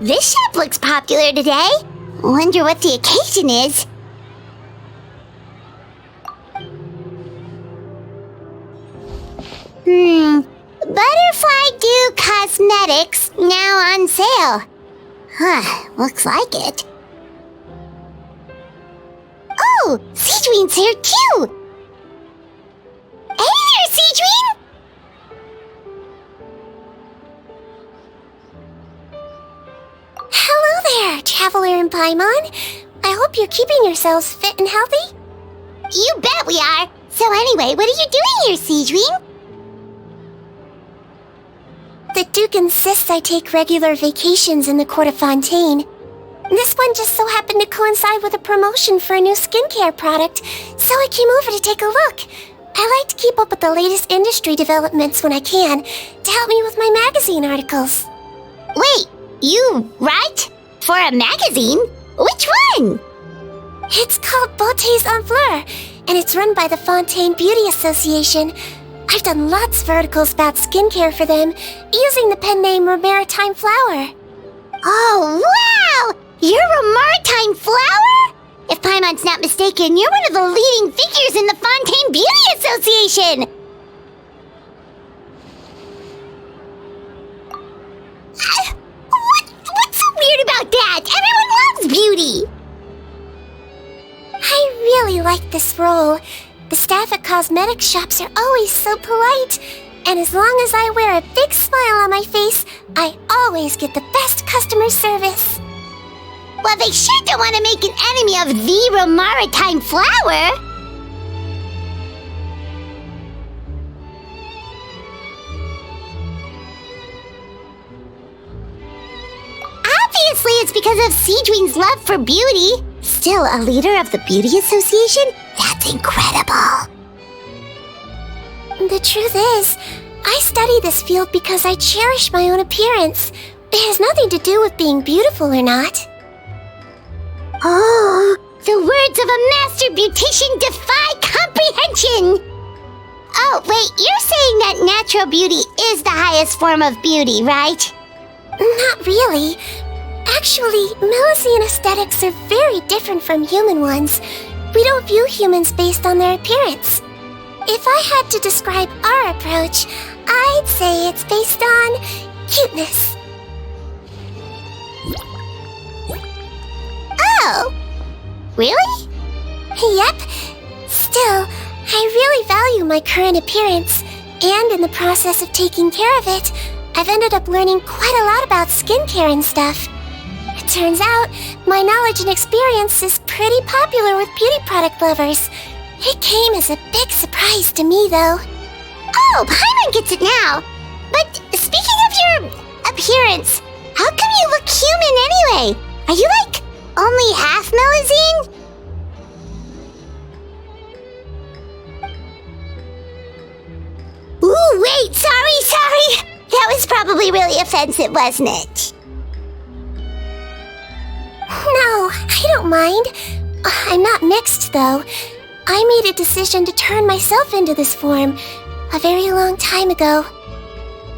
This shop looks popular today. Wonder what the occasion is. Butterfly Dew Cosmetics now on sale. Huh, looks like it. Oh, Sedswin's here too! Hey there, Sedswin! Hello there, Traveler and Paimon. I hope you're keeping yourselves fit and healthy. You bet we are! So anyway, what are you doing here, Sedswin? The Duke insists I take regular vacations in the Court of Fontaine. This one just so happened to coincide with a promotion for a new skincare product, so I came over to take a look. I like to keep up with the latest industry developments when I can, to help me with my magazine articles. Wait, you write? For a magazine? Which one? It's called Beautés en Fleur, and it's run by the Fontaine Beauty Association. I've done lots of articles about skincare for them, using the pen name Maritime Flower. Oh, wow! You're a Maritime Flower? If Paimon's not mistaken, you're one of the leading figures in the Fontaine Beauty Association! What's so weird about that? Everyone loves beauty! I really like this role. The staff at cosmetics shops are always so polite, and as long as I wear a big smile on my face, I always get the best customer service. Well, they sure don't want to make an enemy of the Maritime Flower. Obviously, it's because of Sedswin's love for beauty. Still a leader of the Beauty Association? That's incredible. The truth is, I study this field because I cherish my own appearance. It has nothing to do with being beautiful or not. Oh, the words of a master beautician defy comprehension! Oh, wait, you're saying that natural beauty is the highest form of beauty, right? Not really. Actually, Melusine aesthetics are very different from human ones. We don't view humans based on their appearance. If I had to describe our approach, I'd say it's based on cuteness. Oh, really? Yep. Still, I really value my current appearance, and in the process of taking care of it, I've ended up learning quite a lot about skincare and stuff. It turns out, my knowledge and experience is pretty popular with beauty product lovers. It came as a big surprise to me, though. Oh, Paimon gets it now. But speaking of your appearance, how come you look human anyway? Are you like only half Melusine? Ooh, wait, sorry. That was probably really offensive, wasn't it? No, I don't mind. I'm not mixed, though. I made a decision to turn myself into this form a very long time ago.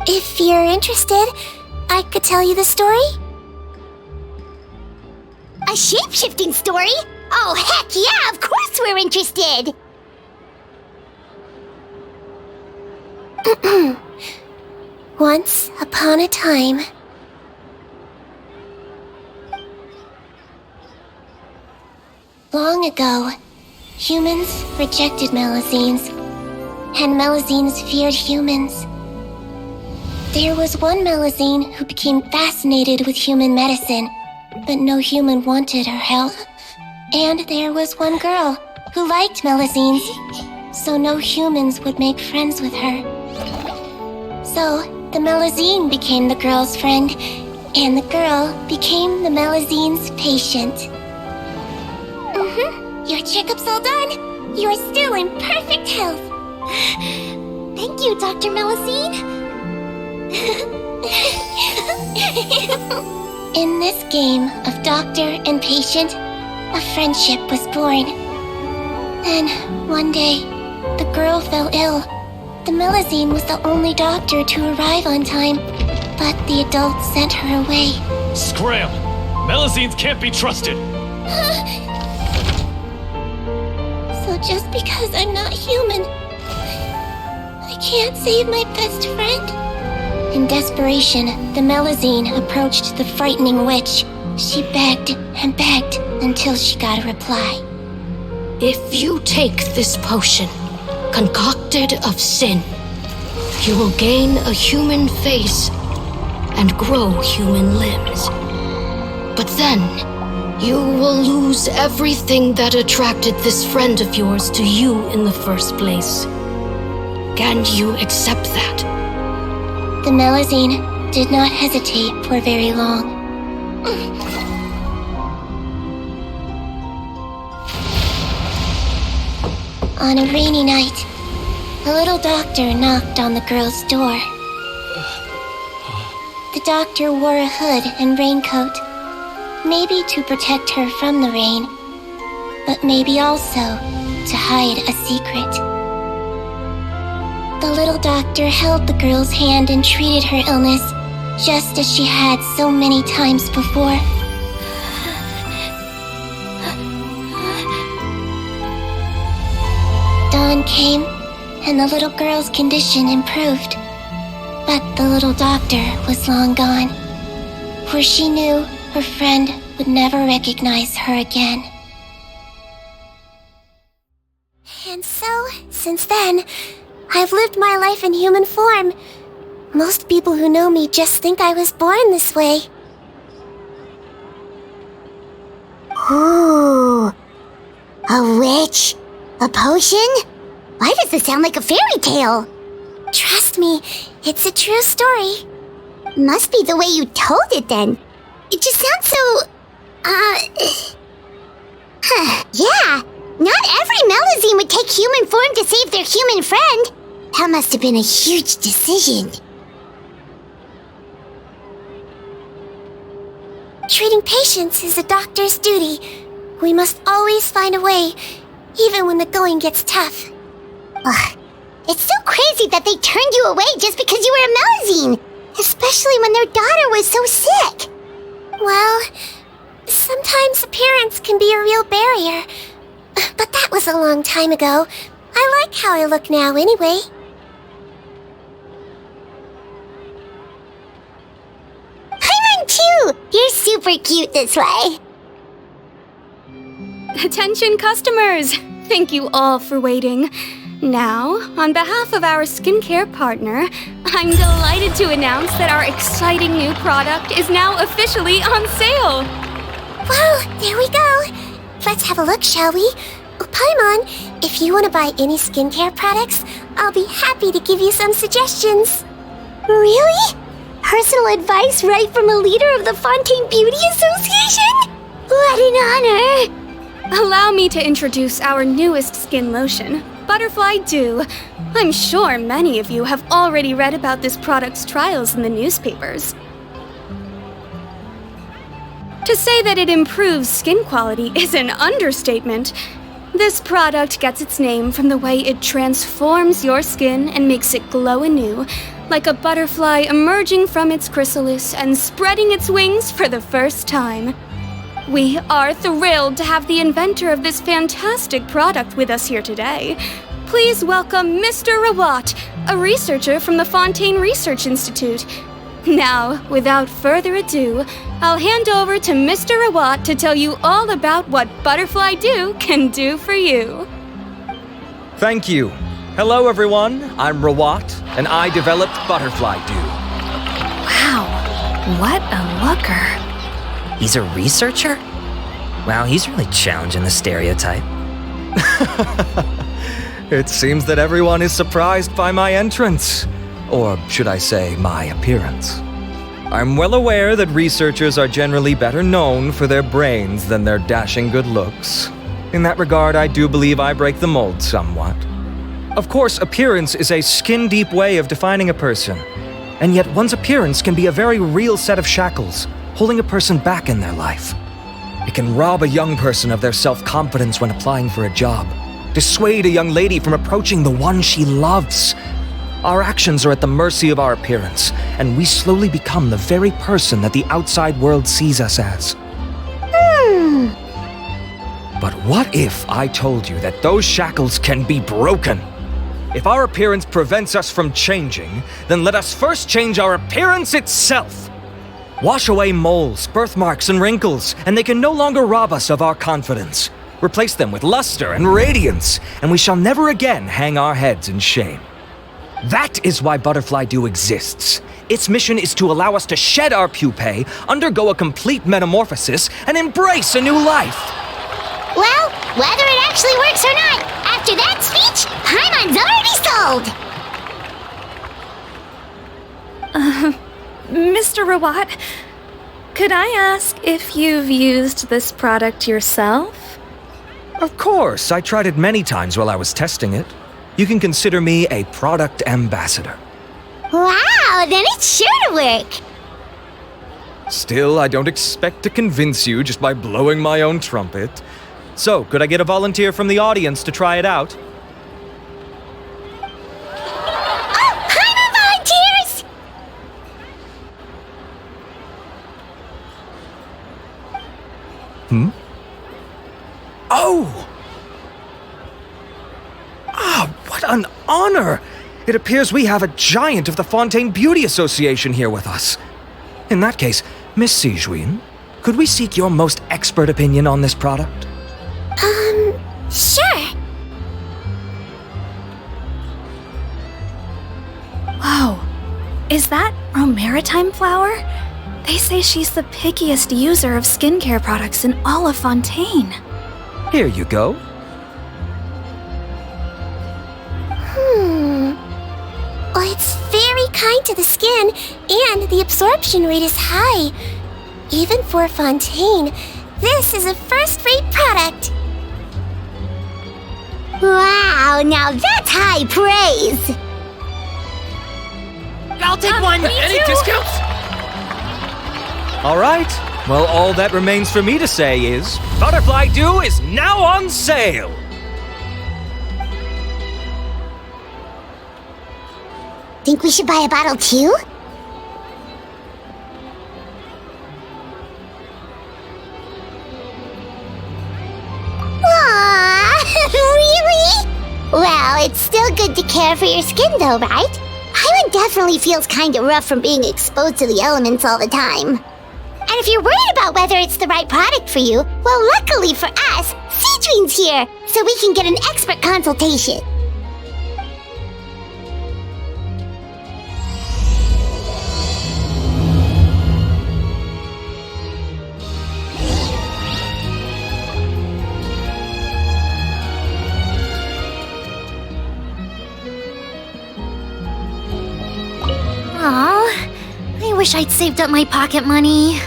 If you're interested, I could tell you the story. A shape-shifting story? Oh, heck yeah, of course we're interested! Once upon a time. Long ago, humans rejected Melusines, and Melusines feared humans. There was one Melusine who became fascinated with human medicine, but no human wanted her help. And there was one girl who liked Melusines, so no humans would make friends with her. So, the Melusine became the girl's friend, and the girl became the Melusine's patient. Your checkup's all done. You are still in perfect health. Thank you, Dr. Melusine. In this game of doctor and patient, a friendship was born. Then, one day, the girl fell ill. The Melusine was the only doctor to arrive on time, but the adults sent her away. Scram! Melazines can't be trusted! So just because I'm not human, I can't save my best friend? In desperation, the Melazine approached the frightening witch. She begged and begged until she got a reply. If you take this potion, concocted of sin, you will gain a human face and grow human limbs. But then, you will lose everything that attracted this friend of yours to you in the first place. Can you accept that? The Melazine did not hesitate for very long. On a rainy night, a little doctor knocked on the girl's door. The doctor wore a hood and raincoat, maybe to protect her from the rain, but maybe also to hide a secret. The little doctor held the girl's hand and treated her illness, just as she had so many times before. Dawn came, and the little girl's condition improved. But the little doctor was long gone, for she knew her friend would never recognize her again. And so, since then, I've lived my life in human form. Most people who know me just think I was born this way. Ooh. A witch? A potion? Why does this sound like a fairy tale? Trust me, it's a true story. Must be the way you told it then. It just sounds so... Yeah, not every Melazine would take human form to save their human friend. That must have been a huge decision. Treating patients is a doctor's duty. We must always find a way, even when the going gets tough. Ugh. It's so crazy that they turned you away just because you were a Melazine, especially when their daughter was so sick. Well, sometimes appearance can be a real barrier. But that was a long time ago. I like how I look now anyway. Paimon too! You're super cute this way. Attention customers! Thank you all for waiting. Now, on behalf of our skincare partner, I'm delighted to announce that our exciting new product is now officially on sale! Well, there we go. Let's have a look, shall we? Oh, Paimon, if you want to buy any skincare products, I'll be happy to give you some suggestions. Really? Personal advice right from a leader of the Fontaine Beauty Association? What an honor! Allow me to introduce our newest skin lotion, Butterfly Dew. I'm sure many of you have already read about this product's trials in the newspapers. To say that it improves skin quality is an understatement. This product gets its name from the way it transforms your skin and makes it glow anew, like a butterfly emerging from its chrysalis and spreading its wings for the first time. We are thrilled to have the inventor of this fantastic product with us here today. Please welcome Mr. Rawat, a researcher from the Fontaine Research Institute. Now, without further ado, I'll hand over to Mr. Rawat to tell you all about what Butterfly Dew can do for you. Thank you. Hello, everyone. I'm Rawat, and I developed Butterfly Dew. Wow, what a looker. He's a researcher? Wow, he's really challenging the stereotype. It seems that everyone is surprised by my entrance. Or should I say, my appearance. I'm well aware that researchers are generally better known for their brains than their dashing good looks. In that regard, I do believe I break the mold somewhat. Of course, appearance is a skin-deep way of defining a person. And yet one's appearance can be a very real set of shackles, holding a person back in their life. It can rob a young person of their self-confidence when applying for a job, dissuade a young lady from approaching the one she loves. Our actions are at the mercy of our appearance, and we slowly become the very person that the outside world sees us as. But what if I told you that those shackles can be broken? If our appearance prevents us from changing, then let us first change our appearance itself. Wash away moles, birthmarks, and wrinkles, and they can no longer rob us of our confidence. Replace them with luster and radiance, and we shall never again hang our heads in shame. That is why Butterfly Dew exists. Its mission is to allow us to shed our pupae, undergo a complete metamorphosis, and embrace a new life. Well, whether it actually works or not, after that speech, Paimon's already sold! Mr. Rawat, could I ask if you've used this product yourself? Of course, I tried it many times while I was testing it. You can consider me a product ambassador. Wow, then it's sure to work! Still, I don't expect to convince you just by blowing my own trumpet. So, could I get a volunteer from the audience to try it out? Oh, Paimon volunteers! Oh! Ah, what an honor! It appears we have a giant of the Fontaine Beauty Association here with us. In that case, Miss Sedswin, could we seek your most expert opinion on this product? Sure. Whoa, is that Romaritime flower? They say she's the pickiest user of skincare products in all of Fontaine. Here you go. Well, it's very kind to the skin, and the absorption rate is high. Even for Fontaine, this is a first-rate product. Wow, now that's high praise! I'll take one. Any discounts? All right. Well, all that remains for me to say is, Butterfly Dew is now on sale! Think we should buy a bottle too? Aww, really? Well, it's still good to care for your skin though, right? Paimon definitely feels kinda rough from being exposed to the elements all the time. And if you're worried about whether it's the right product for you, well, luckily for us, Sedswin's here, so we can get an expert consultation. Aw, I wish I'd saved up my pocket money.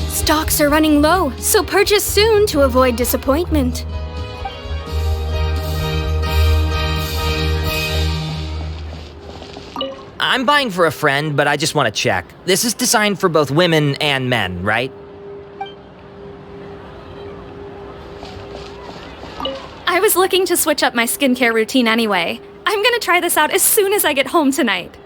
Stocks are running low, so purchase soon to avoid disappointment. I'm buying for a friend, but I just want to check. This is designed for both women and men, right? I was looking to switch up my skincare routine anyway. I'm gonna try this out as soon as I get home tonight.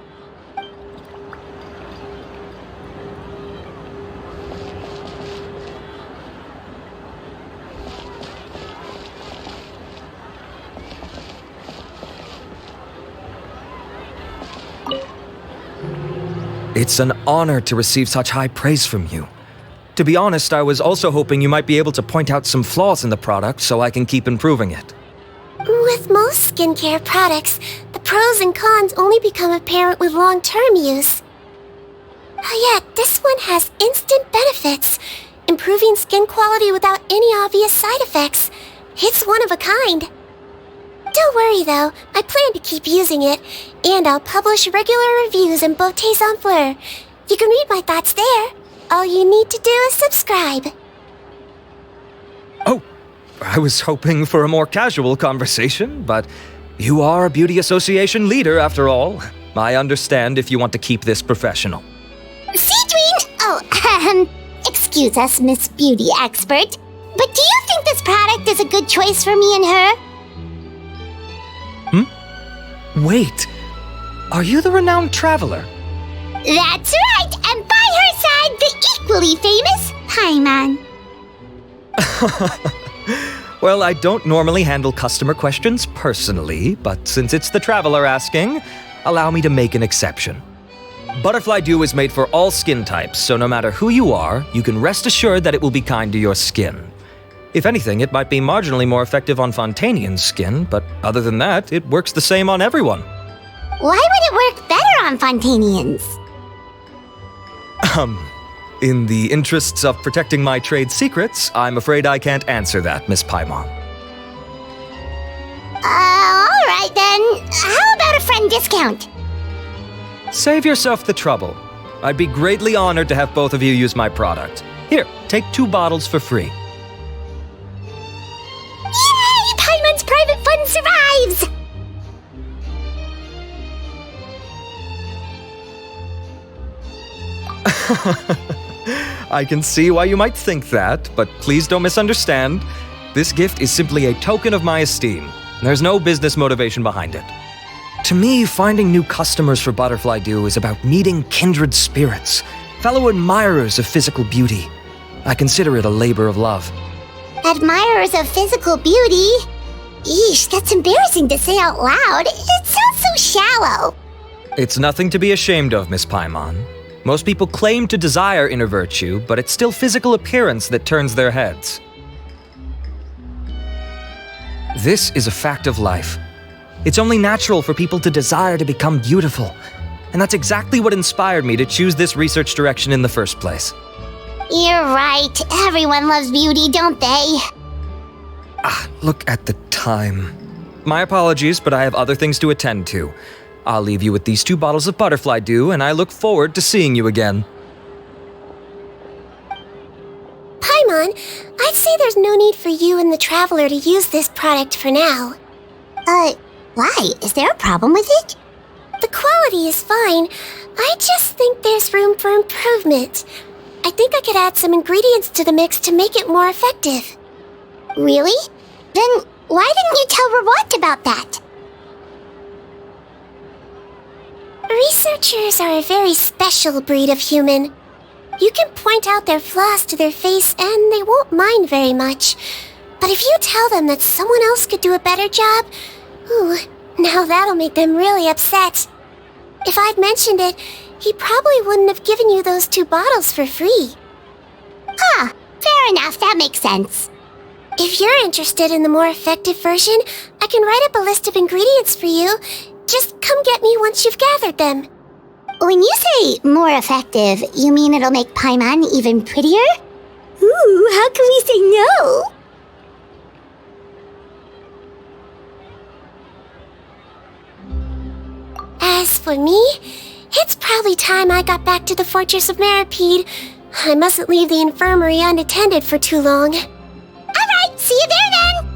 It's an honor to receive such high praise from you. To be honest, I was also hoping you might be able to point out some flaws in the product so I can keep improving it. With most skincare products, the pros and cons only become apparent with long-term use. Yet, this one has instant benefits, improving skin quality without any obvious side effects. It's one of a kind. Don't worry though, I plan to keep using it, and I'll publish regular reviews in Beautés en Fleur. You can read my thoughts there. All you need to do is subscribe. Oh, I was hoping for a more casual conversation, but you are a beauty association leader after all. I understand if you want to keep this professional. Sedswin! Oh, excuse us, Miss Beauty Expert, but do you think this product is a good choice for me and her? Wait, are you the renowned traveler? That's right, and by her side, the equally famous Paimon. Well, I don't normally handle customer questions personally, but since it's the traveler asking, allow me to make an exception. Butterfly Dew is made for all skin types, so no matter who you are, you can rest assured that it will be kind to your skin. If anything, it might be marginally more effective on Fontainian's skin, but other than that, it works the same on everyone. Why would it work better on Fontainians? In the interests of protecting my trade secrets, I'm afraid I can't answer that, Miss Paimon. Alright then. How about a friend discount? Save yourself the trouble. I'd be greatly honored to have both of you use my product. Here, take 2 bottles for free. Yay! Paimon's private fund survives! I can see why you might think that, but please don't misunderstand. This gift is simply a token of my esteem. There's no business motivation behind it. To me, finding new customers for Butterfly Dew is about meeting kindred spirits, fellow admirers of physical beauty. I consider it a labor of love. Admirers of physical beauty? Eesh, that's embarrassing to say out loud. It sounds so shallow. It's nothing to be ashamed of, Miss Paimon. Most people claim to desire inner virtue, but it's still physical appearance that turns their heads. This is a fact of life. It's only natural for people to desire to become beautiful. And that's exactly what inspired me to choose this research direction in the first place. You're right. Everyone loves beauty, don't they? Look at the time. My apologies, but I have other things to attend to. I'll leave you with these 2 bottles of Butterfly Dew, and I look forward to seeing you again. Paimon, I'd say there's no need for you and the Traveler to use this product for now. Why? Is there a problem with it? The quality is fine. I just think there's room for improvement. I think I could add some ingredients to the mix to make it more effective. Really? Then why didn't you tell Rawat about that? Researchers are a very special breed of human. You can point out their flaws to their face and they won't mind very much. But if you tell them that someone else could do a better job, ooh, now that'll make them really upset. If I'd mentioned it, he probably wouldn't have given you those 2 bottles for free. Fair enough, that makes sense. If you're interested in the more effective version, I can write up a list of ingredients for you. Just come get me once you've gathered them. When you say more effective, you mean it'll make Paimon even prettier? Ooh, how can we say no? As for me, it's probably time I got back to the Fortress of Maripede. I mustn't leave the infirmary unattended for too long. Alright, see you there then!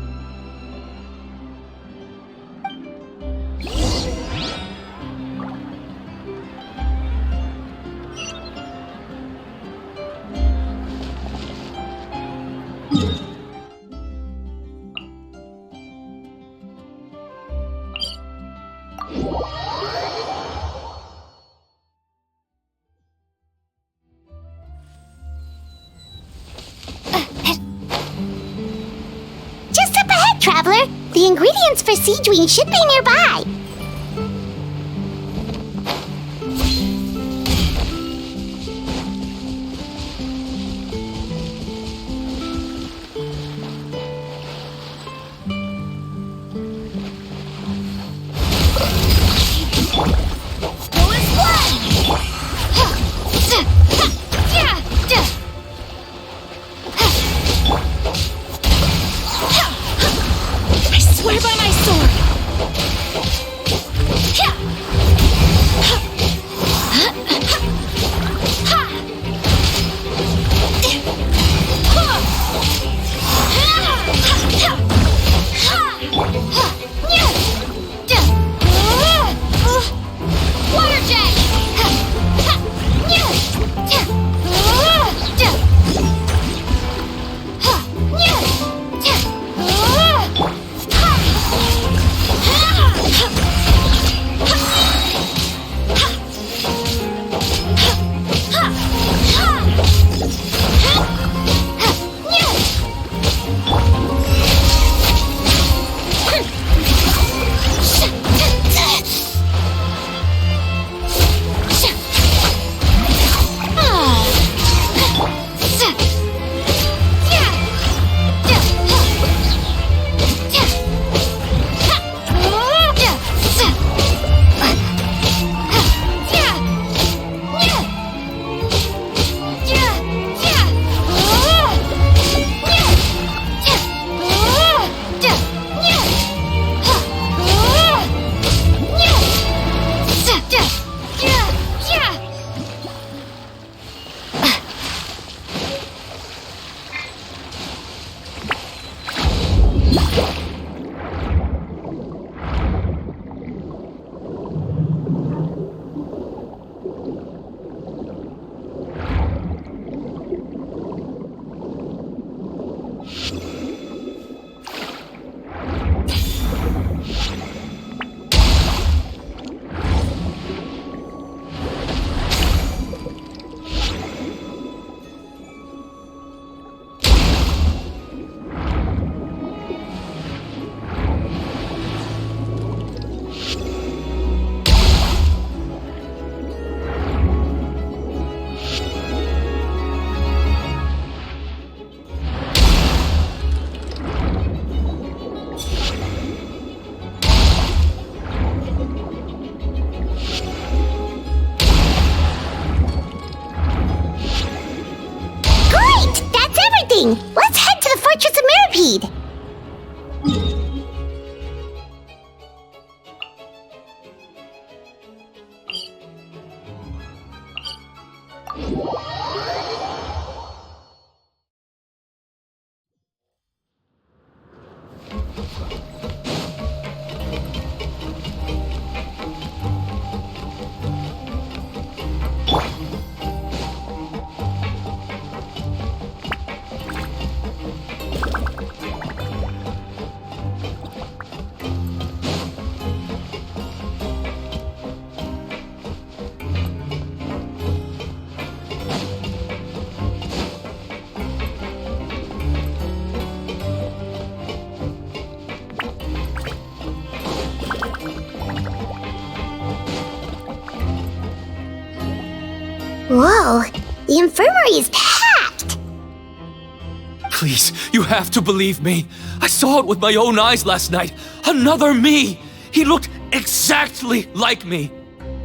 Just up ahead, traveler. The ingredients for Sedswin should be nearby. I swear by my sword! exciting! Let's head to the Fortress of Mirapede! Whoa, the infirmary is packed! Please, you have to believe me. I saw it with my own eyes last night. Another me! He looked exactly like me.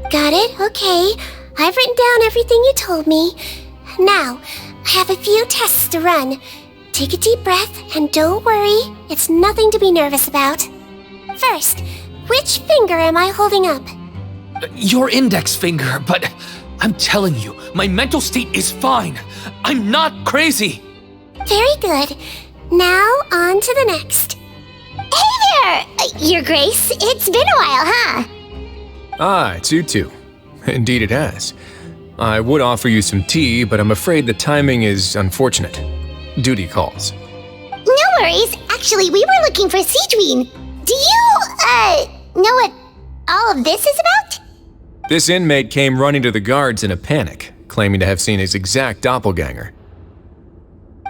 Got it? Okay. I've written down everything you told me. Now, I have a few tests to run. Take a deep breath and don't worry. It's nothing to be nervous about. First, which finger am I holding up? Your index finger, but I'm telling you, my mental state is fine. I'm not crazy. Very good. Now, on to the next. Hey there, Your Grace. It's been a while, huh? Ah, it's you two. Indeed it has. I would offer you some tea, but I'm afraid the timing is unfortunate. Duty calls. No worries. Actually, we were looking for Sedswin. Do you, know what all of this is about? This inmate came running to the guards in a panic, claiming to have seen his exact doppelganger.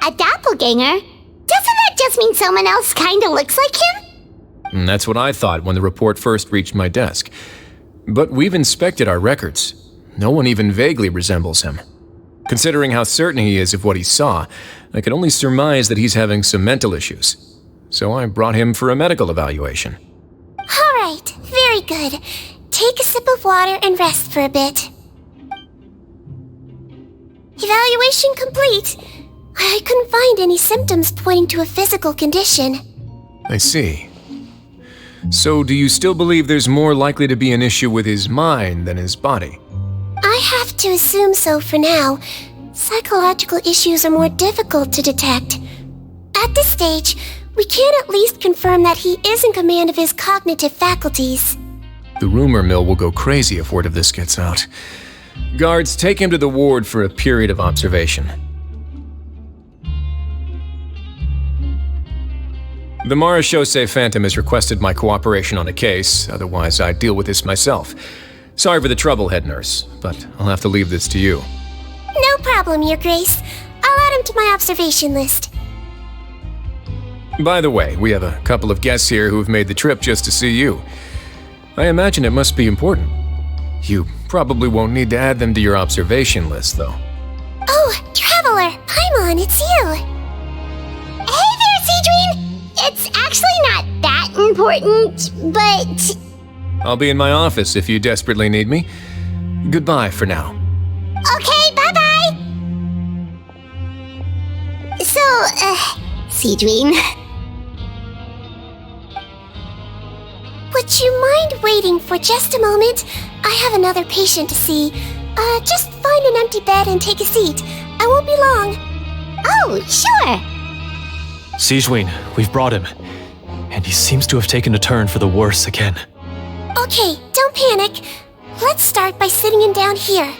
A doppelganger? Doesn't that just mean someone else kinda looks like him? And that's what I thought when the report first reached my desk. But we've inspected our records. No one even vaguely resembles him. Considering how certain he is of what he saw, I could only surmise that he's having some mental issues. So I brought him for a medical evaluation. All right, very good. Take a sip of water and rest for a bit. Evaluation complete. I couldn't find any symptoms pointing to a physical condition. I see. So do you still believe there's more likely to be an issue with his mind than his body? I have to assume so for now. Psychological issues are more difficult to detect. At this stage, we can at least confirm that he is in command of his cognitive faculties. The rumor mill will go crazy if word of this gets out. Guards, take him to the ward for a period of observation. The Marechaussee Phantom has requested my cooperation on a case, otherwise I'd deal with this myself. Sorry for the trouble, head nurse, but I'll have to leave this to you. No problem, Your Grace. I'll add him to my observation list. By the way, we have a couple of guests here who've made the trip just to see you. I imagine it must be important. You probably won't need to add them to your observation list, though. Oh, Traveler! Paimon, it's you! Hey there, Sedswin! It's actually not that important, but... I'll be in my office if you desperately need me. Goodbye for now. Okay, bye-bye! So, Sedswin... Would you mind waiting for just a moment? I have another patient to see. Just find an empty bed and take a seat. I won't be long. Oh, sure! Sedswin, we've brought him. And he seems to have taken a turn for the worse again. Okay, don't panic. Let's start by sitting him down here.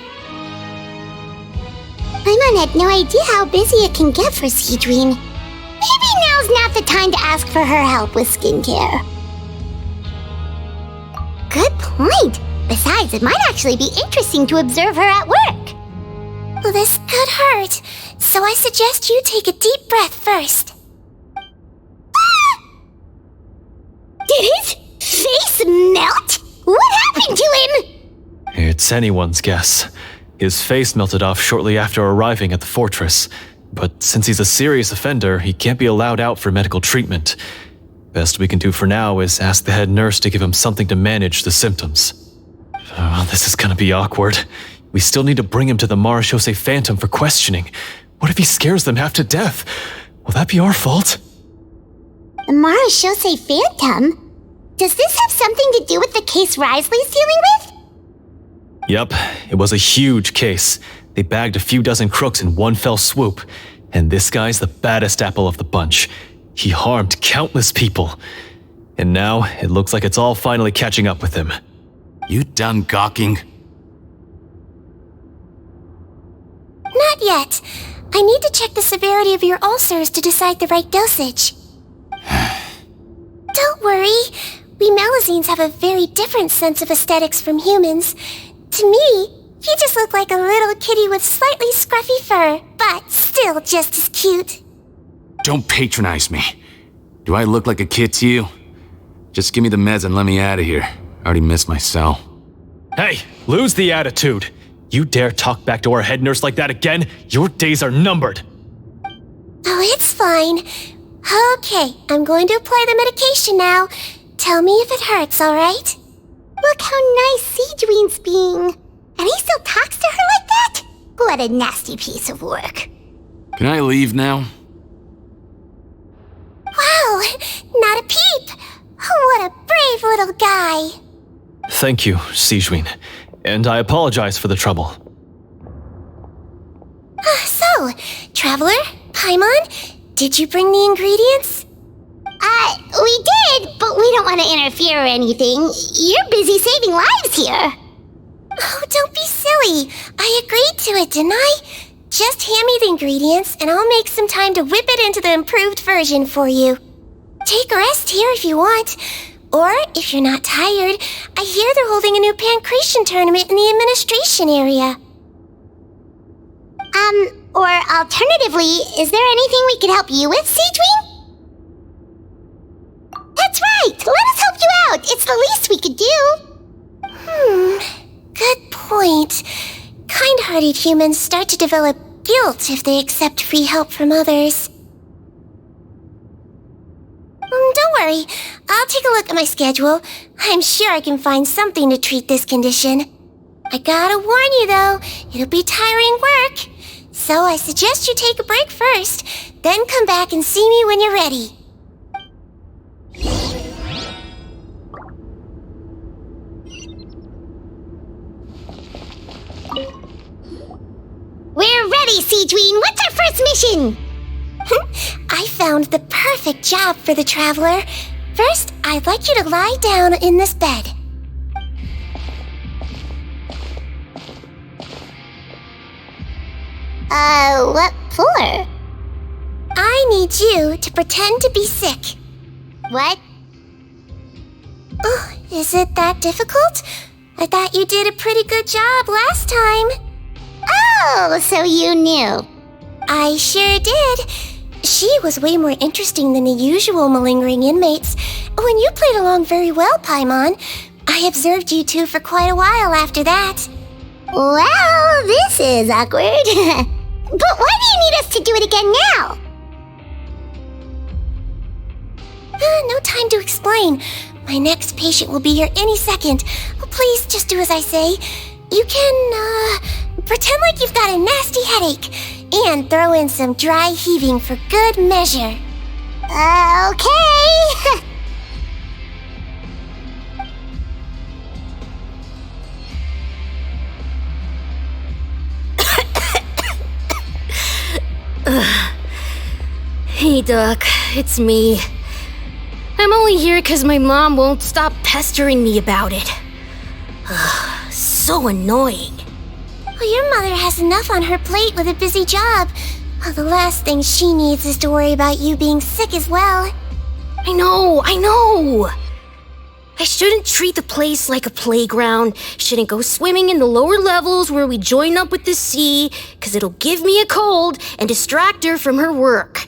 Paimon had no idea how busy it can get for Sedswin. Maybe now's not the time to ask for her help with skincare. Good point. Besides, it might actually be interesting to observe her at work. Well, this could hurt, so I suggest you take a deep breath first. Did his face melt? What happened to him? It's anyone's guess. His face melted off shortly after arriving at the fortress. But since he's a serious offender, he can't be allowed out for medical treatment. Best we can do for now is ask the head nurse to give him something to manage the symptoms. Oh, this is gonna be awkward. We still need to bring him to the Marechaussee Phantom for questioning. What if he scares them half to death? Will that be our fault? The Marashose Phantom? Does this have something to do with the case Risley's dealing with? Yep, it was a huge case. They bagged a few dozen crooks in one fell swoop. And this guy's the baddest apple of the bunch. He harmed countless people. And now, it looks like it's all finally catching up with him. You done gawking? Not yet. I need to check the severity of your ulcers to decide the right dosage. Don't worry. We Melazines have a very different sense of aesthetics from humans. To me, you just look like a little kitty with slightly scruffy fur, but still just as cute. Don't patronize me. Do I look like a kid to you? Just give me the meds and let me out of here. I already missed my cell. Hey, lose the attitude. You dare talk back to our head nurse like that again? Your days are numbered. Oh, it's fine. Okay, I'm going to apply the medication now. Tell me if it hurts, alright? Look how nice Sedswin's being. And he still talks to her like that? What a nasty piece of work. Can I leave now? Wow, not a peep. What a brave little guy. Thank you, Sedswin. And I apologize for the trouble. So, Traveler, Paimon, did you bring the ingredients? We did, but we don't want to interfere or anything. You're busy saving lives here. Oh, don't be silly. I agreed to it, didn't I? Just hand me the ingredients, and I'll make some time to whip it into the improved version for you. Take a rest here if you want. Or, if you're not tired, I hear they're holding a new pancreation tournament in the administration area. Or alternatively, is there anything we could help you with, Sedswin? That's right! Let us help you out! It's the least we could do! Good point. Kind-hearted humans start to develop guilt if they accept free help from others. Don't worry. I'll take a look at my schedule. I'm sure I can find something to treat this condition. I gotta warn you, though, it'll be tiring work. So I suggest you take a break first, then come back and see me when you're ready. We're ready, Sedswin! What's our first mission? I found the perfect job for the Traveler. First, I'd like you to lie down in this bed. What for? I need you to pretend to be sick. What? Oh, is it that difficult? I thought you did a pretty good job last time. Oh, so you knew. I sure did. She was way more interesting than the usual malingering inmates. When you played along very well, Paimon. I observed you two for quite a while after that. Well, this is awkward. But why do you need us to do it again now? No time to explain. My next patient will be here any second. Oh, please, just do as I say. You can, pretend like you've got a nasty headache. And throw in some dry heaving for good measure. Okay. Hey, Doc, it's me. I'm only here because my mom won't stop pestering me about it. So annoying. Well, your mother has enough on her plate with a busy job. Well, the last thing she needs is to worry about you being sick as well. I know. I shouldn't treat the place like a playground. Shouldn't go swimming in the lower levels where we join up with the sea, because it'll give me a cold and distract her from her work.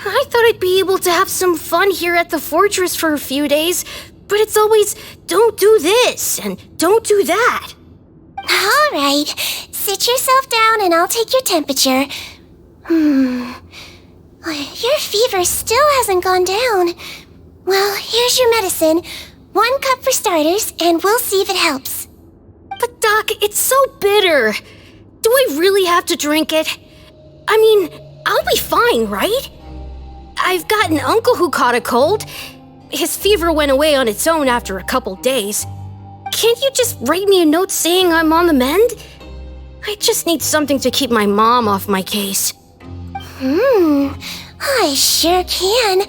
I thought I'd be able to have some fun here at the fortress for a few days, but it's always, don't do this and don't do that. All right, sit yourself down and I'll take your temperature. Your fever still hasn't gone down. Well, here's your medicine. 1 cup for starters, and we'll see if it helps. But Doc, it's so bitter. Do I really have to drink it? I mean, I'll be fine, right? I've got an uncle who caught a cold. His fever went away on its own after a couple days. Can't you just write me a note saying I'm on the mend? I just need something to keep my mom off my case. I sure can.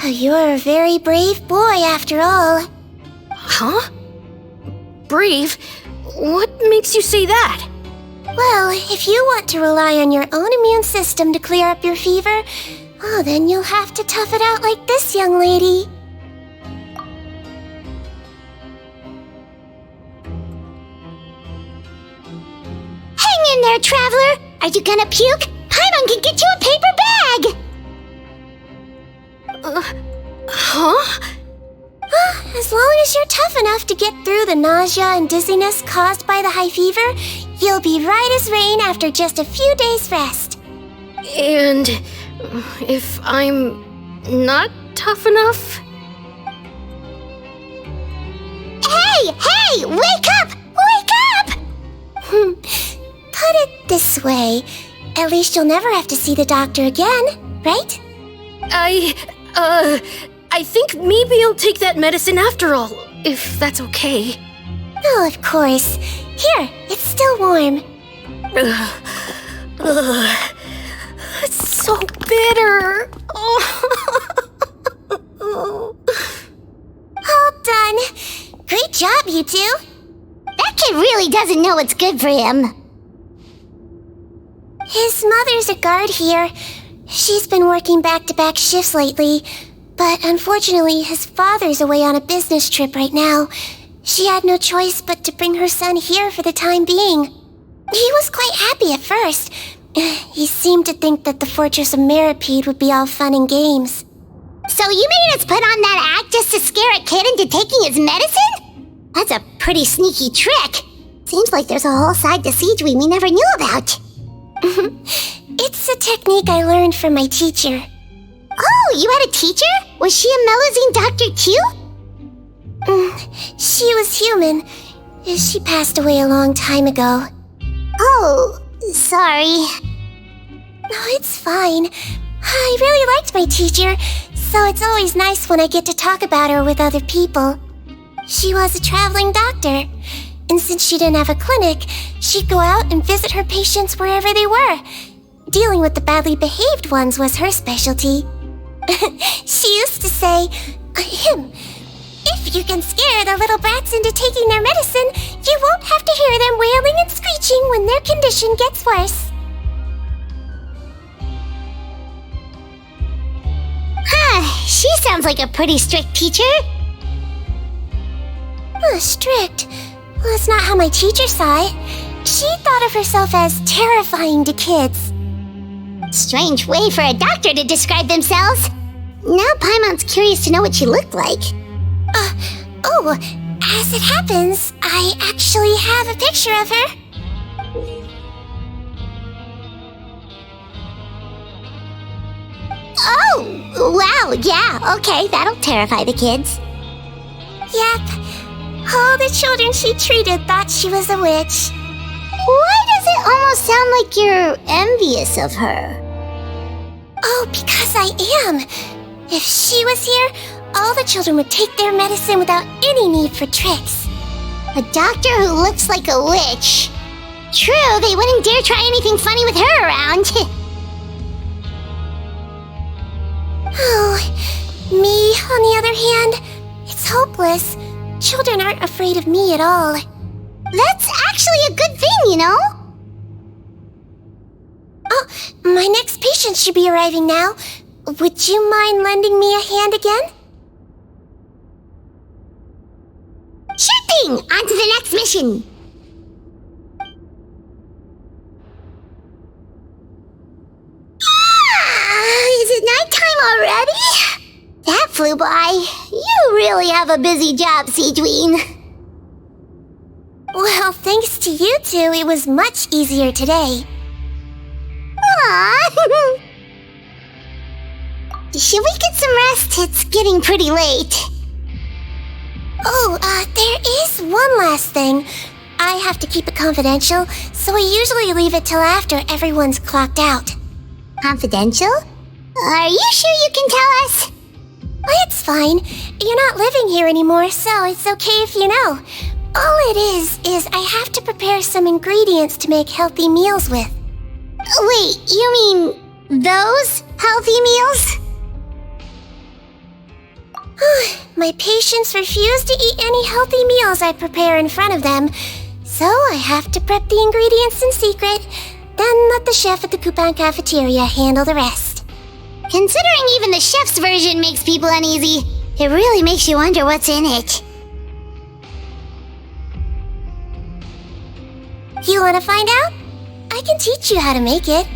You're a very brave boy after all. Huh? Brave? What makes you say that? Well, if you want to rely on your own immune system to clear up your fever, then you'll have to tough it out like this young lady. Hang in there, traveler! Are you gonna puke? Paimon can get you a paper bag! Huh? As long as you're tough enough to get through the nausea and dizziness caused by the high fever, you'll be right as rain after just a few days' rest. And if I'm not tough enough? Hey! Wake up! Wake up! Put it this way, at least you'll never have to see the doctor again, right? I think maybe I'll take that medicine after all, if that's okay. Oh, of course. Here, it's still warm. It's so bitter. All done. Great job, you two. That kid really doesn't know what's good for him. His mother's a guard here. She's been working back-to-back shifts lately, but unfortunately his father's away on a business trip right now. She had no choice but to bring her son here for the time being. He was quite happy at first. He seemed to think that the Fortress of Meripede would be all fun and games. So you made us put on that act just to scare a kid into taking his medicine? That's a pretty sneaky trick. Seems like there's a whole side to Sedswin we never knew about. It's a technique I learned from my teacher. Oh, you had a teacher? Was she a Melazine doctor too? She was human. She passed away a long time ago. Oh, sorry. No, it's fine. I really liked my teacher, so it's always nice when I get to talk about her with other people. She was a traveling doctor, and since she didn't have a clinic, she'd go out and visit her patients wherever they were. Dealing with the badly behaved ones was her specialty. She used to say, if you can scare the little brats into taking their medicine, you won't have to hear them wailing and screeching when their condition gets worse. She sounds like a pretty strict teacher. Strict? Well, that's not how my teacher saw it. She thought of herself as terrifying to kids. Strange way for a doctor to describe themselves. Now Paimon's curious to know what she looked like. As it happens, I actually have a picture of her. Oh, wow, yeah, okay, that'll terrify the kids. Yep. All the children she treated thought she was a witch. Why does it almost sound like you're envious of her? Oh, because I am. If she was here, all the children would take their medicine without any need for tricks. A doctor who looks like a witch. True, they wouldn't dare try anything funny with her around. Oh, me, on the other hand, it's hopeless. Children aren't afraid of me at all. That's actually a good thing, you know? Oh, my next patient should be arriving now. Would you mind lending me a hand again? Sure thing! On to the next mission! Is it nighttime already? That flew by. You really have a busy job, Sedswin. Well, thanks to you two, it was much easier today. Aww. Should we get some rest? It's getting pretty late. Oh, there is one last thing. I have to keep it confidential, so I usually leave it till after everyone's clocked out. Confidential? Are you sure you can tell us? It's fine. You're not living here anymore, so it's okay if you know. All it is I have to prepare some ingredients to make healthy meals with. Wait, you mean those healthy meals? My patients refuse to eat any healthy meals I prepare in front of them, so I have to prep the ingredients in secret, then let the chef at the Coupon cafeteria handle the rest. Considering even the chef's version makes people uneasy, it really makes you wonder what's in it. You want to find out? I can teach you how to make it.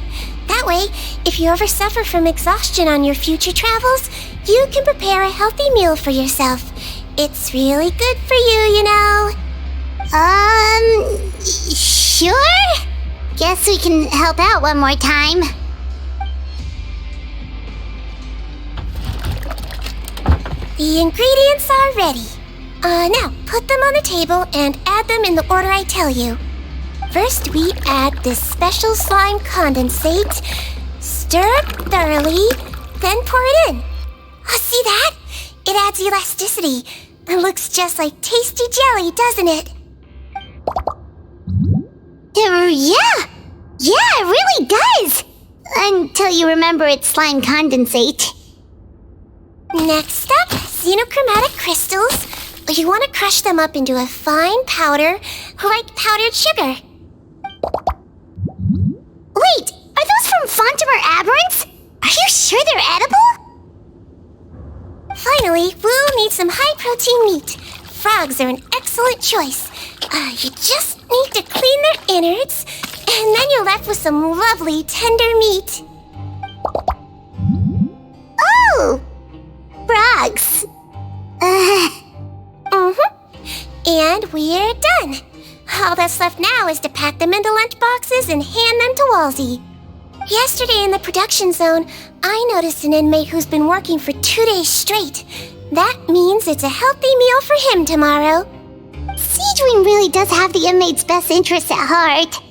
That way, if you ever suffer from exhaustion on your future travels, you can prepare a healthy meal for yourself. It's really good for you, you know. Sure? Guess we can help out one more time. The ingredients are ready. Now, put them on the table and add them in the order I tell you. First, we add this special slime condensate, stir it thoroughly, then pour it in. See that? It adds elasticity. It looks just like tasty jelly, doesn't it? Yeah, it really does! Until you remember it's slime condensate. Next up, xenochromatic crystals. You want to crush them up into a fine powder, like powdered sugar. Wait, are those from Fontimer Aberrants? Are you sure they're edible? Finally, we'll need some high-protein meat. Frogs are an excellent choice. You just need to clean their innards, and then you're left with some lovely, tender meat. Oh! Frogs. And we're done. All that's left now is to pack them into lunch boxes and hand them to Walsey. Yesterday in the production zone, I noticed an inmate who's been working for 2 days straight. That means it's a healthy meal for him tomorrow. Sedswin really does have the inmate's best interests at heart.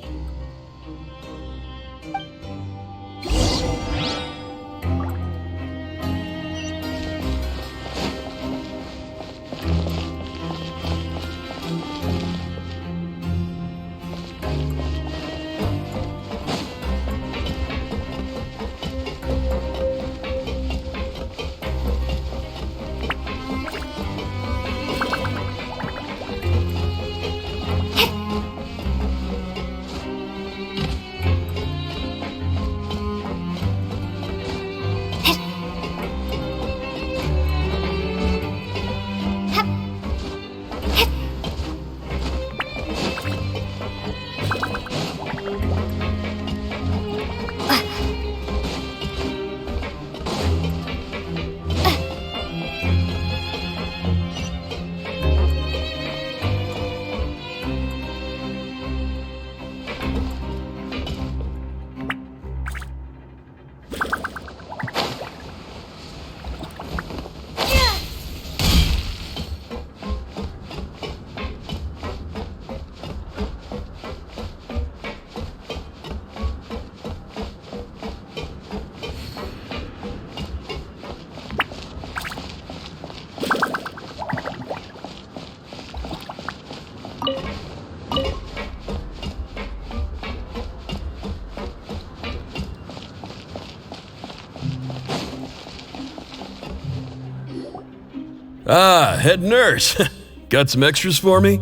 Head nurse. Got some extras for me?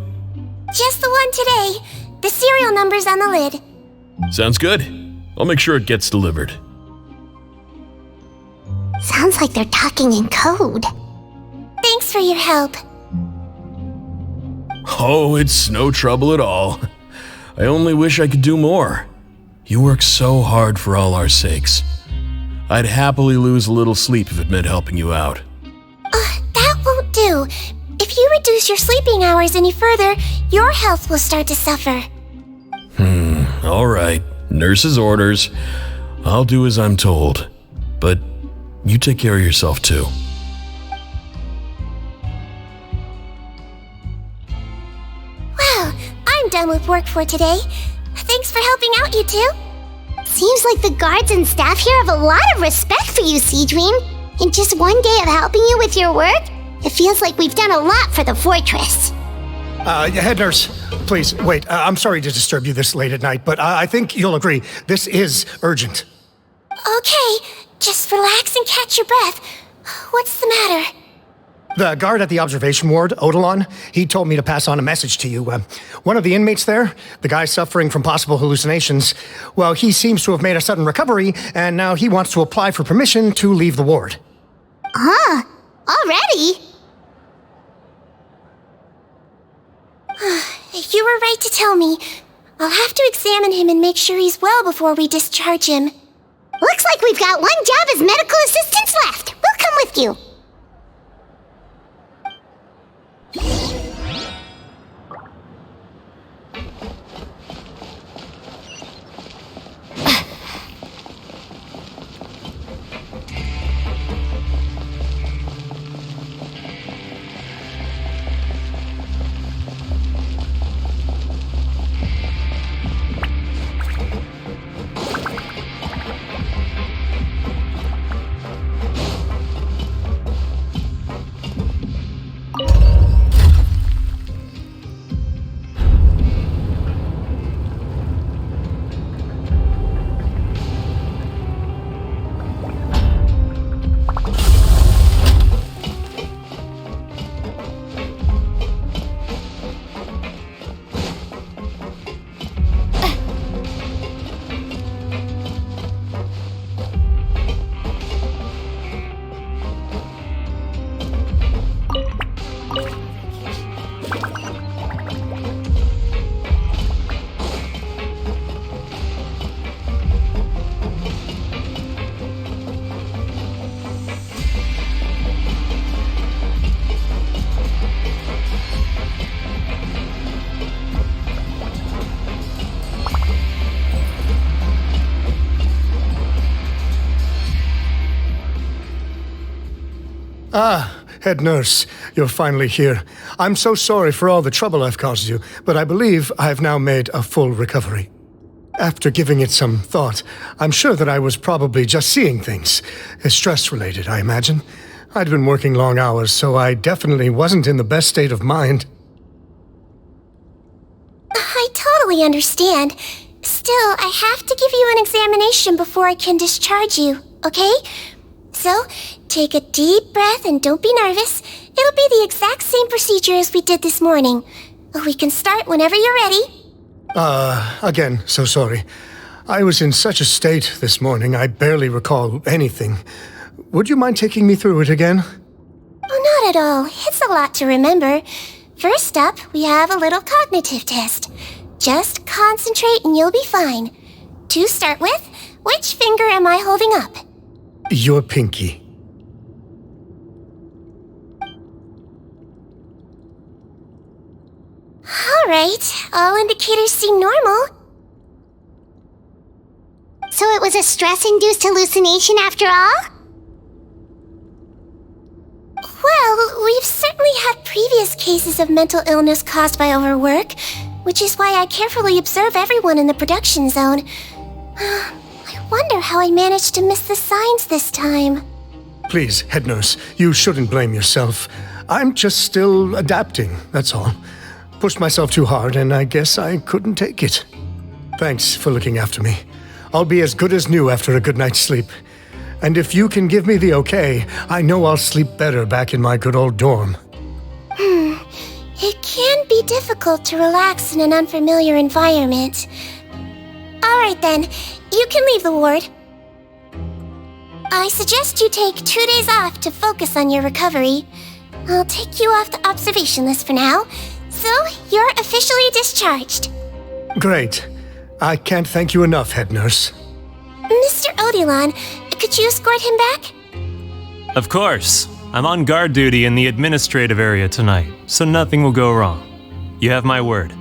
Just the one today. The serial number's on the lid. Sounds good. I'll make sure it gets delivered. Sounds like they're talking in code. Thanks for your help. Oh, it's no trouble at all. I only wish I could do more. You work so hard for all our sakes. I'd happily lose a little sleep if it meant helping you out. That won't do. If you reduce your sleeping hours any further, your health will start to suffer. All right. Nurse's orders. I'll do as I'm told. But you take care of yourself too. Well, I'm done with work for today. Thanks for helping out, you two. Seems like the guards and staff here have a lot of respect for you, Sedswin. In just one day of helping you with your work, it feels like we've done a lot for the fortress. Head nurse, please, wait. I'm sorry to disturb you this late at night, but I think you'll agree, this is urgent. Okay, just relax and catch your breath. What's the matter? The guard at the observation ward, Odilon, he told me to pass on a message to you. One of the inmates there, the guy suffering from possible hallucinations, well, he seems to have made a sudden recovery, and now he wants to apply for permission to leave the ward. Huh? Already? You were right to tell me. I'll have to examine him and make sure he's well before we discharge him. Looks like we've got one job as medical assistants left. We'll come with you. Ah, head nurse, you're finally here. I'm so sorry for all the trouble I've caused you, but I believe I've now made a full recovery. After giving it some thought, I'm sure that I was probably just seeing things. Stress-related, I imagine. I'd been working long hours, so I definitely wasn't in the best state of mind. I totally understand. Still, I have to give you an examination before I can discharge you, okay? So, take a deep breath and don't be nervous. It'll be the exact same procedure as we did this morning. We can start whenever you're ready. Again, so sorry. I was in such a state this morning, I barely recall anything. Would you mind taking me through it again? Oh, not at all. It's a lot to remember. First up, we have a little cognitive test. Just concentrate and you'll be fine. To start with, which finger am I holding up? Your pinky. All right, all indicators seem normal. So it was a stress-induced hallucination after all? Well, we've certainly had previous cases of mental illness caused by overwork, which is why I carefully observe everyone in the production zone. I wonder how I managed to miss the signs this time. Please, head nurse, you shouldn't blame yourself. I'm just still adapting, that's all. Pushed myself too hard, and I guess I couldn't take it. Thanks for looking after me. I'll be as good as new after a good night's sleep. And if you can give me the okay, I know I'll sleep better back in my good old dorm. It can be difficult to relax in an unfamiliar environment. All right then, you can leave the ward. I suggest you take 2 days off to focus on your recovery. I'll take you off the observation list for now, so you're officially discharged. Great. I can't thank you enough, head nurse. Mr. Odilon, could you escort him back? Of course. I'm on guard duty in the administrative area tonight, so nothing will go wrong. You have my word.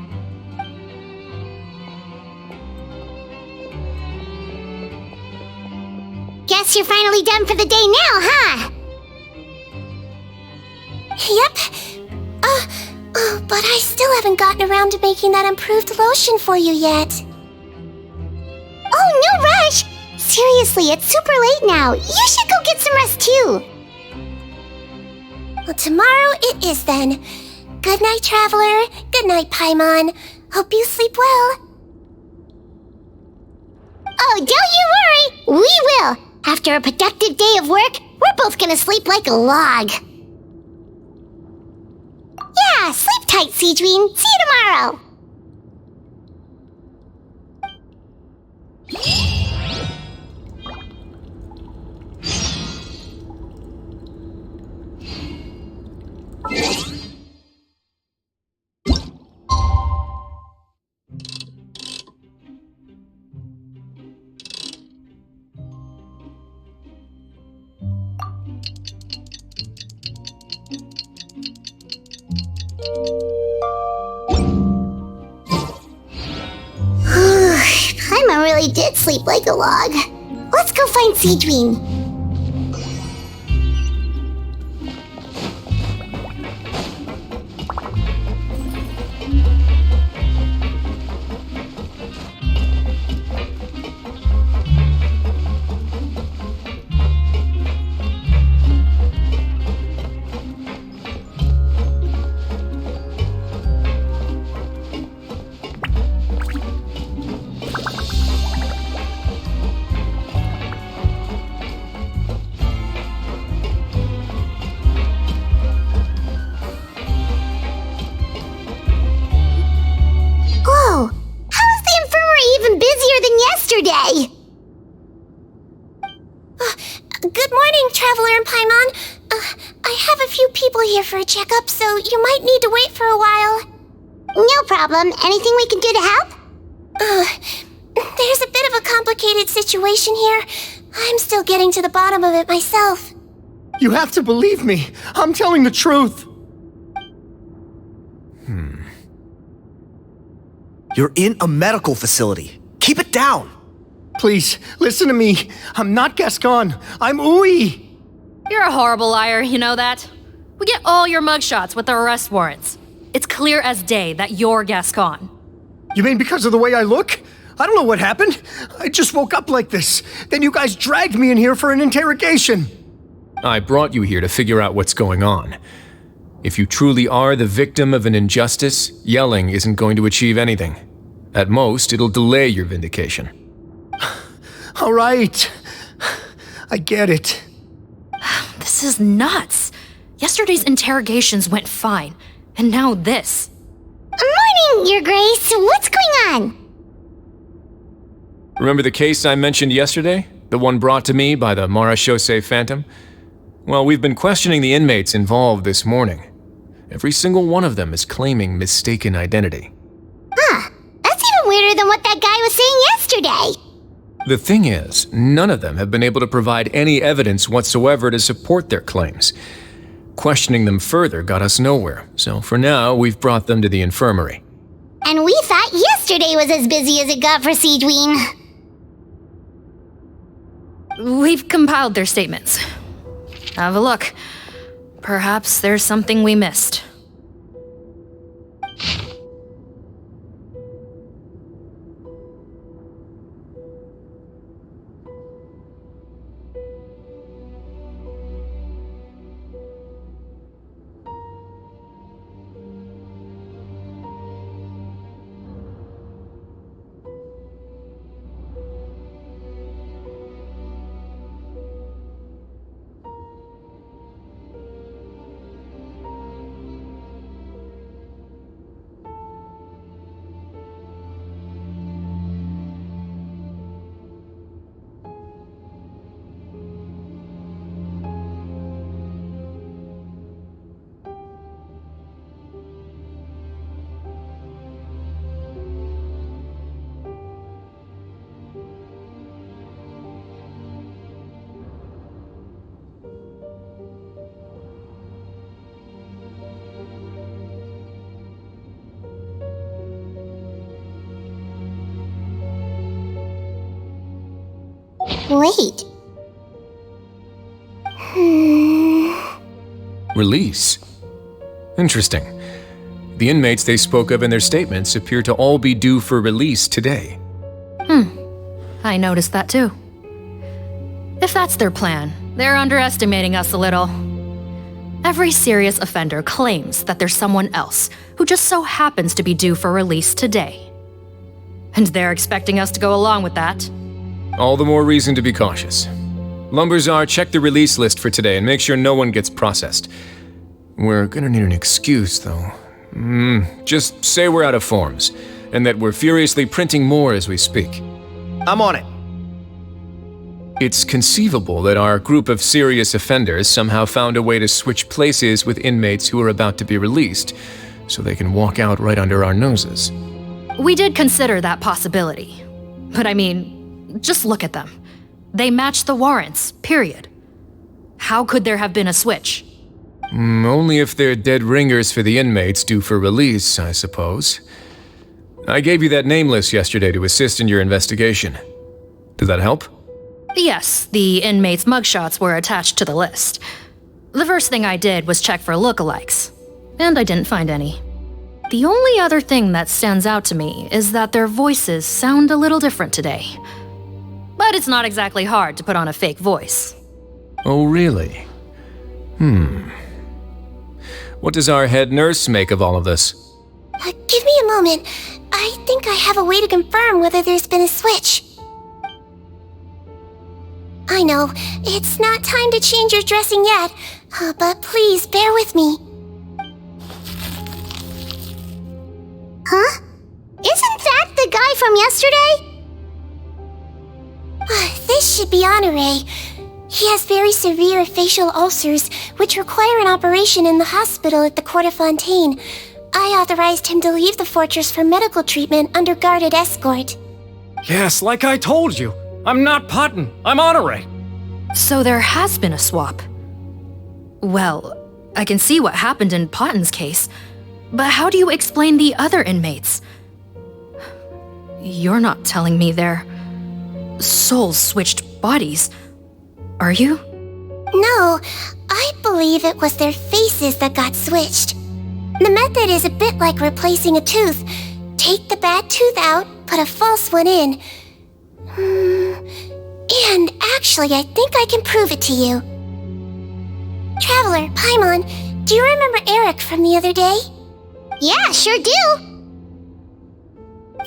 Guess you're finally done for the day now, huh? Yep. But I still haven't gotten around to making that improved lotion for you yet. Oh, no rush! Seriously, it's super late now. You should go get some rest too. Well, tomorrow it is then. Good night, Traveler. Good night, Paimon. Hope you sleep well. Oh, don't you worry. We will. After a productive day of work, we're both gonna sleep like a log. Yeah, sleep tight, Sedswin. See you tomorrow. Paimon really did sleep like a log. Let's go find Sedswin. Whoa! How is the infirmary even busier than yesterday? Good morning, Traveler and Paimon. I have a few people here for a checkup, so you might need to wait for a while. No problem. Anything we can do to help? There's a bit of a complicated situation here. I'm still getting to the bottom of it myself. You have to believe me. I'm telling the truth. You're in a medical facility. Keep it down. Please, listen to me. I'm not Gascon. I'm Uy. You're a horrible liar, you know that? We get all your mugshots with the arrest warrants. It's clear as day that you're Gascon. You mean because of the way I look? I don't know what happened. I just woke up like this. Then you guys dragged me in here for an interrogation. I brought you here to figure out what's going on. If you truly are the victim of an injustice, yelling isn't going to achieve anything. At most, it'll delay your vindication. All right. I get it. This is nuts. Yesterday's interrogations went fine, and now this. Morning, Your Grace. What's going on? Remember the case I mentioned yesterday? The one brought to me by the Marechaussee Phantom? Well, we've been questioning the inmates involved this morning. Every single one of them is claiming mistaken identity. Huh. That's even weirder than what that guy was saying yesterday. The thing is, none of them have been able to provide any evidence whatsoever to support their claims. Questioning them further got us nowhere, so for now, we've brought them to the infirmary. And we thought yesterday was as busy as it got for Sedswin. We've compiled their statements. Have a look. Perhaps there's something we missed. Wait. Release? Interesting. The inmates they spoke of in their statements appear to all be due for release today. I noticed that too. If that's their plan, they're underestimating us a little. Every serious offender claims that there's someone else who just so happens to be due for release today. And they're expecting us to go along with that. All the more reason to be cautious. Lumberzar, check the release list for today and make sure no one gets processed. We're gonna need an excuse, though. Just say we're out of forms, and that we're furiously printing more as we speak. I'm on it. It's conceivable that our group of serious offenders somehow found a way to switch places with inmates who are about to be released, so they can walk out right under our noses. We did consider that possibility. But I mean, just look at them. They match the warrants, period. How could there have been a switch? Only if they're dead ringers for the inmates due for release, I suppose. I gave you that name list yesterday to assist in your investigation. Did that help? Yes, the inmates' mugshots were attached to the list. The first thing I did was check for lookalikes, and I didn't find any. The only other thing that stands out to me is that their voices sound a little different today. But it's not exactly hard to put on a fake voice. Oh, really? What does our head nurse make of all of this? Give me a moment. I think I have a way to confirm whether there's been a switch. I know, it's not time to change your dressing yet, but please bear with me. Huh? Isn't that the guy from yesterday? This should be Honore. He has very severe facial ulcers, which require an operation in the hospital at the Court of Fontaine. I authorized him to leave the fortress for medical treatment under guarded escort. Yes, like I told you. I'm not Putton. I'm Honore. So there has been a swap. Well, I can see what happened in Potton's case, but how do you explain the other inmates? You're not telling me their souls switched bodies, are you? No, I believe it was their faces that got switched. The method is a bit like replacing a tooth. Take the bad tooth out, put a false one in. And actually, I think I can prove it to you. Traveler, Paimon, do you remember Eric from the other day? Yeah, sure do.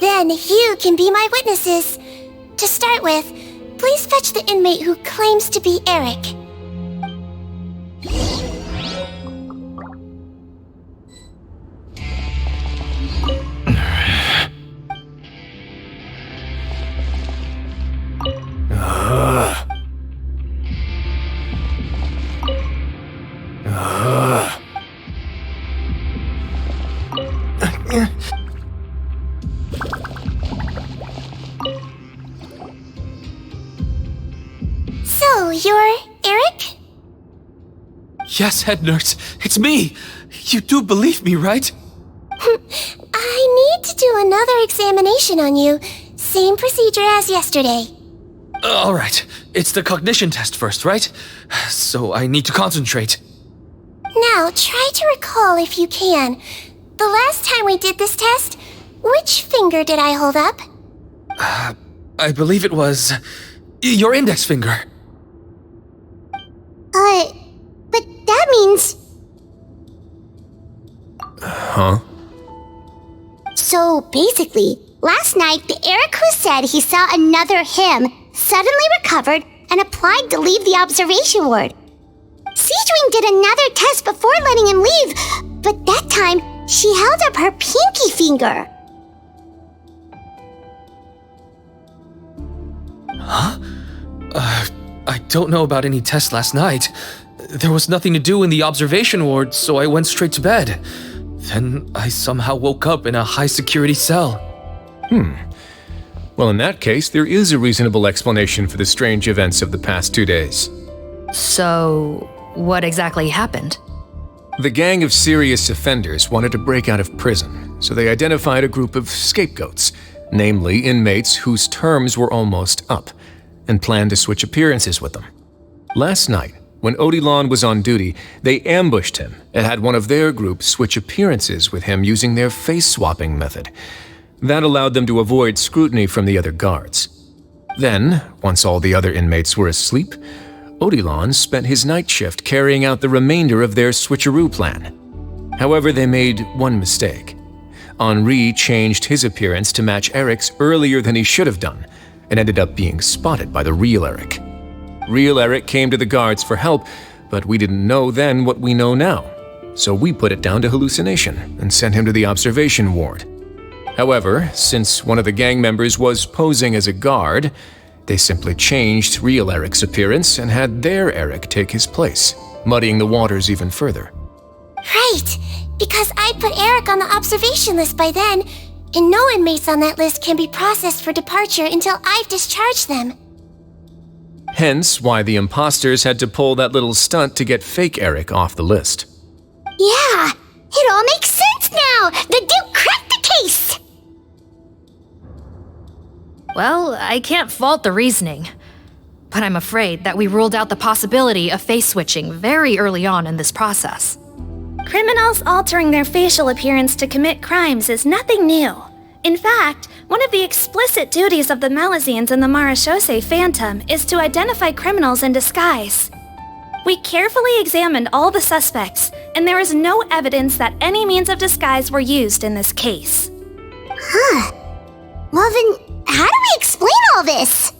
Then you can be my witnesses. To start with, please fetch the inmate who claims to be Eric. So, you're Eric? Yes, head nurse. It's me. You do believe me, right? I need to do another examination on you. Same procedure as yesterday. All right. It's the cognition test first, right? So I need to concentrate. Now, try to recall if you can. The last time we did this test, which finger did I hold up? I believe it was your index finger. But that means... Huh? So basically, last night the Eric who said he saw another him suddenly recovered and applied to leave the observation ward. Sedswin did another test before letting him leave, but that time she held up her pinky finger. Huh? I don't know about any tests last night. There was nothing to do in the observation ward, so I went straight to bed. Then I somehow woke up in a high-security cell. Well, in that case, there is a reasonable explanation for the strange events of the past 2 days. So, what exactly happened? The gang of serious offenders wanted to break out of prison, so they identified a group of scapegoats, namely inmates whose terms were almost up, and planned to switch appearances with them. Last night, when Odilon was on duty, they ambushed him and had one of their group switch appearances with him using their face-swapping method. That allowed them to avoid scrutiny from the other guards. Then, once all the other inmates were asleep, Odilon spent his night shift carrying out the remainder of their switcheroo plan. However, they made one mistake. Henri changed his appearance to match Eric's earlier than he should have done, and ended up being spotted by the real Eric. Real Eric came to the guards for help, but we didn't know then what we know now, so we put it down to hallucination and sent him to the observation ward. However, since one of the gang members was posing as a guard, they simply changed real Eric's appearance and had their Eric take his place, muddying the waters even further. Right, because I'd put Eric on the observation list by then, and no inmates on that list can be processed for departure until I've discharged them. Hence why the imposters had to pull that little stunt to get fake Eric off the list. Yeah, it all makes sense now! The Duke cracked the case! Well, I can't fault the reasoning. But I'm afraid that we ruled out the possibility of face switching very early on in this process. Criminals altering their facial appearance to commit crimes is nothing new. In fact, one of the explicit duties of the Melusines in the Marechaussee Phantom is to identify criminals in disguise. We carefully examined all the suspects, and there is no evidence that any means of disguise were used in this case. Huh. Well then, how do we explain all this?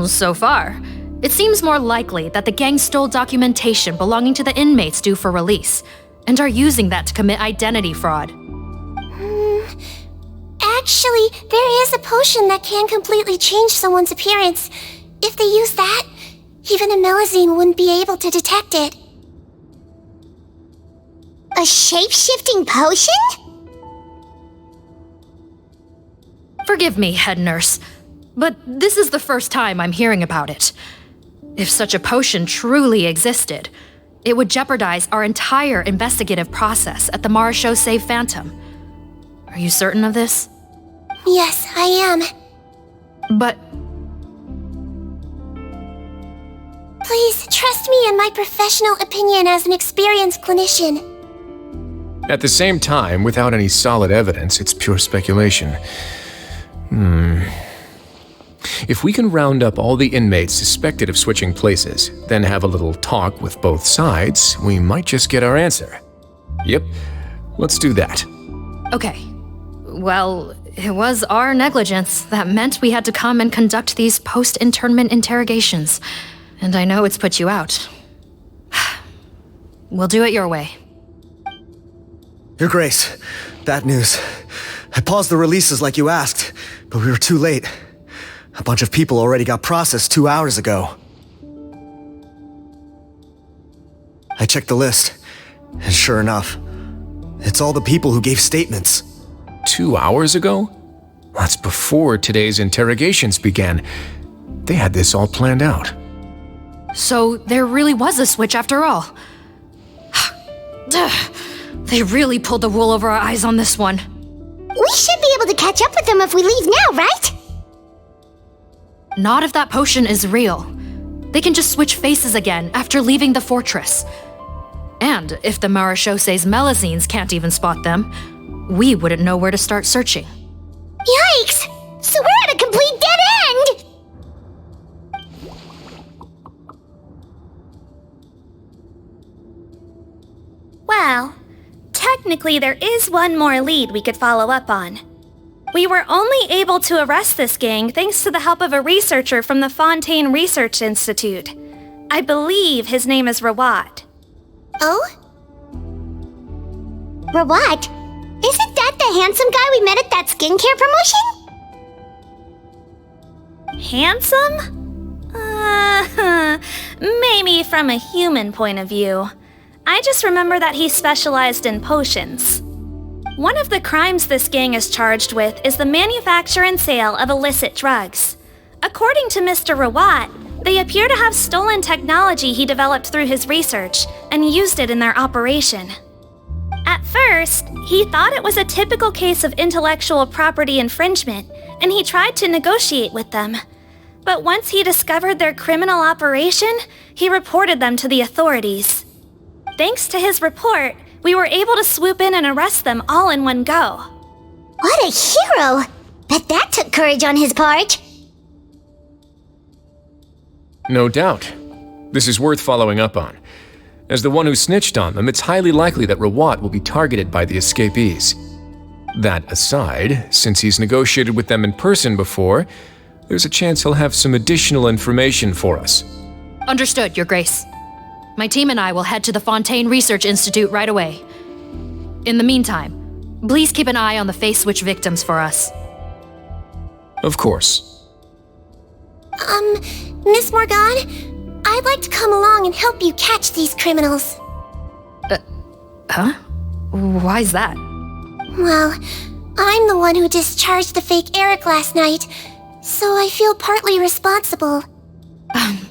So far, it seems more likely that the gang stole documentation belonging to the inmates due for release, and are using that to commit identity fraud. Actually, there is a potion that can completely change someone's appearance. If they use that, even a Melusine wouldn't be able to detect it. A shape-shifting potion? Forgive me, head nurse, but this is the first time I'm hearing about it. If such a potion truly existed, it would jeopardize our entire investigative process at the Marechaussee Phantom. Are you certain of this? Yes, I am. But... Please, trust me in my professional opinion as an experienced clinician. At the same time, without any solid evidence, it's pure speculation. If we can round up all the inmates suspected of switching places, then have a little talk with both sides, we might just get our answer. Yep, let's do that. Okay. Well, it was our negligence that meant we had to come and conduct these post-internment interrogations. And I know it's put you out. We'll do it your way. Your Grace, bad news. I paused the releases like you asked, but we were too late. A bunch of people already got processed 2 hours ago. I checked the list, and sure enough, it's all the people who gave statements. 2 hours ago? That's before today's interrogations began. They had this all planned out. So there really was a switch after all. They really pulled the wool over our eyes on this one. We should be able to catch up with them if we leave now, right? Not if that potion is real. They can just switch faces again after leaving the fortress. And if the Marechaussee's Melusines can't even spot them, we wouldn't know where to start searching. Yikes! So we're at a complete dead end! Well, technically there is one more lead we could follow up on. We were only able to arrest this gang thanks to the help of a researcher from the Fontaine Research Institute. I believe his name is Rawat. Oh? Rawat? Isn't that the handsome guy we met at that skincare promotion? Handsome? Maybe from a human point of view. I just remember that he specialized in potions. One of the crimes this gang is charged with is the manufacture and sale of illicit drugs. According to Mr. Rawat, they appear to have stolen technology he developed through his research and used it in their operation. At first, he thought it was a typical case of intellectual property infringement, and he tried to negotiate with them. But once he discovered their criminal operation, he reported them to the authorities. Thanks to his report, we were able to swoop in and arrest them all in one go. What a hero! Bet that took courage on his part. No doubt. This is worth following up on. As the one who snitched on them, it's highly likely that Rawat will be targeted by the escapees. That aside, since he's negotiated with them in person before, there's a chance he'll have some additional information for us. Understood, Your Grace. My team and I will head to the Fontaine Research Institute right away. In the meantime, please keep an eye on the face switch victims for us. Of course. Miss Morgan, I'd like to come along and help you catch these criminals. Huh? Why's that? Well, I'm the one who discharged the fake Eric last night, so I feel partly responsible.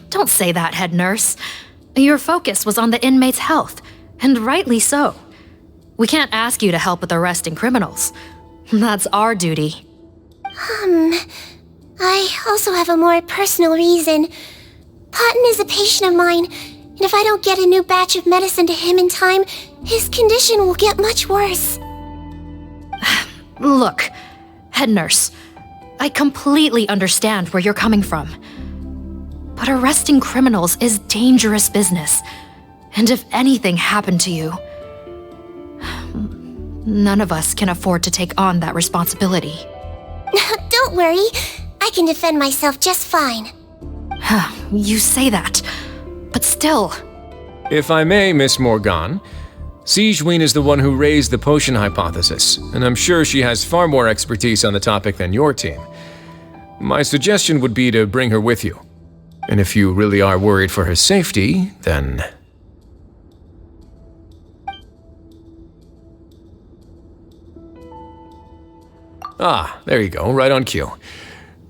Don't say that, head nurse. Your focus was on the inmate's health, and rightly so. We can't ask you to help with arresting criminals. That's our duty. I also have a more personal reason. Potton is a patient of mine, and if I don't get a new batch of medicine to him in time, his condition will get much worse. Look, head nurse, I completely understand where you're coming from. But arresting criminals is dangerous business. And if anything happened to you, none of us can afford to take on that responsibility. Don't worry, I can defend myself just fine. You say that, but still. If I may, Miss Morgan, Sedswin is the one who raised the potion hypothesis, and I'm sure she has far more expertise on the topic than your team. My suggestion would be to bring her with you. And if you really are worried for her safety, then... Ah, there you go, right on cue.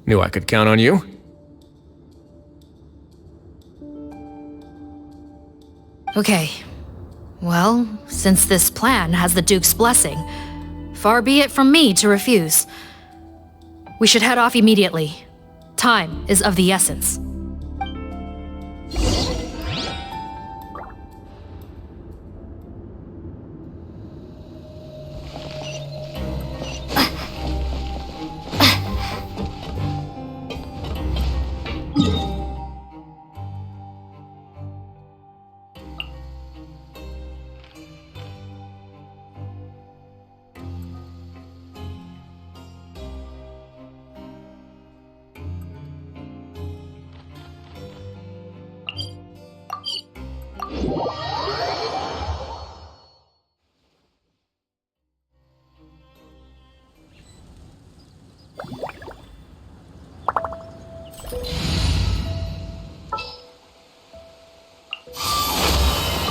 Knew I could count on you. Okay. Well, since this plan has the Duke's blessing, far be it from me to refuse. We should head off immediately. Time is of the essence.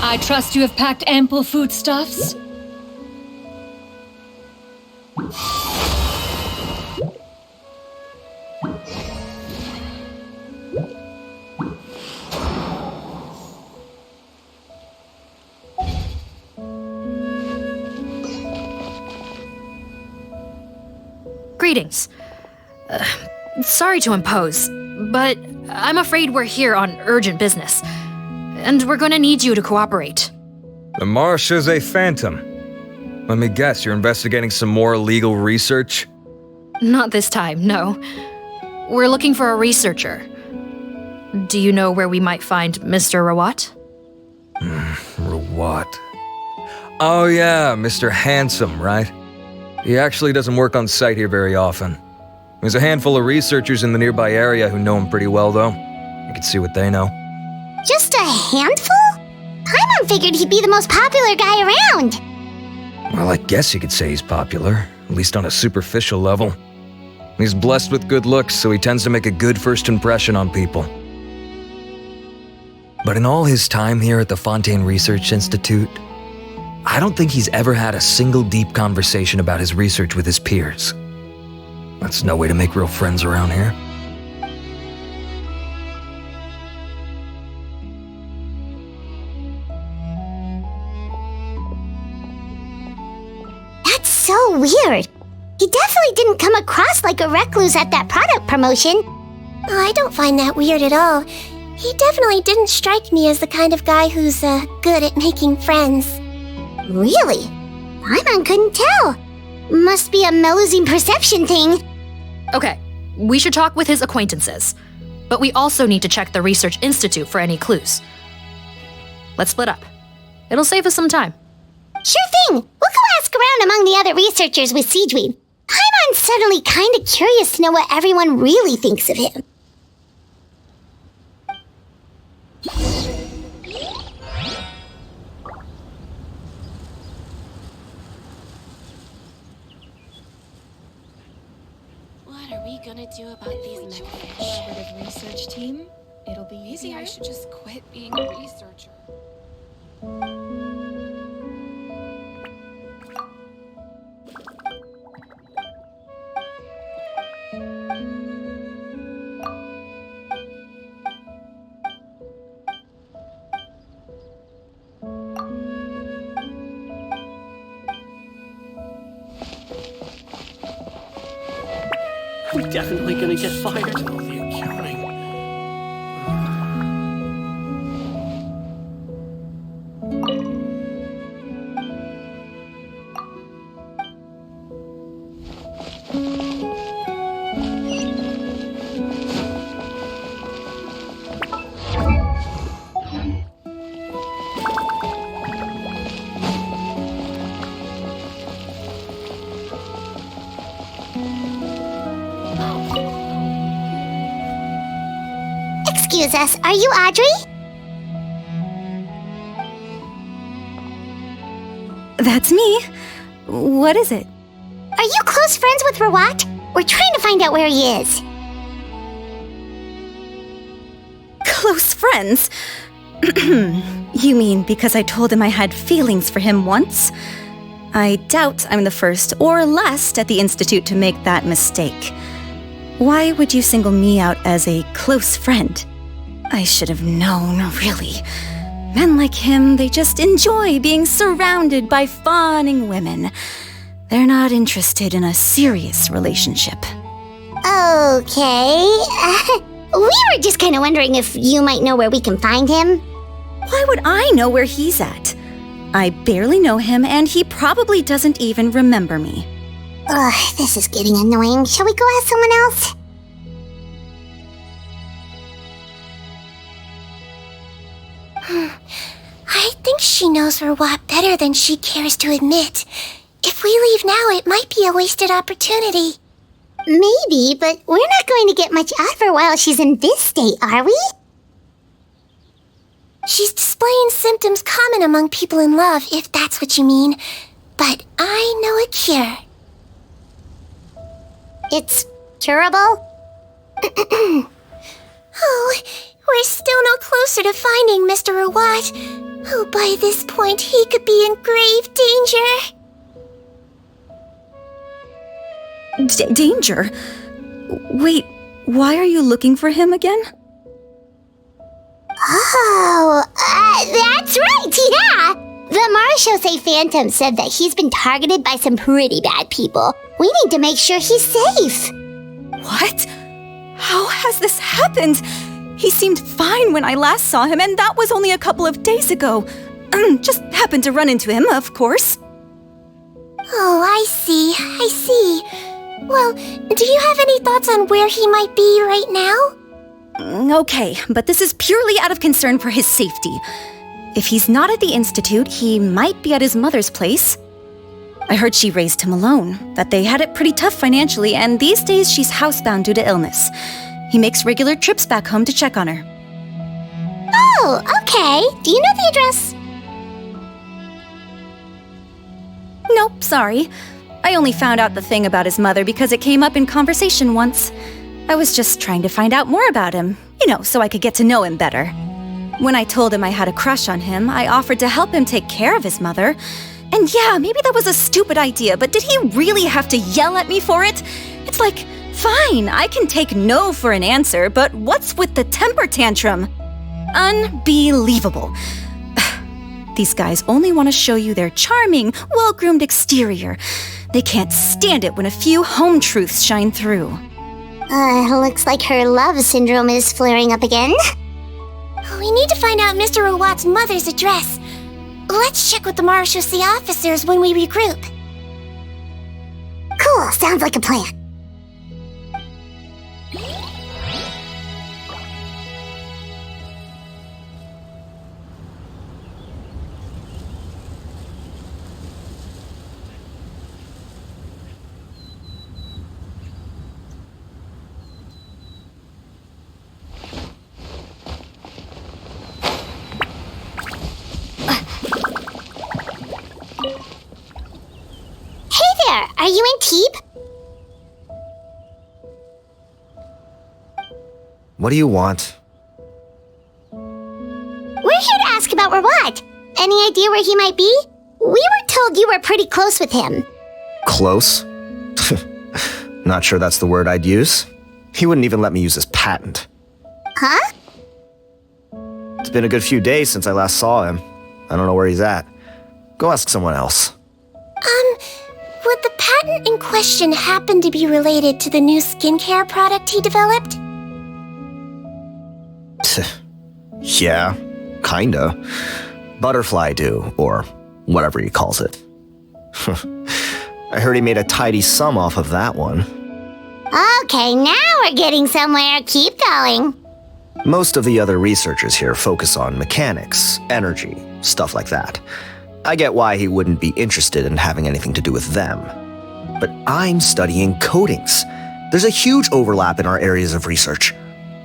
I trust you have packed ample foodstuffs? Greetings. Sorry to impose, but I'm afraid we're here on urgent business. And we're gonna need you to cooperate. The Marsh is a phantom. Let me guess, you're investigating some more illegal research? Not this time, no. We're looking for a researcher. Do you know where we might find Mr. Rawat? Rawat. Oh yeah, Mr. Handsome, right? He actually doesn't work on site here very often. There's a handful of researchers in the nearby area who know him pretty well, though. You can see what they know. Just a handful? Paimon figured he'd be the most popular guy around. Well, I guess you could say he's popular, at least on a superficial level. He's blessed with good looks, so he tends to make a good first impression on people. But in all his time here at the Fontaine Research Institute, I don't think he's ever had a single deep conversation about his research with his peers. That's no way to make real friends around here. That's so weird. He definitely didn't come across like a recluse at that product promotion. I don't find that weird at all. He definitely didn't strike me as the kind of guy who's good at making friends. Really? Paimon couldn't tell. Must be a Melusine perception thing. Okay, we should talk with his acquaintances. But we also need to check the Research Institute for any clues. Let's split up. It'll save us some time. Sure thing! We'll go ask around among the other researchers with Sedswin. I'm suddenly kind of curious to know what everyone really thinks of him. What are we gonna do about these megafish? Collaborative research team? It'll be easy. Maybe I should just quit being a researcher. I'm definitely gonna get fired. The accounting. Excuse us, are you Audrey? That's me. What is it? Are you close friends with Rawat? We're trying to find out where he is. Close friends? You mean because I told him I had feelings for him once? I doubt I'm the first or last at the Institute to make that mistake. Why would you single me out as a close friend? I should have known, really. Men like him, they just enjoy being surrounded by fawning women. They're not interested in a serious relationship. Okay. We were just kind of wondering if you might know where we can find him. Why would I know where he's at? I barely know him, and he probably doesn't even remember me. Ugh, this is getting annoying. Shall we go ask someone else? I think she knows Rawat better than she cares to admit. If we leave now, it might be a wasted opportunity. Maybe, but we're not going to get much out of her while she's in this state, are we? She's displaying symptoms common among people in love, if that's what you mean. But I know a cure. It's curable? Oh, we're still no closer to finding Mr. Rawat. Oh, by this point, he could be in grave danger. Danger? Wait, why are you looking for him again? Oh, that's right, yeah! The Marshosei Phantom said that he's been targeted by some pretty bad people. We need to make sure he's safe. What? How has this happened? He seemed fine when I last saw him, and that was only a couple of days ago. Just happened to run into him, of course. Oh, I see. Well, do you have any thoughts on where he might be right now? Okay, but this is purely out of concern for his safety. If he's not at the Institute, he might be at his mother's place. I heard she raised him alone, that they had it pretty tough financially, and these days she's housebound due to illness. He makes regular trips back home to check on her. Oh, okay. Do you know the address? Nope, sorry. I only found out the thing about his mother because it came up in conversation once. I was just trying to find out more about him, so I could get to know him better. When I told him I had a crush on him, I offered to help him take care of his mother. And yeah, maybe that was a stupid idea, but did he really have to yell at me for it? It's like, fine, I can take no for an answer, but what's with the temper tantrum? Unbelievable. These guys only want to show you their charming, well-groomed exterior. They can't stand it when a few home truths shine through. Looks like her love syndrome is flaring up again. We need to find out Mr. Rawat's mother's address. Let's check with the Marshosei officers when we regroup. Cool, sounds like a plan. Are you in Teeb? What do you want? We're here to ask about Rawat. Any idea where he might be? We were told you were pretty close with him. Close? Not sure that's the word I'd use. He wouldn't even let me use his patent. Huh? It's been a good few days since I last saw him. I don't know where he's at. Go ask someone else. Would the patent in question happen to be related to the new skincare product he developed? Yeah, kinda. Butterfly dew, or whatever he calls it. I heard he made a tidy sum off of that one. Okay, now we're getting somewhere. Keep going. Most of the other researchers here focus on mechanics, energy, stuff like that. I get why he wouldn't be interested in having anything to do with them. But I'm studying coatings. There's a huge overlap in our areas of research.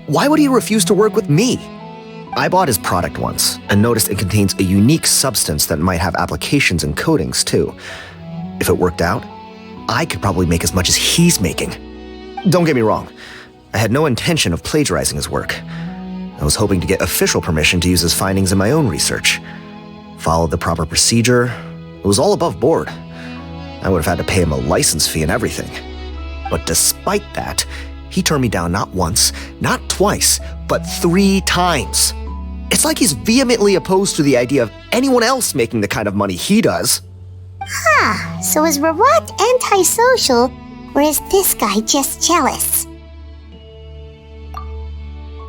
Why would he refuse to work with me? I bought his product once and noticed it contains a unique substance that might have applications in coatings too. If it worked out, I could probably make as much as he's making. Don't get me wrong, I had no intention of plagiarizing his work. I was hoping to get official permission to use his findings in my own research. Followed the proper procedure. It was all above board. I would have had to pay him a license fee and everything. But despite that, he turned me down not once, not twice, but 3 times. It's like he's vehemently opposed to the idea of anyone else making the kind of money he does. Huh, so is Rawat antisocial, or is this guy just jealous?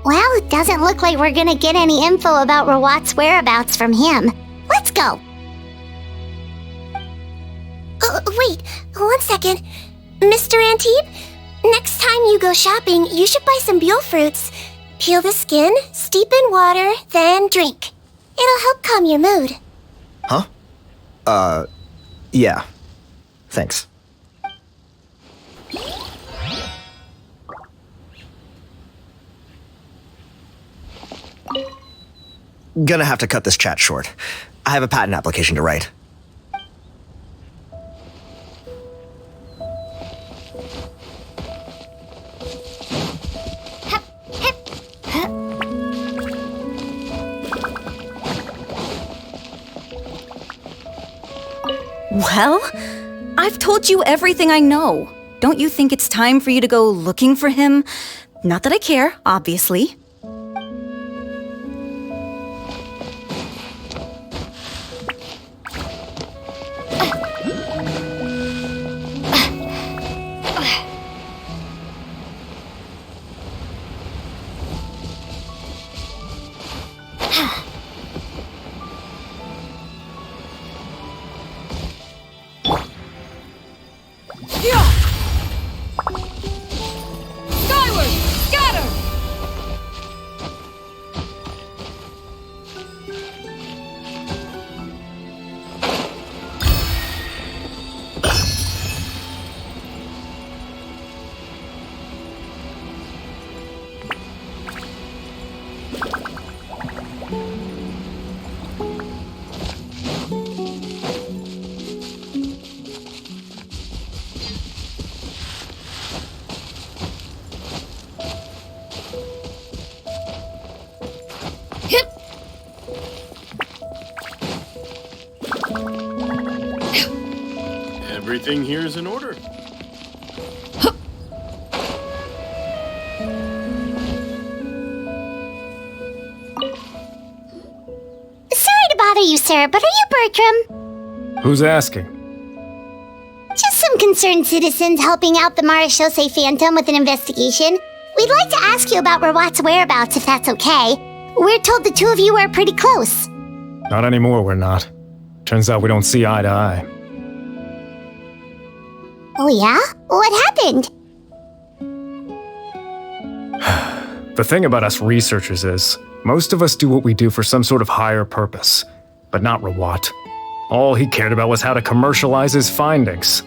Well, it doesn't look like we're gonna get any info about Rawat's whereabouts from him. Let's go! Wait, 1 second. Mr. Antib, next time you go shopping, you should buy some Buell fruits. Peel the skin, steep in water, then drink. It'll help calm your mood. Huh? Yeah. Thanks. Gonna have to cut this chat short. I have a patent application to write. Well, I've told you everything I know. Don't you think it's time for you to go looking for him? Not that I care, obviously. Skyward! Scatter! Everything here is in order. Sorry to bother you, sir, but are you Bertram? Who's asking? Just some concerned citizens helping out the Marechaussee Phantom with an investigation. We'd like to ask you about Rawat's whereabouts, if that's okay. We're told the two of you are pretty close. Not anymore, we're not. Turns out we don't see eye to eye. Oh yeah? What happened? The thing about us researchers is, most of us do what we do for some sort of higher purpose, but not Rawat. All he cared about was how to commercialize his findings.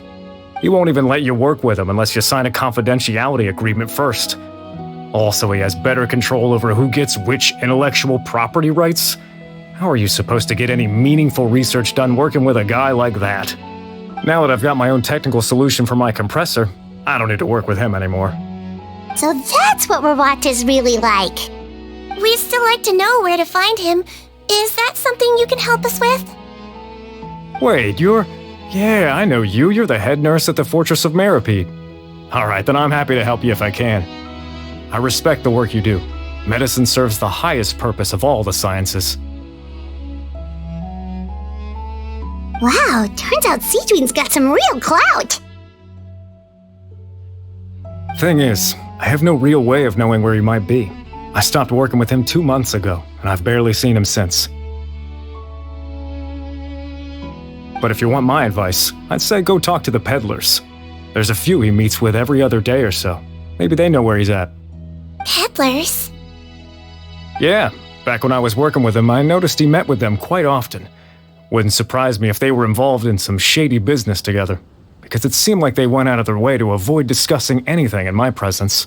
He won't even let you work with him unless you sign a confidentiality agreement first. Also, he has better control over who gets which intellectual property rights. How are you supposed to get any meaningful research done working with a guy like that? Now that I've got my own technical solution for my compressor, I don't need to work with him anymore. So that's what Rawata's really like. We'd still like to know where to find him. Is that something you can help us with? Wait, Yeah, I know you. You're the head nurse at the Fortress of Meripede. Alright, then I'm happy to help you if I can. I respect the work you do. Medicine serves the highest purpose of all the sciences. Wow, turns out Sedswin's got some real clout. Thing is, I have no real way of knowing where he might be. I stopped working with him 2 months ago, and I've barely seen him since. But if you want my advice, I'd say go talk to the peddlers. There's a few he meets with every other day or so. Maybe they know where he's at. Peddlers? Yeah, back when I was working with him, I noticed he met with them quite often. Wouldn't surprise me if they were involved in some shady business together, because it seemed like they went out of their way to avoid discussing anything in my presence.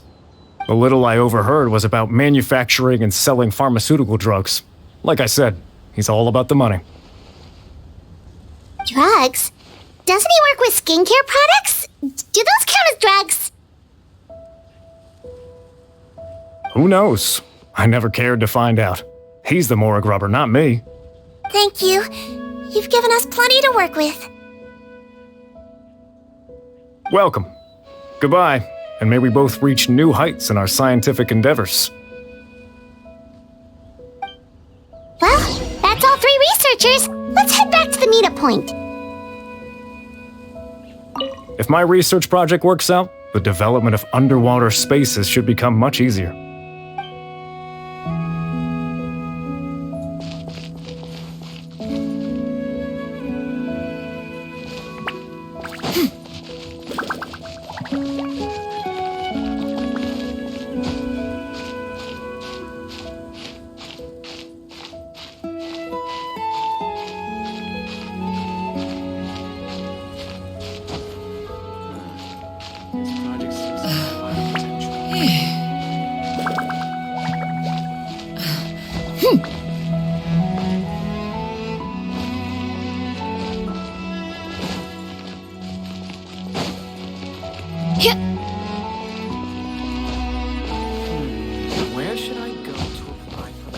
The little I overheard was about manufacturing and selling pharmaceutical drugs. Like I said, he's all about the money. Drugs? Doesn't he work with skincare products? Do those count as drugs? Who knows? I never cared to find out. He's the morgue rubber, not me. Thank you. You've given us plenty to work with. Welcome. Goodbye, and may we both reach new heights in our scientific endeavors. Well, that's all 3 researchers. Let's head back to the meetup point. If my research project works out, the development of underwater spaces should become much easier. Where should I go to apply for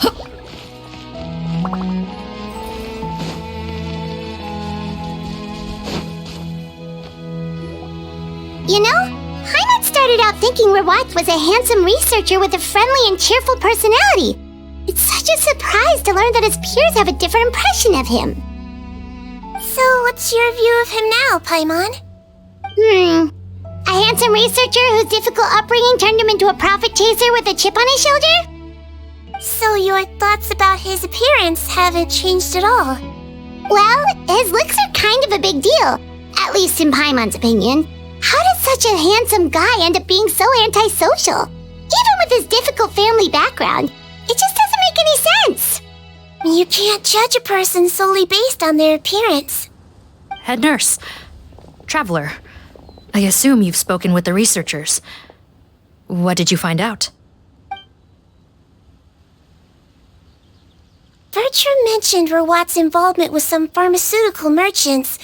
You know, Hyman started out thinking Rawat was a handsome researcher with a friendly and cheerful personality. It's such a surprise to learn that his peers have a different impression of him. So, what's your view of him now, Paimon? A handsome researcher whose difficult upbringing turned him into a profit chaser with a chip on his shoulder? So your thoughts about his appearance haven't changed at all? Well, his looks are kind of a big deal, at least in Paimon's opinion. How does such a handsome guy end up being so antisocial? Even with his difficult family background, it just doesn't make any sense. You can't judge a person solely based on their appearance. Head nurse. Traveler. I assume you've spoken with the researchers. What did you find out? Bertram mentioned Rawat's involvement with some pharmaceutical merchants.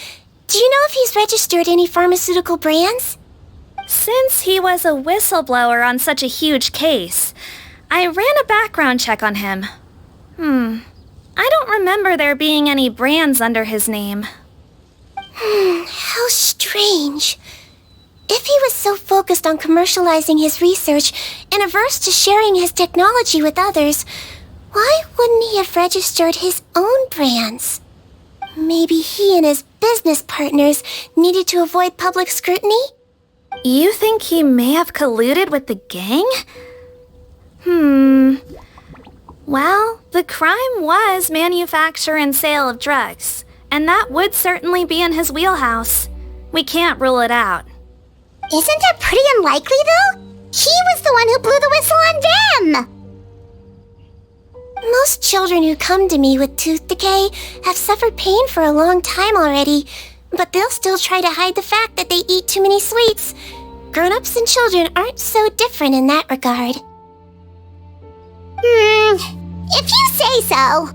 Do you know if he's registered any pharmaceutical brands? Since he was a whistleblower on such a huge case, I ran a background check on him. I don't remember there being any brands under his name. How strange. If he was so focused on commercializing his research and averse to sharing his technology with others, why wouldn't he have registered his own brands? Maybe he and his business partners needed to avoid public scrutiny? You think he may have colluded with the gang? Well, the crime was manufacture and sale of drugs, and that would certainly be in his wheelhouse. We can't rule it out. Isn't that pretty unlikely, though? He was the one who blew the whistle on them! Most children who come to me with tooth decay have suffered pain for a long time already, but they'll still try to hide the fact that they eat too many sweets. Grown-ups and children aren't so different in that regard. If you say so.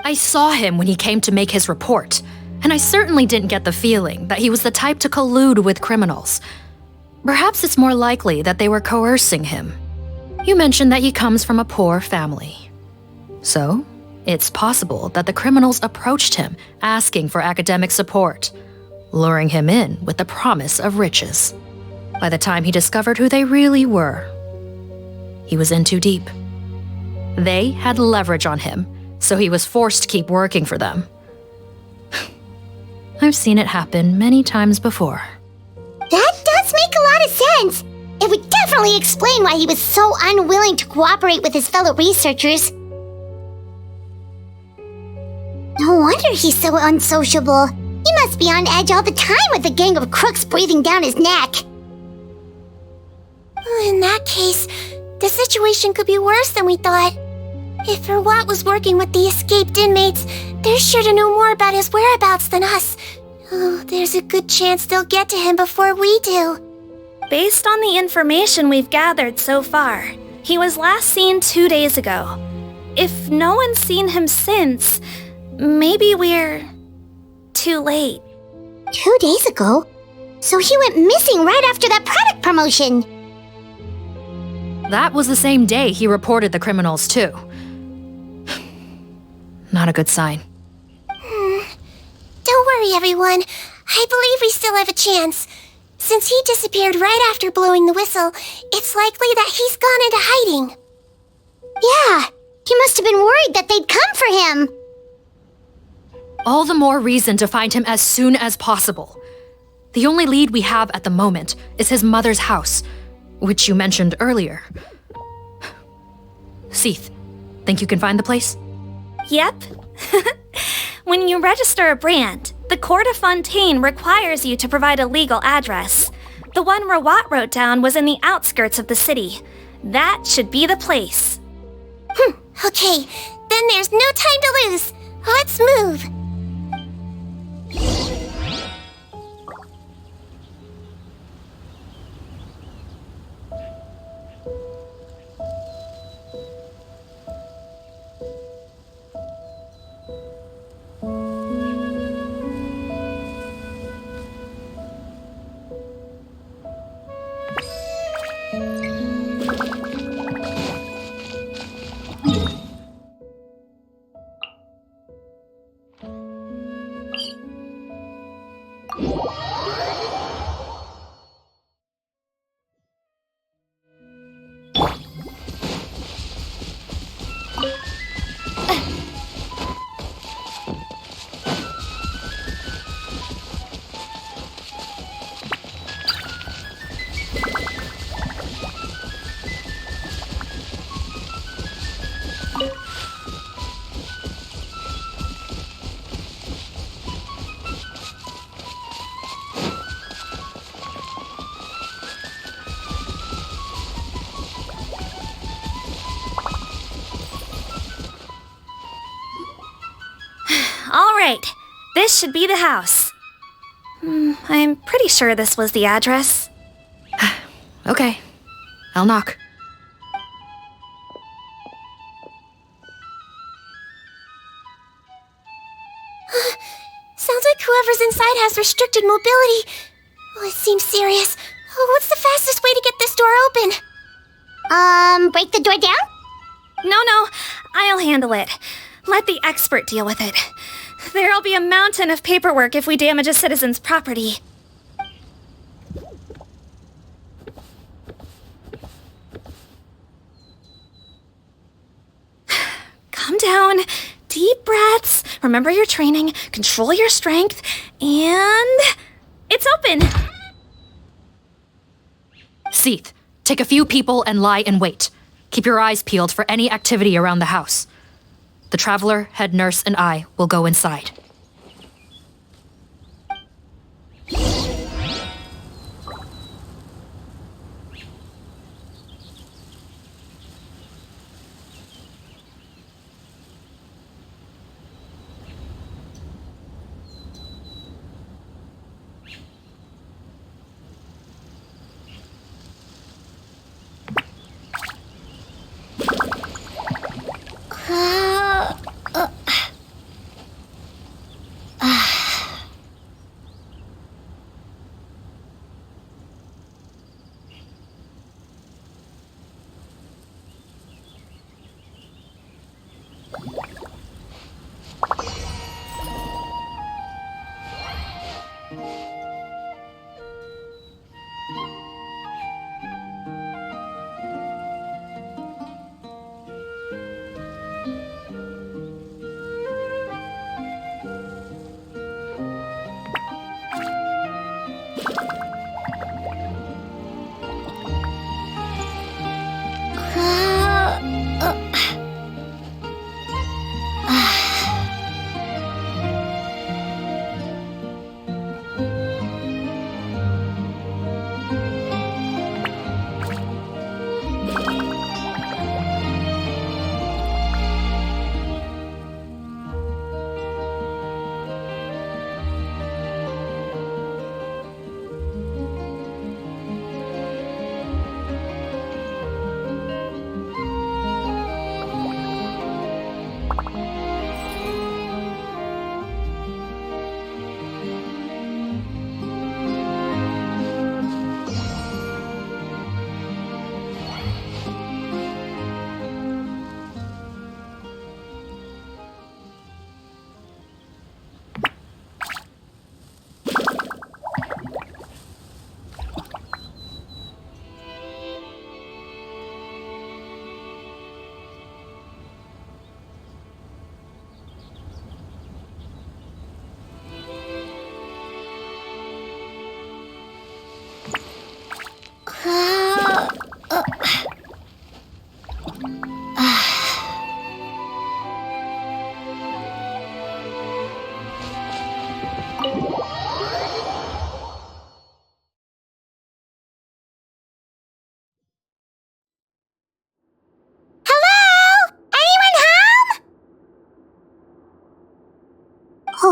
I saw him when he came to make his report. And I certainly didn't get the feeling that he was the type to collude with criminals. Perhaps it's more likely that they were coercing him. You mentioned that he comes from a poor family. So, it's possible that the criminals approached him asking for academic support, luring him in with the promise of riches. By the time he discovered who they really were, he was in too deep. They had leverage on him, so he was forced to keep working for them. I've seen it happen many times before. That does make a lot of sense. It would definitely explain why he was so unwilling to cooperate with his fellow researchers. No wonder he's so unsociable. He must be on edge all the time with a gang of crooks breathing down his neck. In that case, the situation could be worse than we thought. If Rawat was working with the escaped inmates, they're sure to know more about his whereabouts than us. Oh, there's a good chance they'll get to him before we do. Based on the information we've gathered so far, he was last seen 2 days ago. If no one's seen him since, maybe we're too late. 2 days ago? So he went missing right after that product promotion. That was the same day he reported the criminals, too. Not a good sign. Don't worry, everyone. I believe we still have a chance. Since he disappeared right after blowing the whistle, it's likely that he's gone into hiding. Yeah, he must have been worried that they'd come for him. All the more reason to find him as soon as possible. The only lead we have at the moment is his mother's house, which you mentioned earlier. Seath, think you can find the place? Yep. When you register a brand, the Court of Fontaine requires you to provide a legal address. The one Rawat wrote down was in the outskirts of the city. That should be the place. Okay, then there's no time to lose. Let's move. All right, this should be the house. I'm pretty sure this was the address. Okay, I'll knock. Sounds like whoever's inside has restricted mobility. Oh, it seems serious. Oh, what's the fastest way to get this door open? Break the door down? No, I'll handle it. Let the expert deal with it. There'll be a mountain of paperwork if we damage a citizen's property. Calm down. Deep breaths. Remember your training. Control your strength. And... it's open! Seath, take a few people and lie in wait. Keep your eyes peeled for any activity around the house. The Traveler, head nurse, and I will go inside.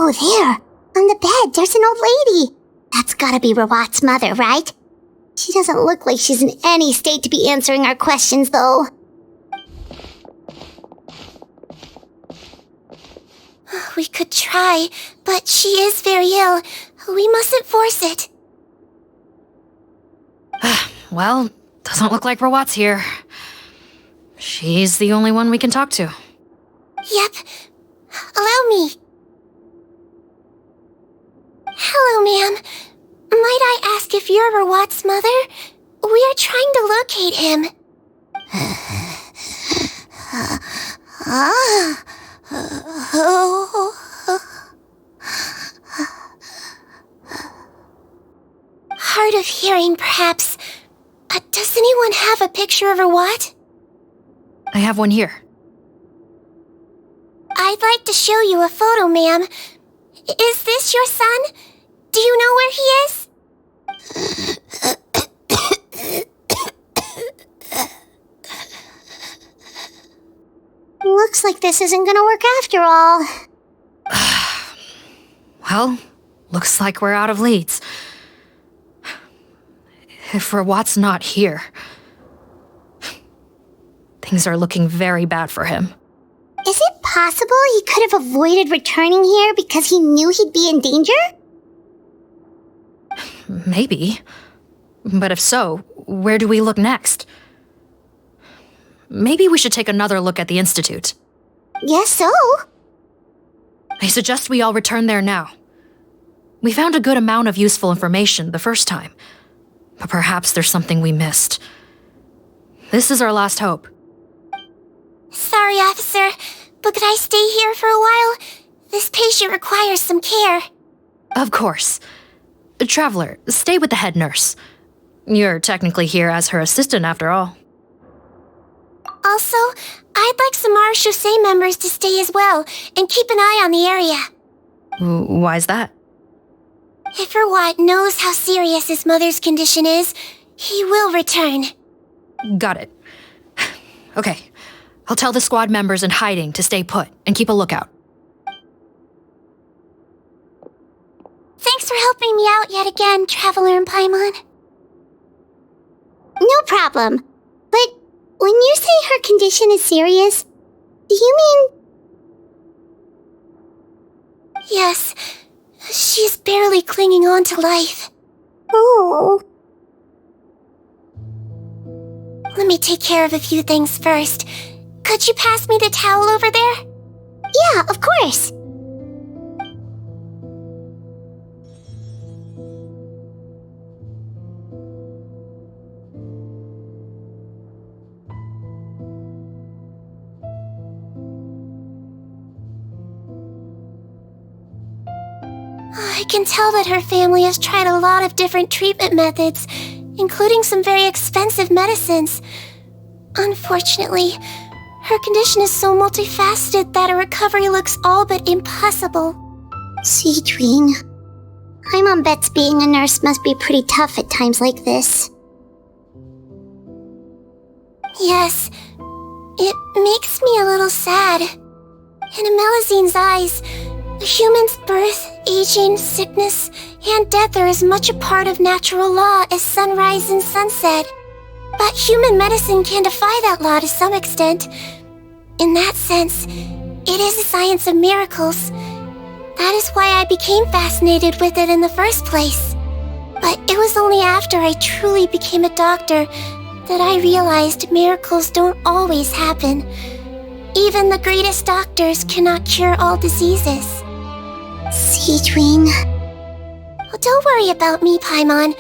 Oh, there. On the bed, there's an old lady. That's gotta be Rawat's mother, right? She doesn't look like she's in any state to be answering our questions, though. We could try, but she is very ill. We mustn't force it. Well, doesn't look like Rawat's here. She's the only one we can talk to. Yep. Allow me. Hello, ma'am. Might I ask if you're Rawat's mother? We are trying to locate him. Hard of hearing, perhaps. Does anyone have a picture of Rawat? I have one here. I'd like to show you a photo, ma'am. Is this your son? Do you know where he is? Looks like this isn't gonna work after all. Well, looks like we're out of leads. If Rawat's not here, things are looking very bad for him. Is it possible he could have avoided returning here because he knew he'd be in danger? Maybe. But if so, where do we look next? Maybe we should take another look at the Institute. Yes, so. I suggest we all return there now. We found a good amount of useful information the first time, but perhaps there's something we missed. This is our last hope. Sorry, officer, but could I stay here for a while? This patient requires some care. Of course. Traveler, stay with the head nurse. You're technically here as her assistant after all. Also, I'd like some Marechaussee members to stay as well and keep an eye on the area. Why's that? If Rawat knows how serious his mother's condition is, he will return. Got it. Okay, I'll tell the squad members in hiding to stay put and keep a lookout. Thanks for helping me out yet again, Traveler and Paimon. No problem. But when you say her condition is serious, do you mean... Yes, she's barely clinging on to life. Oh. Let me take care of a few things first. Could you pass me the towel over there? Yeah, of course. I can tell that her family has tried a lot of different treatment methods, including some very expensive medicines. Unfortunately, her condition is so multifaceted that a recovery looks all but impossible. Sedswin. My mom bets being a nurse must be pretty tough at times like this. Yes, it makes me a little sad. In Melizine's eyes, a human's birth, aging, sickness, and death are as much a part of natural law as sunrise and sunset. But human medicine can defy that law to some extent. In that sense, it is a science of miracles. That is why I became fascinated with it in the first place. But it was only after I truly became a doctor that I realized miracles don't always happen. Even the greatest doctors cannot cure all diseases. Sedswin. Oh, don't worry about me, Paimon.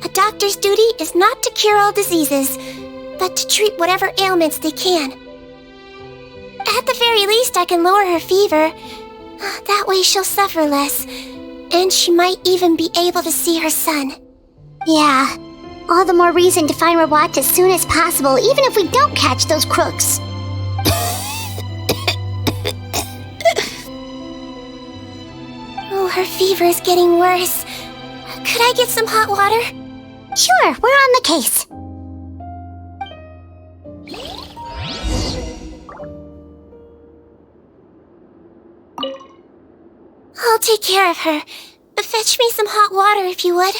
A doctor's duty is not to cure all diseases, but to treat whatever ailments they can. At the very least, I can lower her fever. That way she'll suffer less, and she might even be able to see her son. Yeah, all the more reason to find Rawat as soon as possible, even if we don't catch those crooks. Oh, her fever is getting worse. Could I get some hot water? Sure, we're on the case. I'll take care of her. Fetch me some hot water if you would.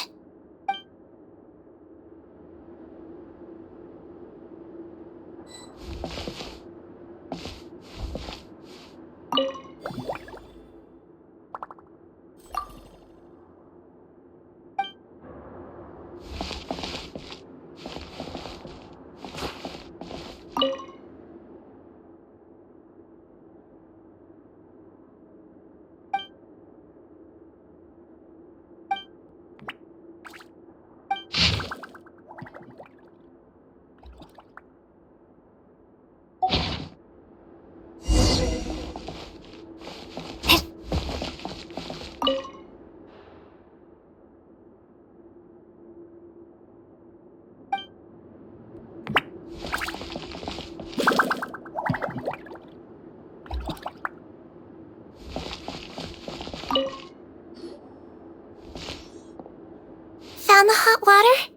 Found the hot water?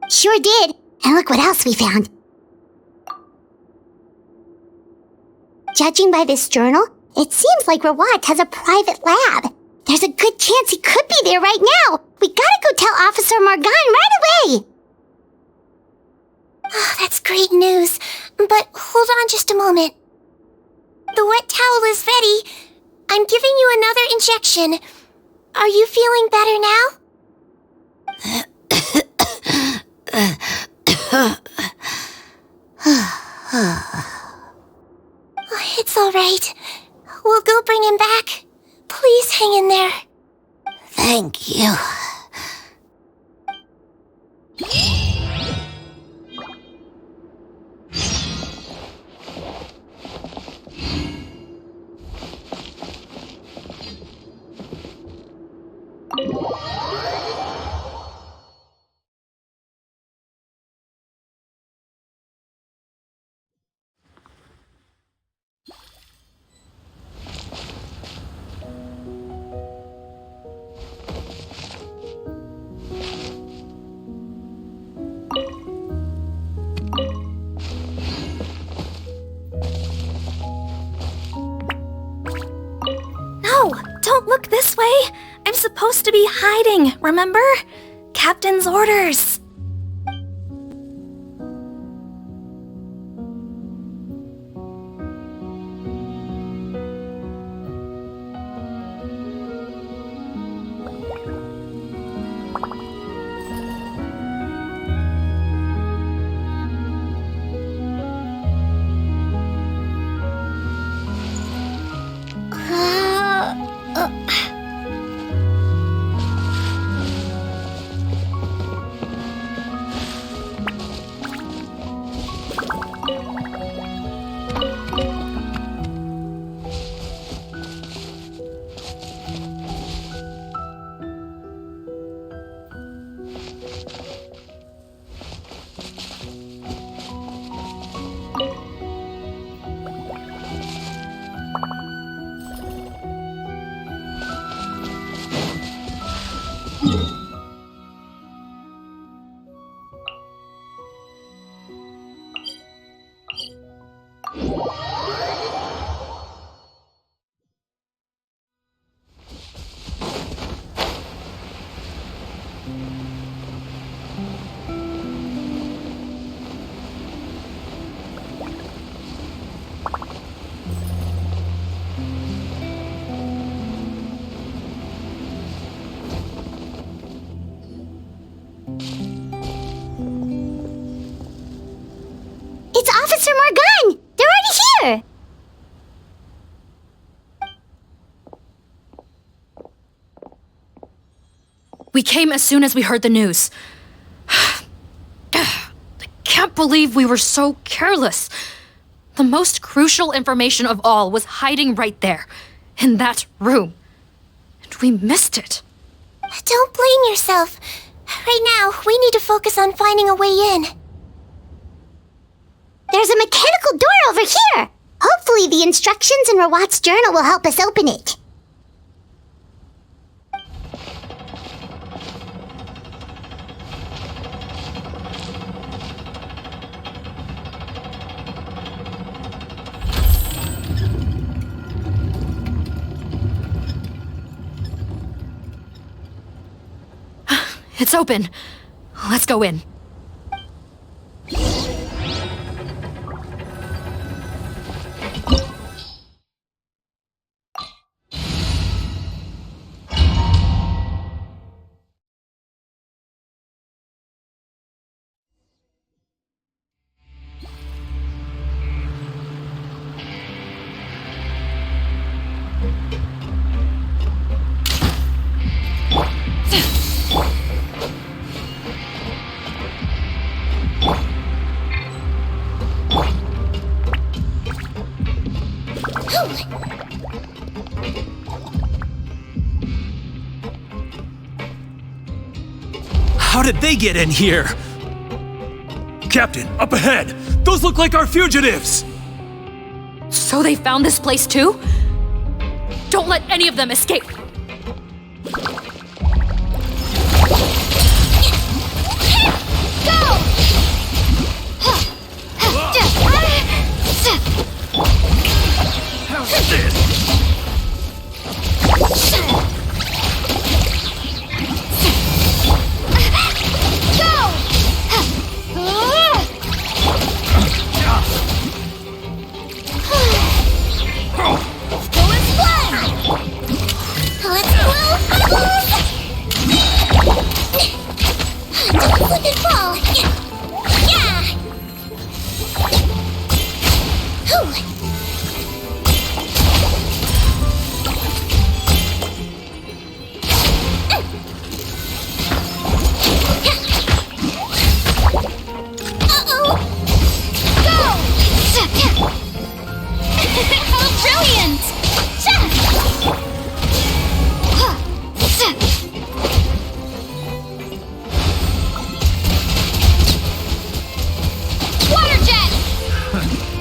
Sure did. And look what else we found. Judging by this journal, it seems like Rawat has a private lab. There's a good chance he could be there right now. We gotta go tell Officer Morgan right away. Oh, that's great news. But hold on just a moment. The wet towel is ready. I'm giving you another injection. Are you feeling better now? It's all right. We'll go bring him back. Please hang in there. Thank you. No, don't look this way. I'm supposed to be hiding, remember? Captain's orders. It's Officer Morgan! They're already here! We came as soon as we heard the news. I can't believe we were so careless. The most crucial information of all was hiding right there, in that room. And we missed it. Don't blame yourself. Right now, we need to focus on finding a way in. There's a mechanical door over here! Hopefully the instructions in Rawat's journal will help us open it. It's open. Let's go in. How did they get in here? Captain, up ahead! Those look like our fugitives! So they found this place too? Don't let any of them escape! How's this?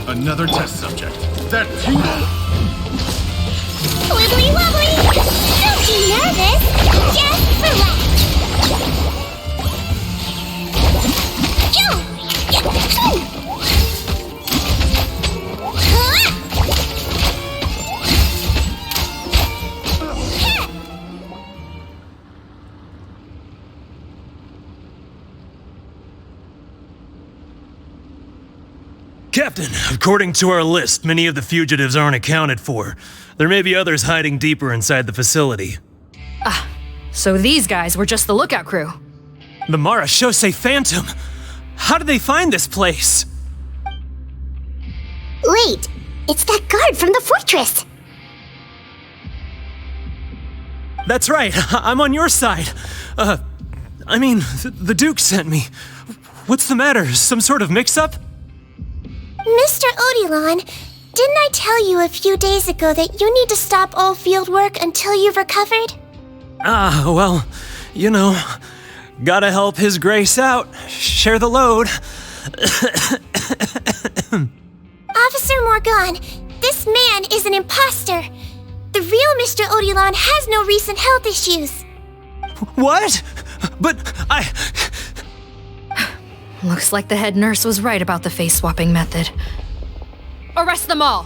Another test subject. That tingle? Wibbly wobbly! Don't be nervous! Just relax! Captain, according to our list, many of the fugitives aren't accounted for. There may be others hiding deeper inside the facility. So these guys were just the lookout crew. The Mara Shosei Phantom! How did they find this place? Wait, it's that guard from the fortress! That's right, I'm on your side. The Duke sent me. What's the matter? Some sort of mix-up? Mr. Odilon, didn't I tell you a few days ago that you need to stop all field work until you've recovered? Well, gotta help His Grace out. Share the load. Officer Morgan, this man is an imposter. The real Mr. Odilon has no recent health issues. What? But Looks like the head nurse was right about the face-swapping method. Arrest them all!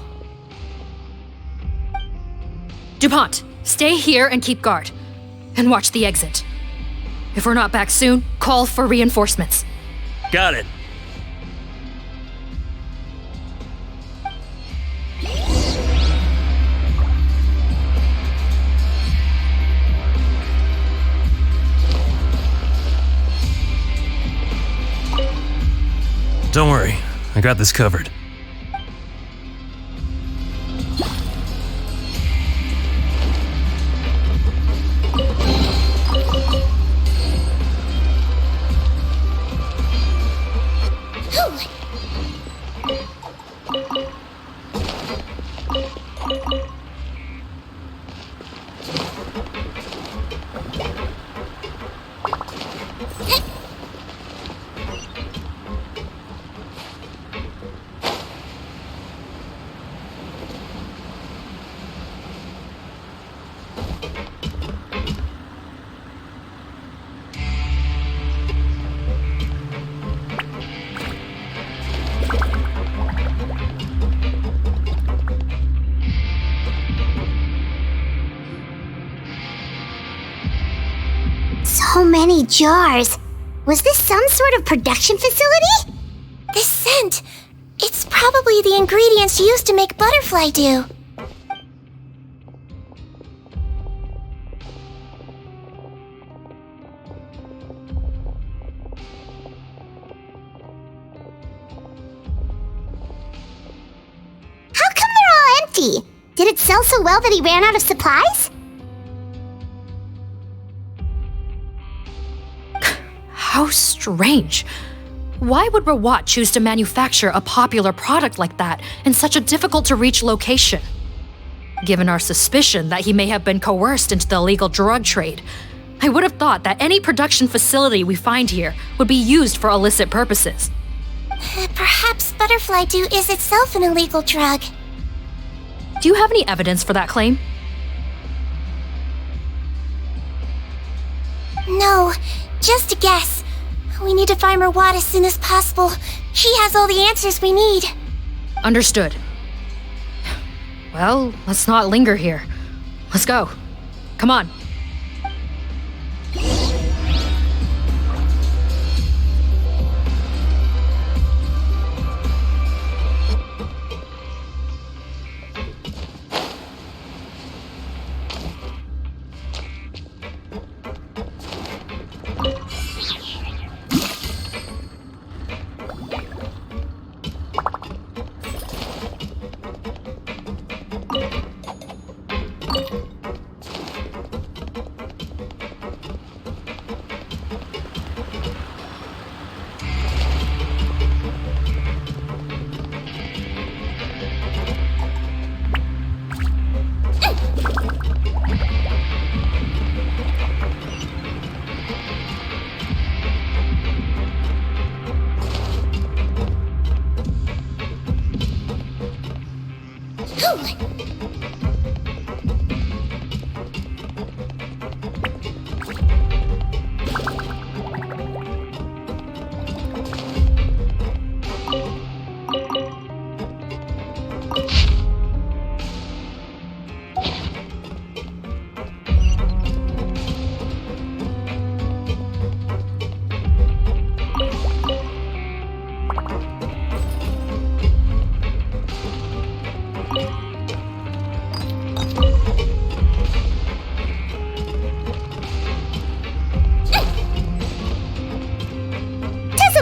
DuPont, stay here and keep guard. And watch the exit. If we're not back soon, call for reinforcements. Got it. Don't worry, I got this covered. jars. Was this some sort of production facility? This scent, it's probably the ingredients used to make butterfly dew. How come they're all empty? Did it sell so well that he ran out of supplies? How strange. Why would Rawat choose to manufacture a popular product like that in such a difficult-to-reach location? Given our suspicion that he may have been coerced into the illegal drug trade, I would have thought that any production facility we find here would be used for illicit purposes. Perhaps butterfly dew is itself an illegal drug. Do you have any evidence for that claim? No, just a guess. We need to find Rawat as soon as possible. She has all the answers we need. Understood. Well, let's not linger here. Let's go. Come on.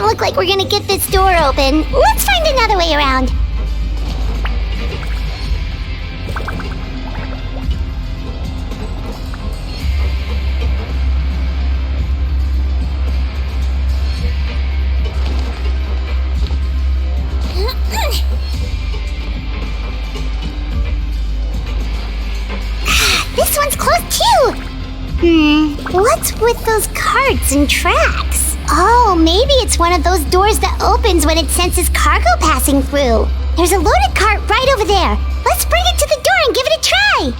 Look like we're gonna get this door open. Let's find another way around. This one's closed too. What's with those carts and tracks? Oh, maybe it's one of those doors that opens when it senses cargo passing through. There's a loaded cart right over there. Let's bring it to the door and give it a try.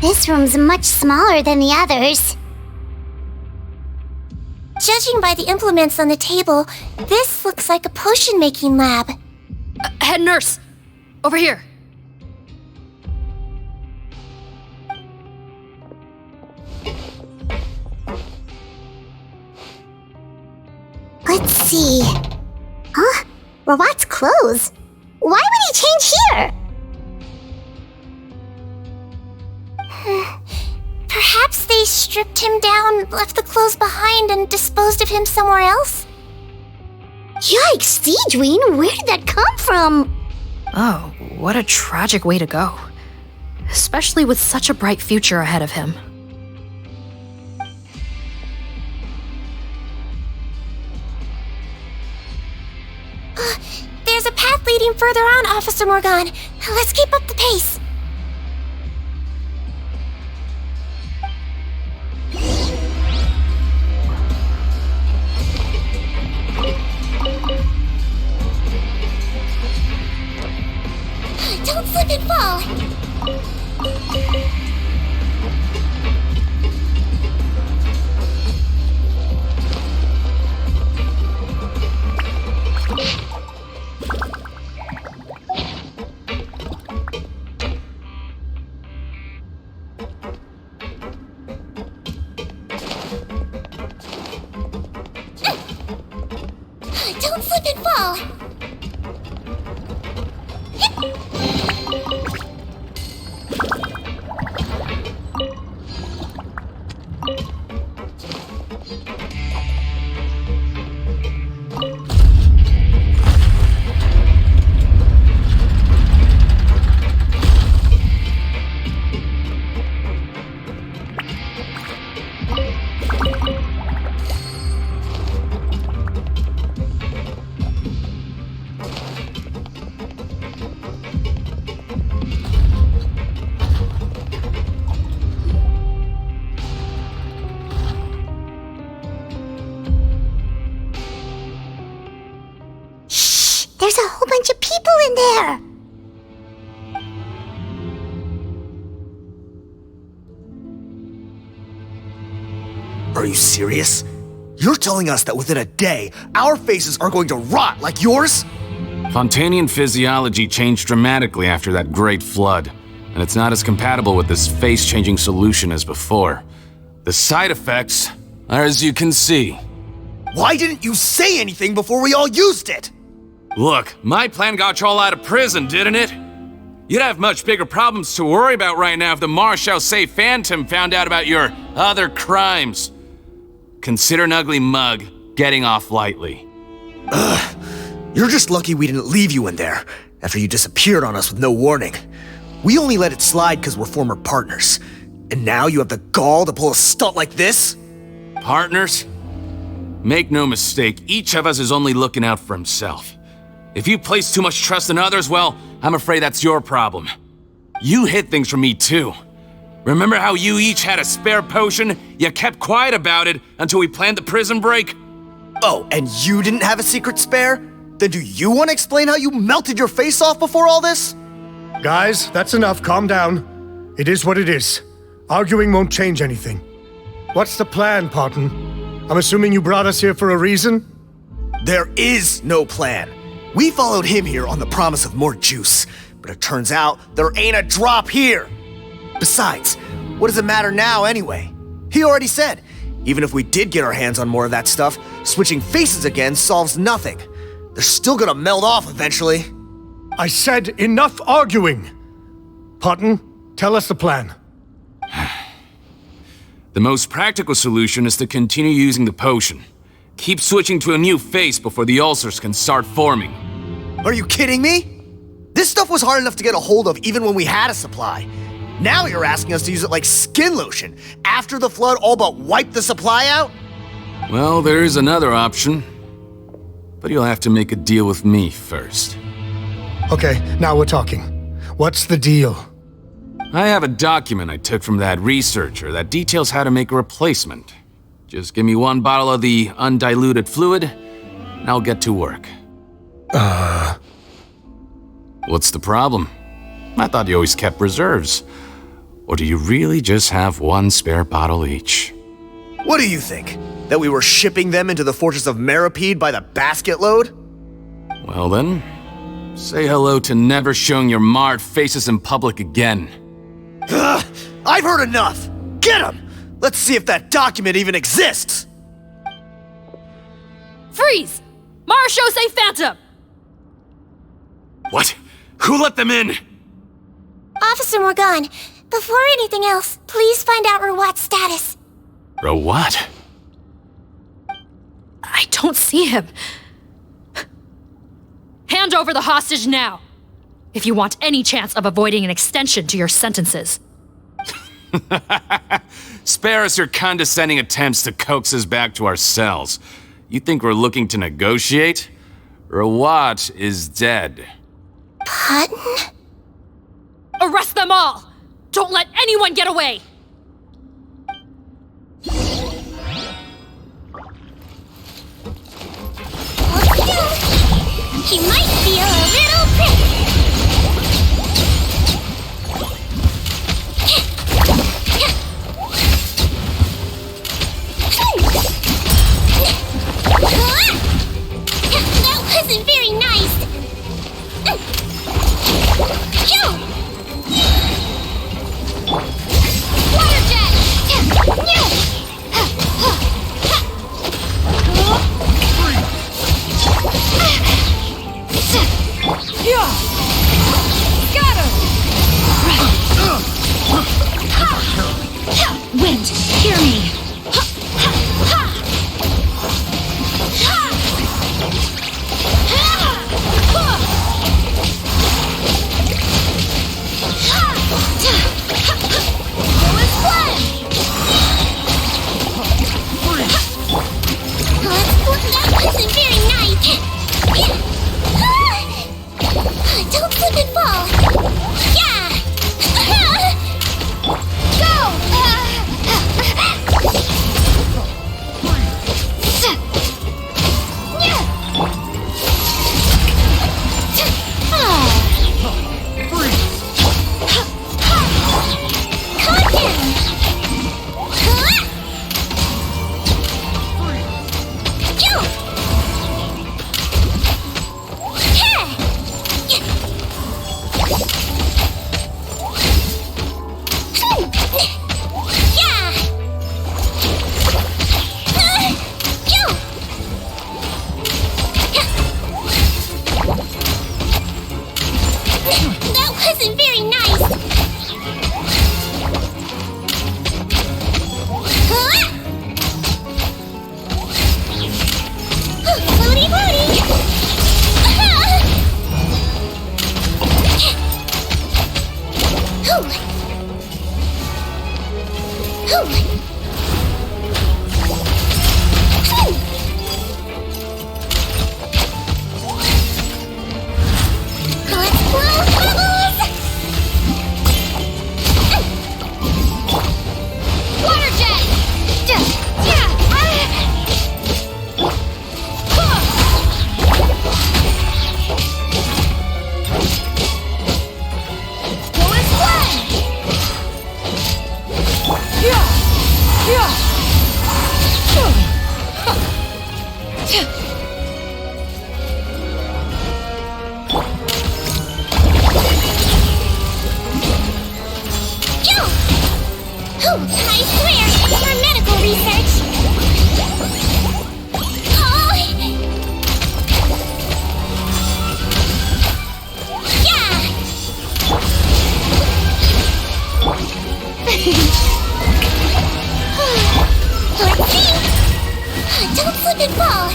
This room's much smaller than the others. Judging by the implements on the table, this looks like a potion-making lab. Head nurse! Over here! Let's see. Huh? Robot's clothes? Why would he change here? Perhaps they stripped him down, left the clothes behind, and disposed of him somewhere else? Yikes, Sedswin, where did that come from? Oh, what a tragic way to go. Especially with such a bright future ahead of him. There's a path leading further on, Officer Morgan. Let's keep up the pace. Don't slip and fall. Don't slip and fall. There's a whole bunch of people in there! Are you serious? You're telling us that within a day, our faces are going to rot like yours? Fontanian physiology changed dramatically after that great flood, and it's not as compatible with this face-changing solution as before. The side effects are as you can see. Why didn't you say anything before we all used it? Look, my plan got you all out of prison, didn't it? You'd have much bigger problems to worry about right now if the Marshal Say Phantom found out about your other crimes. Consider an ugly mug getting off lightly. Ugh. You're just lucky we didn't leave you in there after you disappeared on us with no warning. We only let it slide because we're former partners. And now you have the gall to pull a stunt like this? Partners? Make no mistake, each of us is only looking out for himself. If you place too much trust in others, well, I'm afraid that's your problem. You hid things from me too. Remember how you each had a spare potion? You kept quiet about it until we planned the prison break? Oh, and you didn't have a secret spare? Then do you want to explain how you melted your face off before all this? Guys, that's enough. Calm down. It is what it is. Arguing won't change anything. What's the plan, Parton? I'm assuming you brought us here for a reason? There is no plan. We followed him here on the promise of more juice, but it turns out there ain't a drop here. Besides, what does it matter now anyway? He already said, even if we did get our hands on more of that stuff, switching faces again solves nothing. They're still gonna melt off eventually. I said enough arguing! Parton, tell us the plan. The most practical solution is to continue using the potion. Keep switching to a new face before the ulcers can start forming. Are you kidding me? This stuff was hard enough to get a hold of even when we had a supply. Now you're asking us to use it like skin lotion after the flood all but wiped the supply out? Well, there is another option. But you'll have to make a deal with me first. Okay, now we're talking. What's the deal? I have a document I took from that researcher that details how to make a replacement. Just give me one bottle of the undiluted fluid, and I'll get to work. What's the problem? I thought you always kept reserves. Or do you really just have one spare bottle each? What do you think? That we were shipping them into the fortress of Meripede by the basket load? Well then, say hello to never showing your marred faces in public again. Ugh, I've heard enough! Get him! Let's see if that document even exists! Freeze! Marshall, say Phantom! What? Who let them in? Officer Morgan, before anything else, please find out Rawat's status. Rawat? I don't see him. Hand over the hostage now, if you want any chance of avoiding an extension to your sentences. Spare us your condescending attempts to coax us back to our cells. You think we're looking to negotiate? Rawat is dead. Pardon? Arrest them all! Don't let anyone get away! He might feel a little prick. That wasn't very nice. Water jet! Wind, hear me! That wasn't very nice. Don't slip and fall. Yeah. That wasn't very nice. Floaty, floaty. Let's blow bubbles. Water jet. I swear, for medical research. Oh. Yeah. Let's see. Don't slip and fall.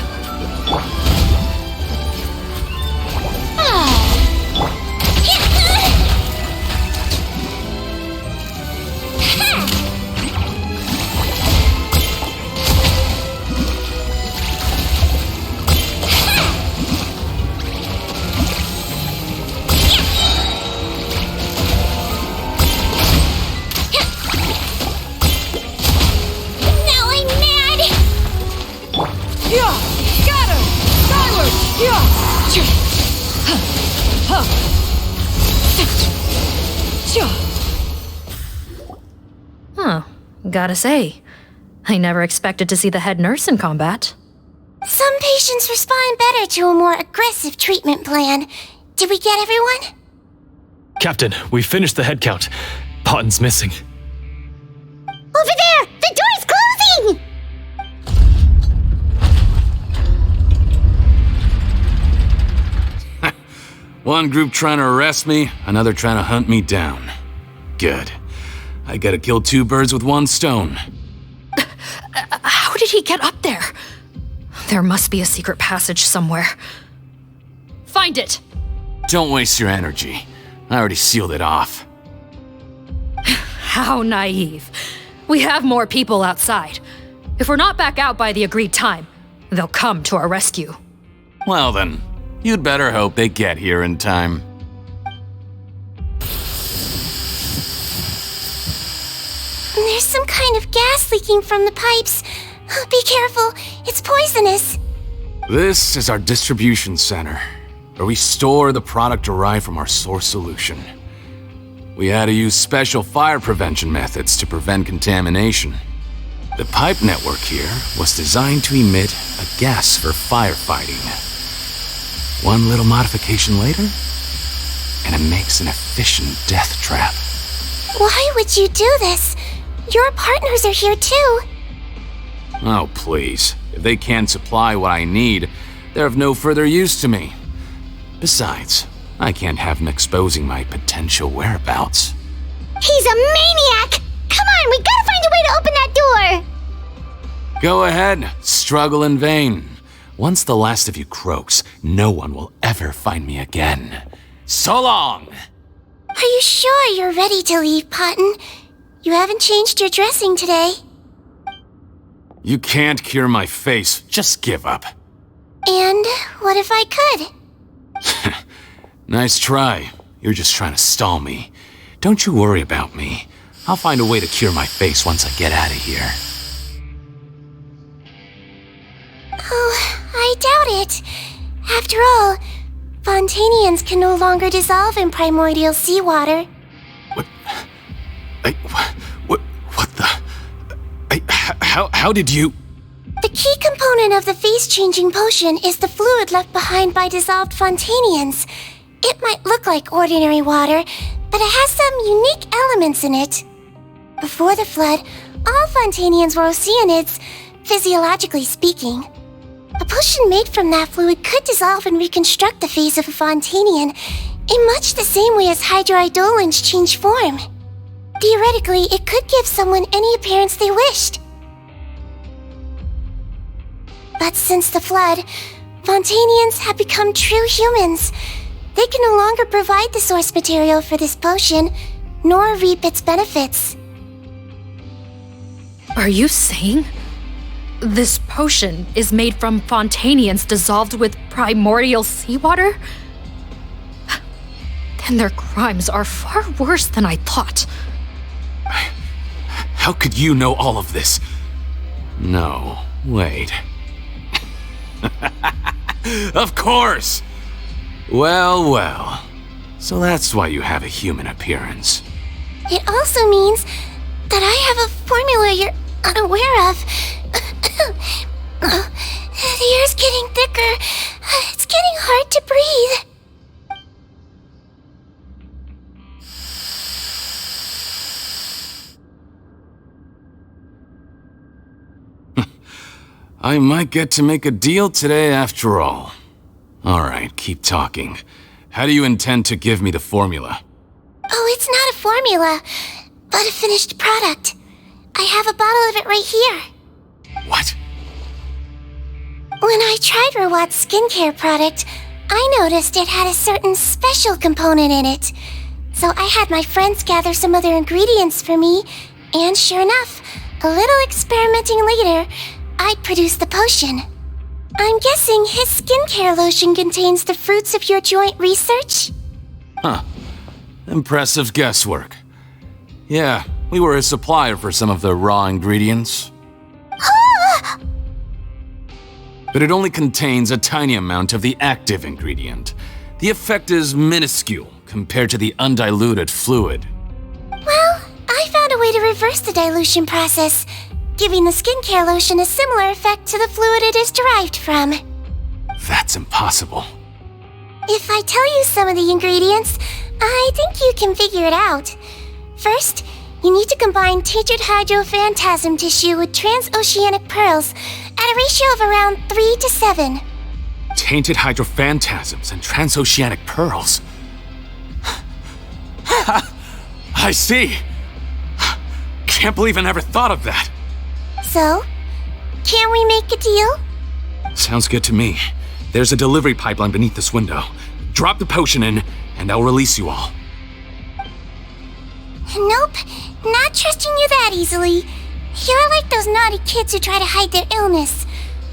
Gotta say, I never expected to see the head nurse in combat. Some patients respond better to a more aggressive treatment plan. Did we get everyone? Captain, we finished the head count. Potten's missing. Over there! The door's closing! One group trying to arrest me, another trying to hunt me down. Good. I gotta kill two birds with one stone. How did he get up there? There must be a secret passage somewhere. Find it! Don't waste your energy. I already sealed it off. How naive. We have more people outside. If we're not back out by the agreed time, they'll come to our rescue. Well then, you'd better hope they get here in time. There's some kind of gas leaking from the pipes. Be careful, it's poisonous. This is our distribution center, where we store the product derived from our source solution. We had to use special fire prevention methods to prevent contamination. The pipe network here was designed to emit a gas for firefighting. One little modification later, and it makes an efficient death trap. Why would you do this? Your partners are here too. Oh, please. If they can't supply what I need, they're of no further use to me. Besides, I can't have them exposing my potential whereabouts. He's a maniac! Come on, we gotta find a way to open that door! Go ahead, struggle in vain. Once the last of you croaks, no one will ever find me again. So long! Are you sure you're ready to leave, Potten? You haven't changed your dressing today. You can't cure my face, just give up. And what if I could? Nice try. You're just trying to stall me. Don't you worry about me. I'll find a way to cure my face once I get out of here. Oh, I doubt it. After all, Fontanians can no longer dissolve in primordial seawater. What the? How did you? The key component of the face-changing potion is the fluid left behind by dissolved Fontanians. It might look like ordinary water, but it has some unique elements in it. Before the flood, all Fontanians were oceanids, physiologically speaking. A potion made from that fluid could dissolve and reconstruct the face of a Fontanian in much the same way as hydroidolins change form. Theoretically, it could give someone any appearance they wished. But since the flood, Fontanians have become true humans. They can no longer provide the source material for this potion, nor reap its benefits. Are you saying this potion is made from Fontanians dissolved with primordial seawater? Then their crimes are far worse than I thought. How could you know all of this? No, wait. Of course! Well. So that's why you have a human appearance. It also means that I have a formula you're unaware of. The air's getting thicker. It's getting hard to breathe. I might get to make a deal today after all. Alright, keep talking. How do you intend to give me the formula? Oh, it's not a formula, but a finished product. I have a bottle of it right here. What? When I tried Rawat's skincare product, I noticed it had a certain special component in it. So I had my friends gather some other ingredients for me, and sure enough, a little experimenting later, I'd produced the potion. I'm guessing his skincare lotion contains the fruits of your joint research? Huh. Impressive guesswork. Yeah, we were a supplier for some of the raw ingredients. But it only contains a tiny amount of the active ingredient. The effect is minuscule compared to the undiluted fluid. Well, I found a way to reverse the dilution process, giving the skincare lotion a similar effect to the fluid it is derived from. That's impossible. If I tell you some of the ingredients, I think you can figure it out. First, you need to combine tainted hydrophantasm tissue with transoceanic pearls at a ratio of around 3 to 7. Tainted hydrophantasms and transoceanic pearls. I see. Can't believe I never thought of that. So, can we make a deal? Sounds good to me. There's a delivery pipeline beneath this window. Drop the potion in, and I'll release you all. Nope, not trusting you that easily. You're like those naughty kids who try to hide their illness.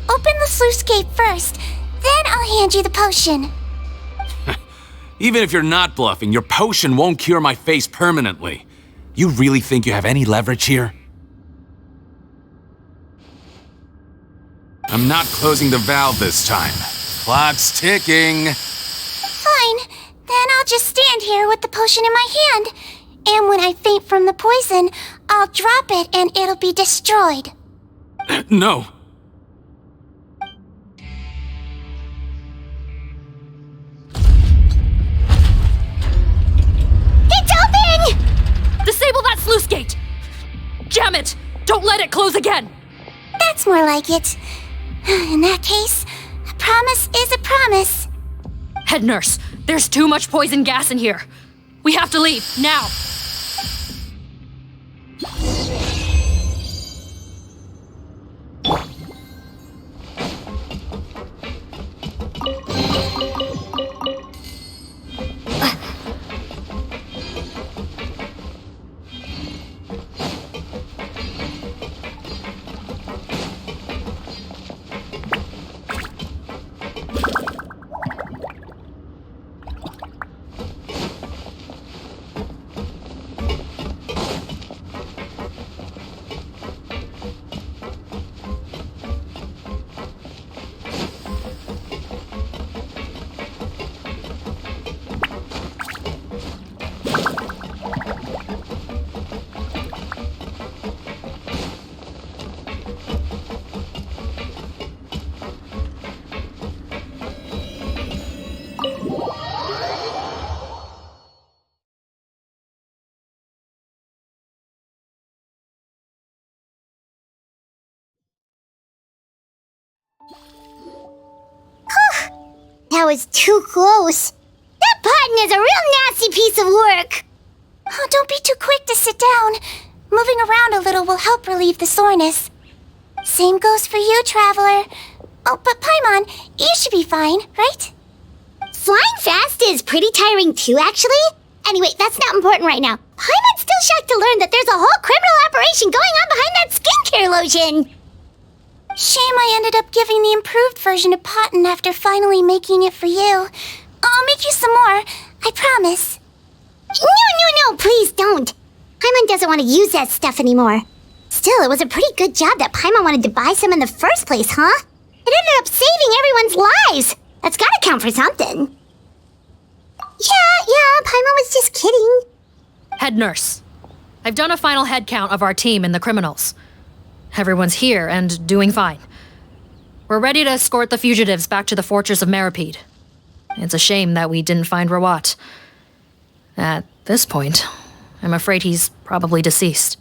Open the sluice gate first, then I'll hand you the potion. Even if you're not bluffing, your potion won't cure my face permanently. You really think you have any leverage here? I'm not closing the valve this time. Clock's ticking. Fine, then I'll just stand here with the potion in my hand. And when I faint from the poison, I'll drop it and it'll be destroyed. No. It's open! Disable that sluice gate! Jam it! Don't let it close again! That's more like it. In that case, a promise is a promise. Head nurse, there's too much poison gas in here. We have to leave, now! That was too close. That button is a real nasty piece of work. Oh, don't be too quick to sit down. Moving around a little will help relieve the soreness. Same goes for you, Traveler. Oh, but Paimon, you should be fine, right? Flying fast is pretty tiring too, actually. Anyway, that's not important right now. Paimon's still shocked to learn that there's a whole criminal operation going on behind that skincare lotion. Shame I ended up giving the improved version to Potten after finally making it for you. I'll make you some more, I promise. No, please don't. Paimon doesn't want to use that stuff anymore. Still, it was a pretty good job that Paimon wanted to buy some in the first place, huh? It ended up saving everyone's lives. That's gotta count for something. Yeah, Paimon was just kidding. Head nurse, I've done a final head count of our team and the criminals. Everyone's here and doing fine. We're ready to escort the fugitives back to the fortress of Meripede. It's a shame that we didn't find Rawat. At this point, I'm afraid he's probably deceased.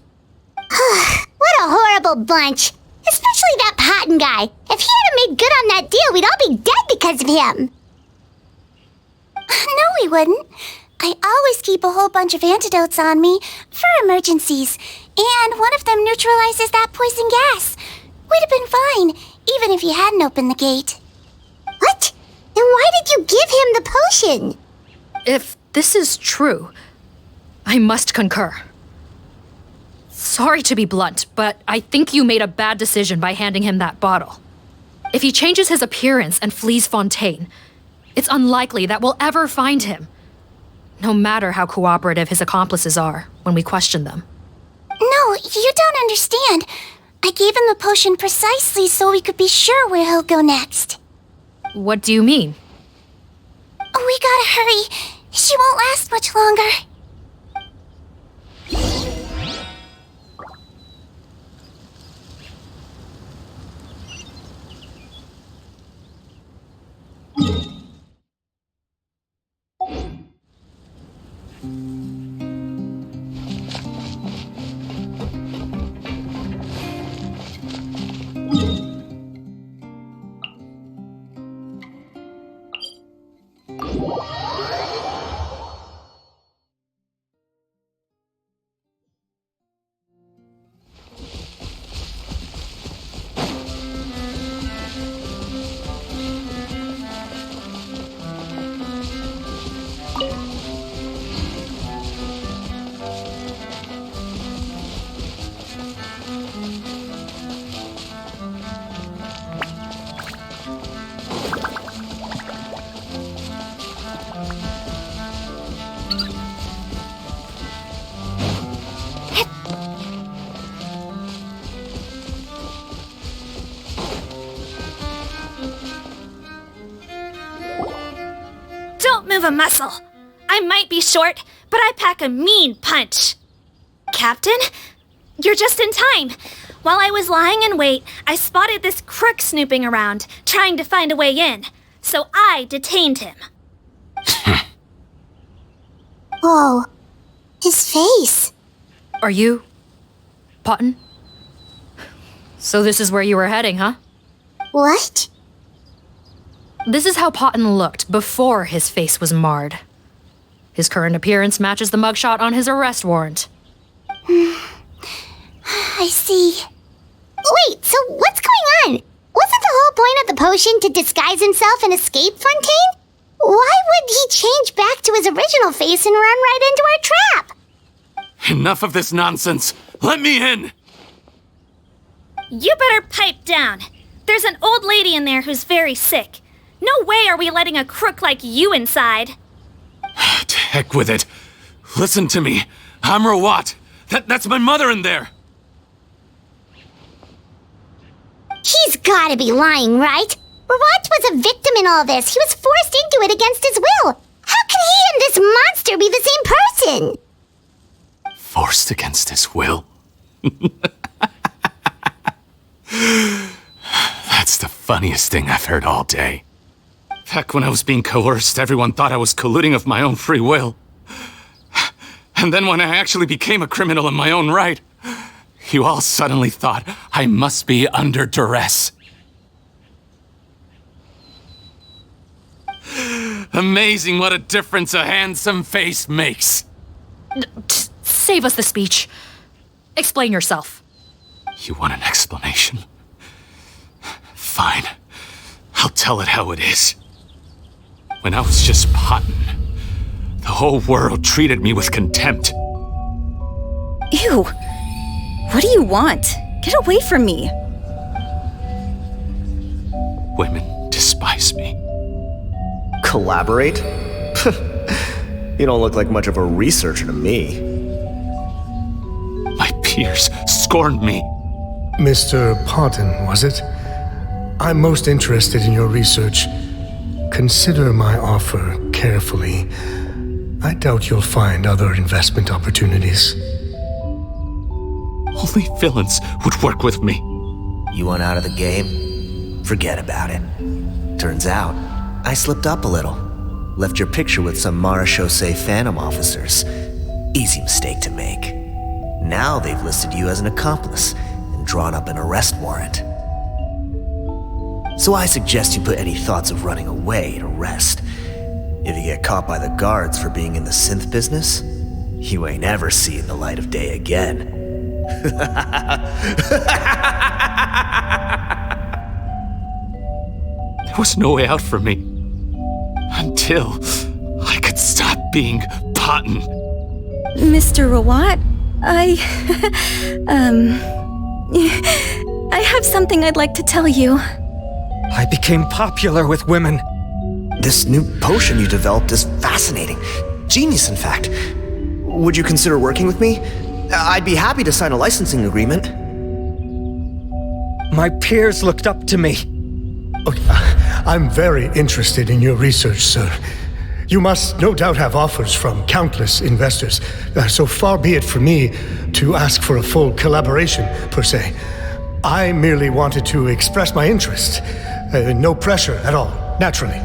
What a horrible bunch. Especially that Potten guy. If he hadn't made good on that deal, we'd all be dead because of him. No, we wouldn't. I always keep a whole bunch of antidotes on me for emergencies, and one of them neutralizes that poison gas. We'd have been fine, even if you hadn't opened the gate. What? Then why did you give him the potion? If this is true, I must concur. Sorry to be blunt, but I think you made a bad decision by handing him that bottle. If he changes his appearance and flees Fontaine, it's unlikely that we'll ever find him. No matter how cooperative his accomplices are when we question them. No, you don't understand. I gave him the potion precisely so we could be sure where he'll go next. What do you mean? We gotta hurry. She won't last much longer. a muscle. I might be short, but I pack a mean punch. Captain, you're just in time. While I was lying in wait, I spotted this crook snooping around, trying to find a way in. So I detained him. Whoa. His face. Are you... Potton? So this is where you were heading, huh? What? This is how Potton looked before his face was marred. His current appearance matches the mugshot on his arrest warrant. I see. Wait, so what's going on? Wasn't the whole point of the potion to disguise himself and escape Fontaine? Why would he change back to his original face and run right into our trap? Enough of this nonsense. Let me in. You better pipe down. There's an old lady in there who's very sick. No way are we letting a crook like you inside. To heck with it. Listen to me. I'm Rawat. That's my mother in there. He's gotta be lying, right? Rawat was a victim in all this. He was forced into it against his will. How could he and this monster be the same person? Forced against his will? That's the funniest thing I've heard all day. Back when I was being coerced, everyone thought I was colluding of my own free will. And then when I actually became a criminal in my own right, you all suddenly thought I must be under duress. Amazing what a difference a handsome face makes. Save us the speech. Explain yourself. You want an explanation? Fine. I'll tell it how it is. When I was just Potton, the whole world treated me with contempt. Ew. What do you want? Get away from me. Women despise me. Collaborate? You don't look like much of a researcher to me. My peers scorned me. Mr. Potton, was it? I'm most interested in your research. Consider my offer carefully. I doubt you'll find other investment opportunities. Only villains would work with me. You want out of the game? Forget about it. Turns out, I slipped up a little. Left your picture with some Marechaussee Phantom officers. Easy mistake to make. Now they've listed you as an accomplice and drawn up an arrest warrant. So I suggest you put any thoughts of running away to rest. If you get caught by the guards for being in the synth business, you ain't ever seeing the light of day again. There was no way out for me. Until I could stop being Potton. Mr. Rawat, I have something I'd like to tell you. I became popular with women. This new potion you developed is fascinating. Genius, in fact. Would you consider working with me? I'd be happy to sign a licensing agreement. My peers looked up to me. I'm very interested in your research, sir. You must no doubt have offers from countless investors, so far be it for me to ask for a full collaboration, per se. I merely wanted to express my interest. No pressure at all, naturally.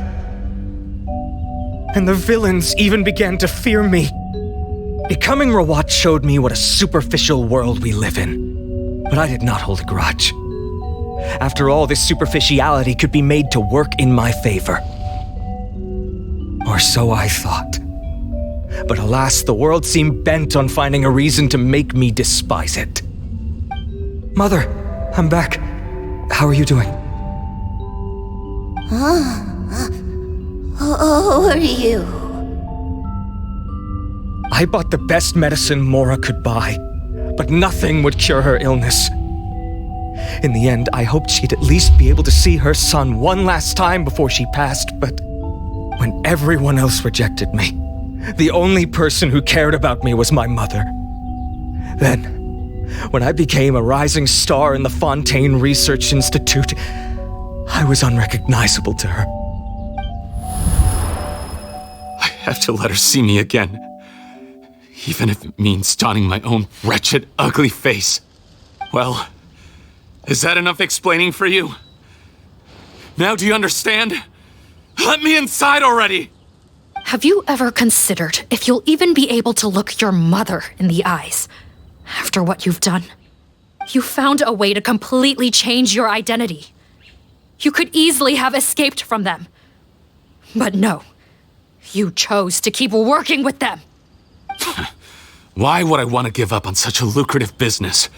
And the villains even began to fear me. Becoming Rawat showed me what a superficial world we live in. But I did not hold a grudge. After all, this superficiality could be made to work in my favor. Or so I thought. But alas, the world seemed bent on finding a reason to make me despise it. Mother, I'm back. How are you doing? Who are you? I bought the best medicine Mora could buy, but nothing would cure her illness. In the end, I hoped she'd at least be able to see her son one last time before she passed, but when everyone else rejected me, the only person who cared about me was my mother. Then, when I became a rising star in the Fontaine Research Institute, I was unrecognizable to her. have to let her see me again. Even if it means donning my own wretched, ugly face. Well, is that enough explaining for you? Now do you understand? Let me inside already! Have you ever considered if you'll even be able to look your mother in the eyes after what you've done? You found a way to completely change your identity. You could easily have escaped from them. But no, you chose to keep working with them. Why would I want to give up on such a lucrative business?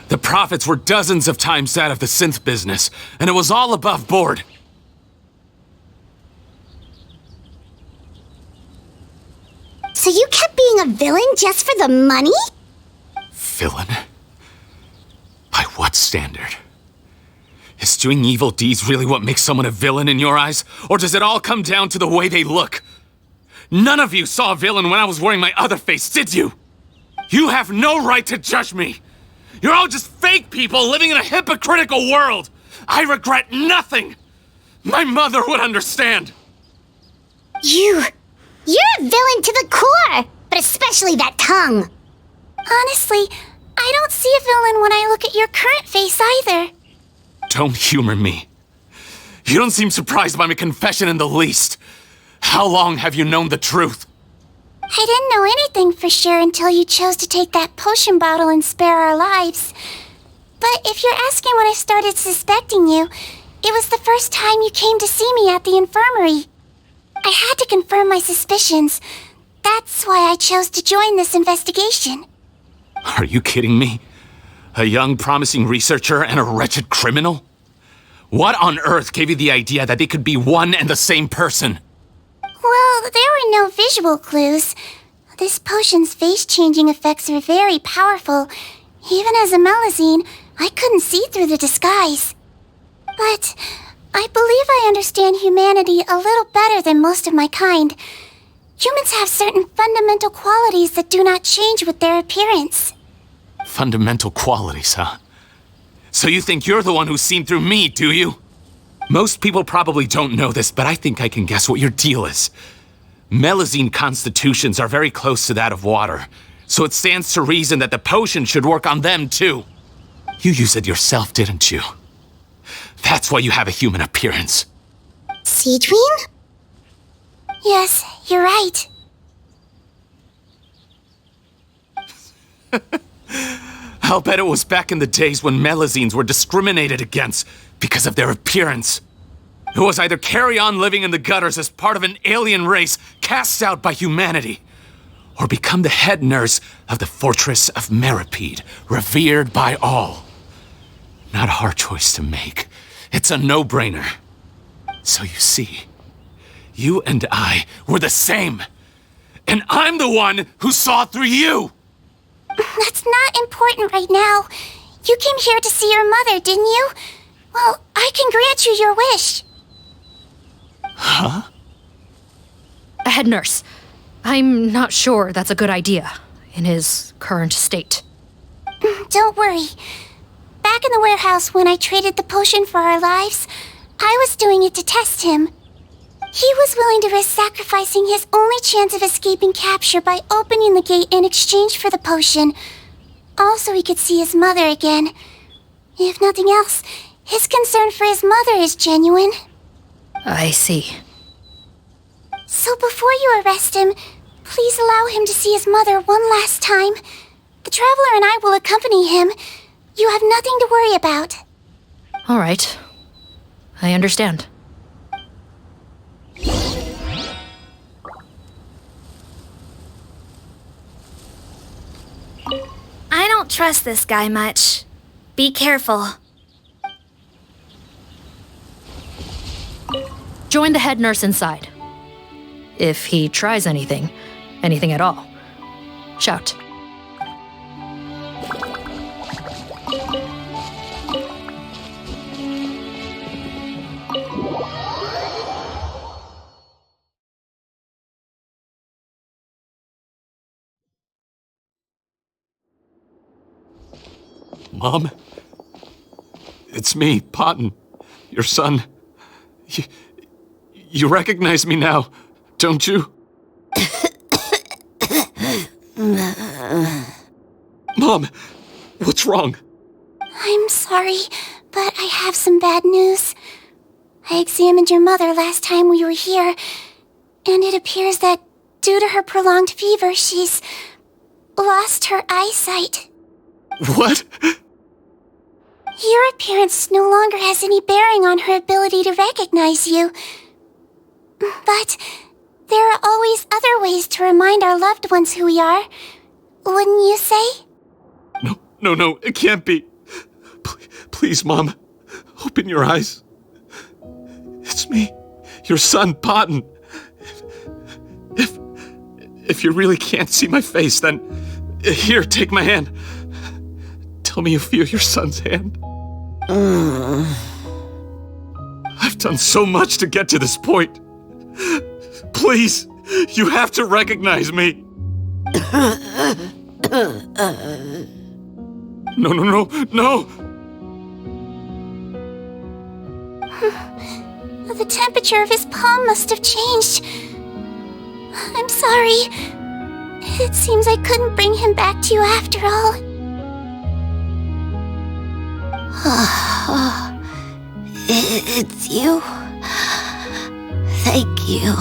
The profits were dozens of times that of the synth business, and it was all above board. So you kept being a villain just for the money? Villain? By what standard? Is doing evil deeds really what makes someone a villain in your eyes? Or does it all come down to the way they look? None of you saw a villain when I was wearing my other face, did you? You have no right to judge me! You're all just fake people living in a hypocritical world! I regret nothing! My mother would understand! You're a villain to the core! But especially that tongue! Honestly, I don't see a villain when I look at your current face either. Don't humor me. You don't seem surprised by my confession in the least. How long have you known the truth? I didn't know anything for sure until you chose to take that potion bottle and spare our lives. But if you're asking when I started suspecting you, it was the first time you came to see me at the infirmary. I had to confirm my suspicions. That's why I chose to join this investigation. Are you kidding me? A young, promising researcher and a wretched criminal? What on earth gave you the idea that they could be one and the same person? Well, there were no visual clues. This potion's face-changing effects are very powerful. Even as a Melazine, I couldn't see through the disguise. But I believe I understand humanity a little better than most of my kind. Humans have certain fundamental qualities that do not change with their appearance. Fundamental qualities, huh? So you think you're the one who's seen through me, do you? Most people probably don't know this, but I think I can guess what your deal is. Melazine constitutions are very close to that of water, so it stands to reason that the potion should work on them too. You used it yourself, didn't you? That's why you have a human appearance. Sedswin? Yes, you're right. I'll bet it was back in the days when Melazines were discriminated against because of their appearance. It was either carry on living in the gutters as part of an alien race cast out by humanity, or become the head nurse of the fortress of Meripede, revered by all. Not a hard choice to make. It's a no-brainer. So you see, you and I were the same. And I'm the one who saw through you! That's not important right now. You came here to see your mother, didn't you? Well, I can grant you your wish. Huh? A head nurse. I'm not sure that's a good idea in his current state. Don't worry. Back in the warehouse when I traded the potion for our lives, I was doing it to test him. He was willing to risk sacrificing his only chance of escaping capture by opening the gate in exchange for the potion. Also, he could see his mother again. If nothing else, his concern for his mother is genuine. I see. So before you arrest him, please allow him to see his mother one last time. The Traveler and I will accompany him. You have nothing to worry about. All right. I understand. I don't trust this guy much. Be careful. Join the head nurse inside. If he tries anything at all, shout. Mom? It's me, Potton, your son. You recognize me now, don't you? Mom, what's wrong? I'm sorry, but I have some bad news. I examined your mother last time we were here, and it appears that due to her prolonged fever, she's lost her eyesight. What? Your appearance no longer has any bearing on her ability to recognize you. But there are always other ways to remind our loved ones who we are, wouldn't you say? No, it can't be. Please, Mom, open your eyes. It's me, your son, Potton. If you really can't see my face, then here, take my hand. Tell me you feel your son's hand. I've done so much to get to this point. Please, you have to recognize me. No. The temperature of his palm must have changed. I'm sorry. It seems I couldn't bring him back to you after all. It's you. Thank you.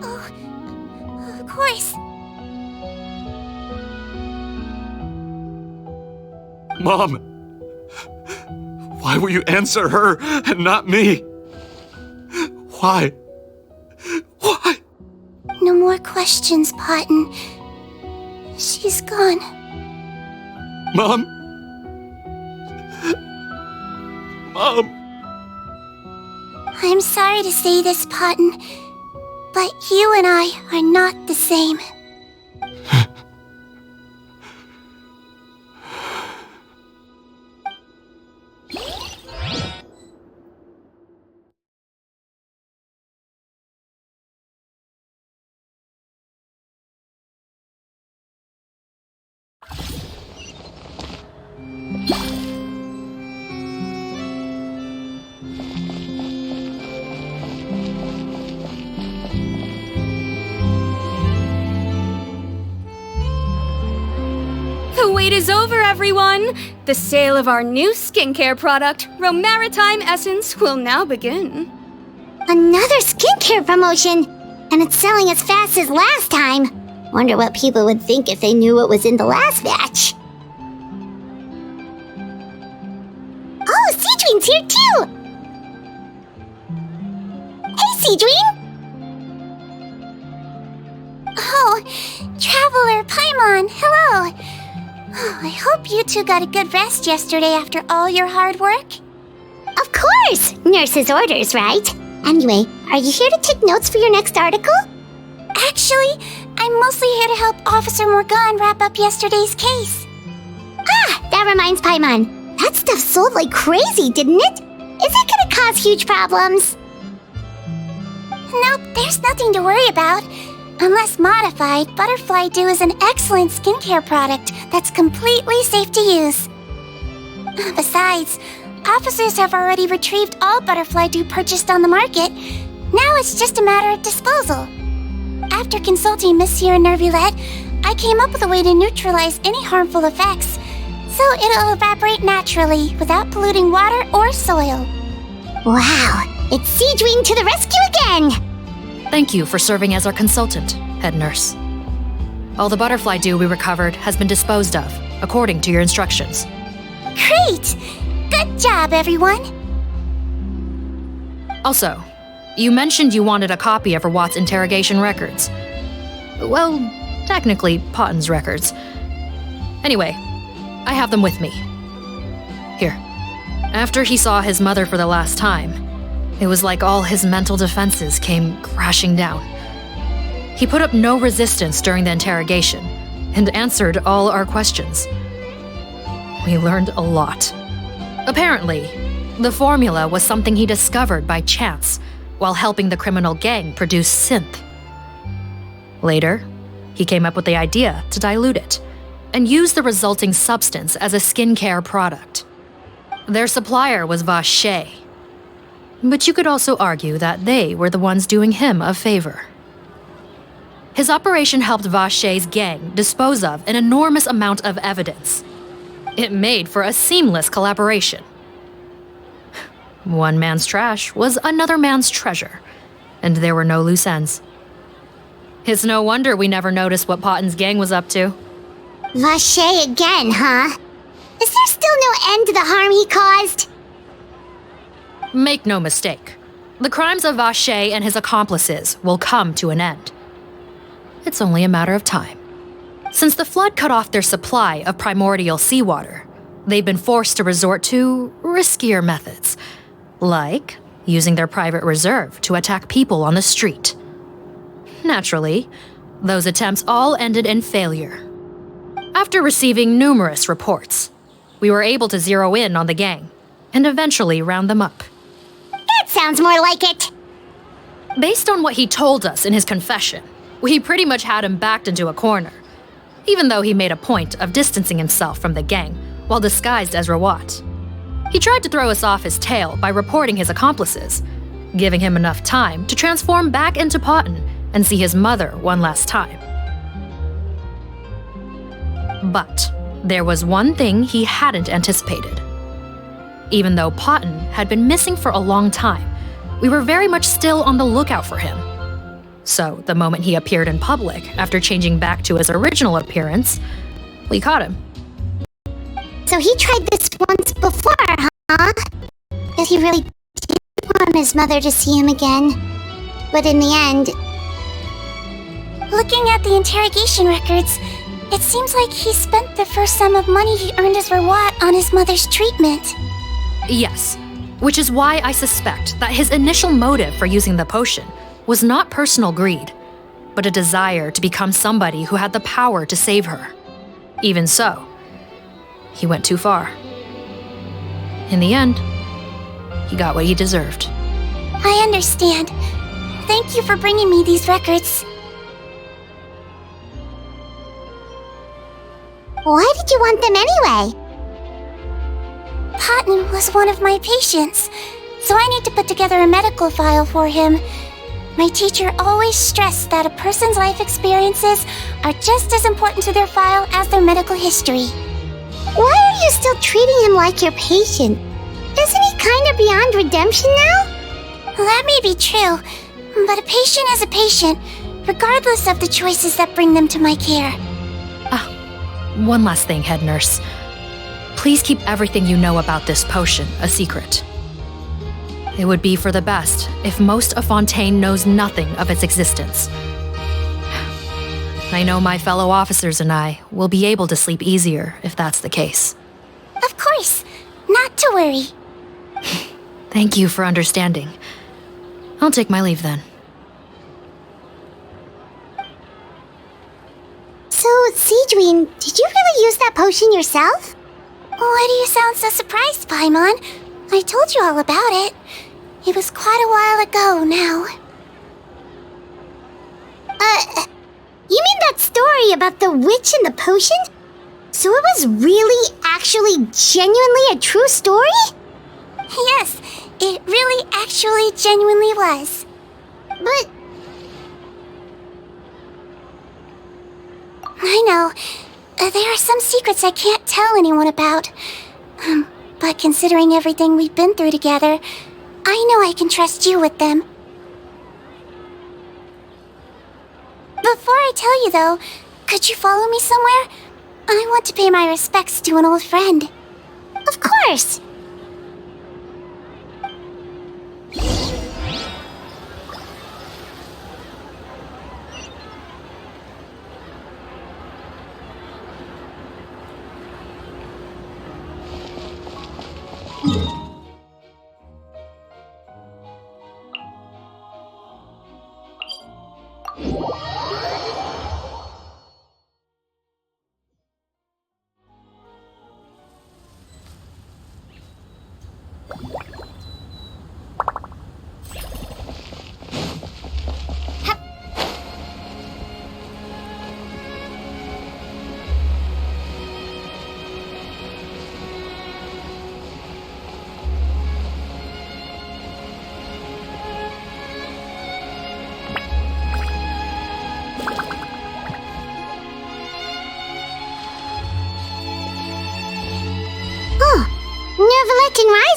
Oh, of course. Mom, why will you answer her and not me? Why? No more questions, Potton. She's gone. Mom? I'm sorry to say this, Potton, but you and I are not the same. The wait is over, everyone! The sale of our new skincare product, Romaritime Essence, will now begin. Another skincare promotion! And it's selling as fast as last time. Wonder what people would think if they knew what was in the last batch. Oh, Sedswin's here too! Hey, Sedswin! Oh, Traveler Paimon, hello! Oh, I hope you two got a good rest yesterday after all your hard work. Of course! Nurse's orders, right? Anyway, are you here to take notes for your next article? Actually, I'm mostly here to help Officer Morgan wrap up yesterday's case. Ah, that reminds Paimon. That stuff sold like crazy, didn't it? Is it gonna cause huge problems? Nope, there's nothing to worry about. Unless modified, Butterfly Dew is an excellent skincare product that's completely safe to use. Besides, officers have already retrieved all Butterfly Dew purchased on the market. Now it's just a matter of disposal. After consulting Monsieur and Nervulette, I came up with a way to neutralize any harmful effects, so it'll evaporate naturally without polluting water or soil. Wow, it's Sedswin to the rescue again! Thank you for serving as our consultant, head nurse. All the butterfly dew we recovered has been disposed of, according to your instructions. Great! Good job, everyone! Also, you mentioned you wanted a copy of Rawat's interrogation records. Well, technically, Potton's records. Anyway, I have them with me. Here. After he saw his mother for the last time, it was like all his mental defenses came crashing down. He put up no resistance during the interrogation and answered all our questions. We learned a lot. Apparently, the formula was something he discovered by chance while helping the criminal gang produce synth. Later, he came up with the idea to dilute it and use the resulting substance as a skincare product. Their supplier was Vache, but you could also argue that they were the ones doing him a favor. His operation helped Vache's gang dispose of an enormous amount of evidence. It made for a seamless collaboration. One man's trash was another man's treasure, and there were no loose ends. It's no wonder we never noticed what Potten's gang was up to. Vache again, huh? Is there still no end to the harm he caused? Make no mistake, the crimes of Vache and his accomplices will come to an end. It's only a matter of time. Since the flood cut off their supply of primordial seawater, they've been forced to resort to riskier methods, like using their private reserve to attack people on the street. Naturally, those attempts all ended in failure. After receiving numerous reports, we were able to zero in on the gang and eventually round them up. That sounds more like it. Based on what he told us in his confession, we pretty much had him backed into a corner, even though he made a point of distancing himself from the gang while disguised as Rawat. He tried to throw us off his tail by reporting his accomplices, giving him enough time to transform back into Potten and see his mother one last time. But there was one thing he hadn't anticipated. Even though Potten had been missing for a long time, we were very much still on the lookout for him. So the moment he appeared in public after changing back to his original appearance, we caught him. So he tried this once before, huh? Because he really did want his mother to see him again. But in the end... Looking at the interrogation records, it seems like he spent the first sum of money he earned as Rawat on his mother's treatment. Yes, which is why I suspect that his initial motive for using the potion was not personal greed, but a desire to become somebody who had the power to save her. Even so, he went too far. In the end, he got what he deserved. I understand. Thank you for bringing me these records. Why did you want them anyway? Potten was one of my patients, so I need to put together a medical file for him. My teacher always stressed that a person's life experiences are just as important to their file as their medical history. Why are you still treating him like your patient? Isn't he kind of beyond redemption now? That may be true, but a patient is a patient, regardless of the choices that bring them to my care. One last thing, head nurse. Please keep everything you know about this potion a secret. It would be for the best if most of Fontaine knows nothing of its existence. I know my fellow officers and I will be able to sleep easier if that's the case. Of course, not to worry. Thank you for understanding. I'll take my leave then. So, Sedswin, did you really use that potion yourself? Why do you sound so surprised, Paimon? I told you all about it. It was quite a while ago now. You mean that story about the witch and the potion? So it was really, actually, genuinely a true story? Yes, it really, actually, genuinely was. But... I know. There are some secrets I can't tell anyone about. But considering everything we've been through together, I know I can trust you with them. Before I tell you, though, could you follow me somewhere? I want to pay my respects to an old friend. Of course!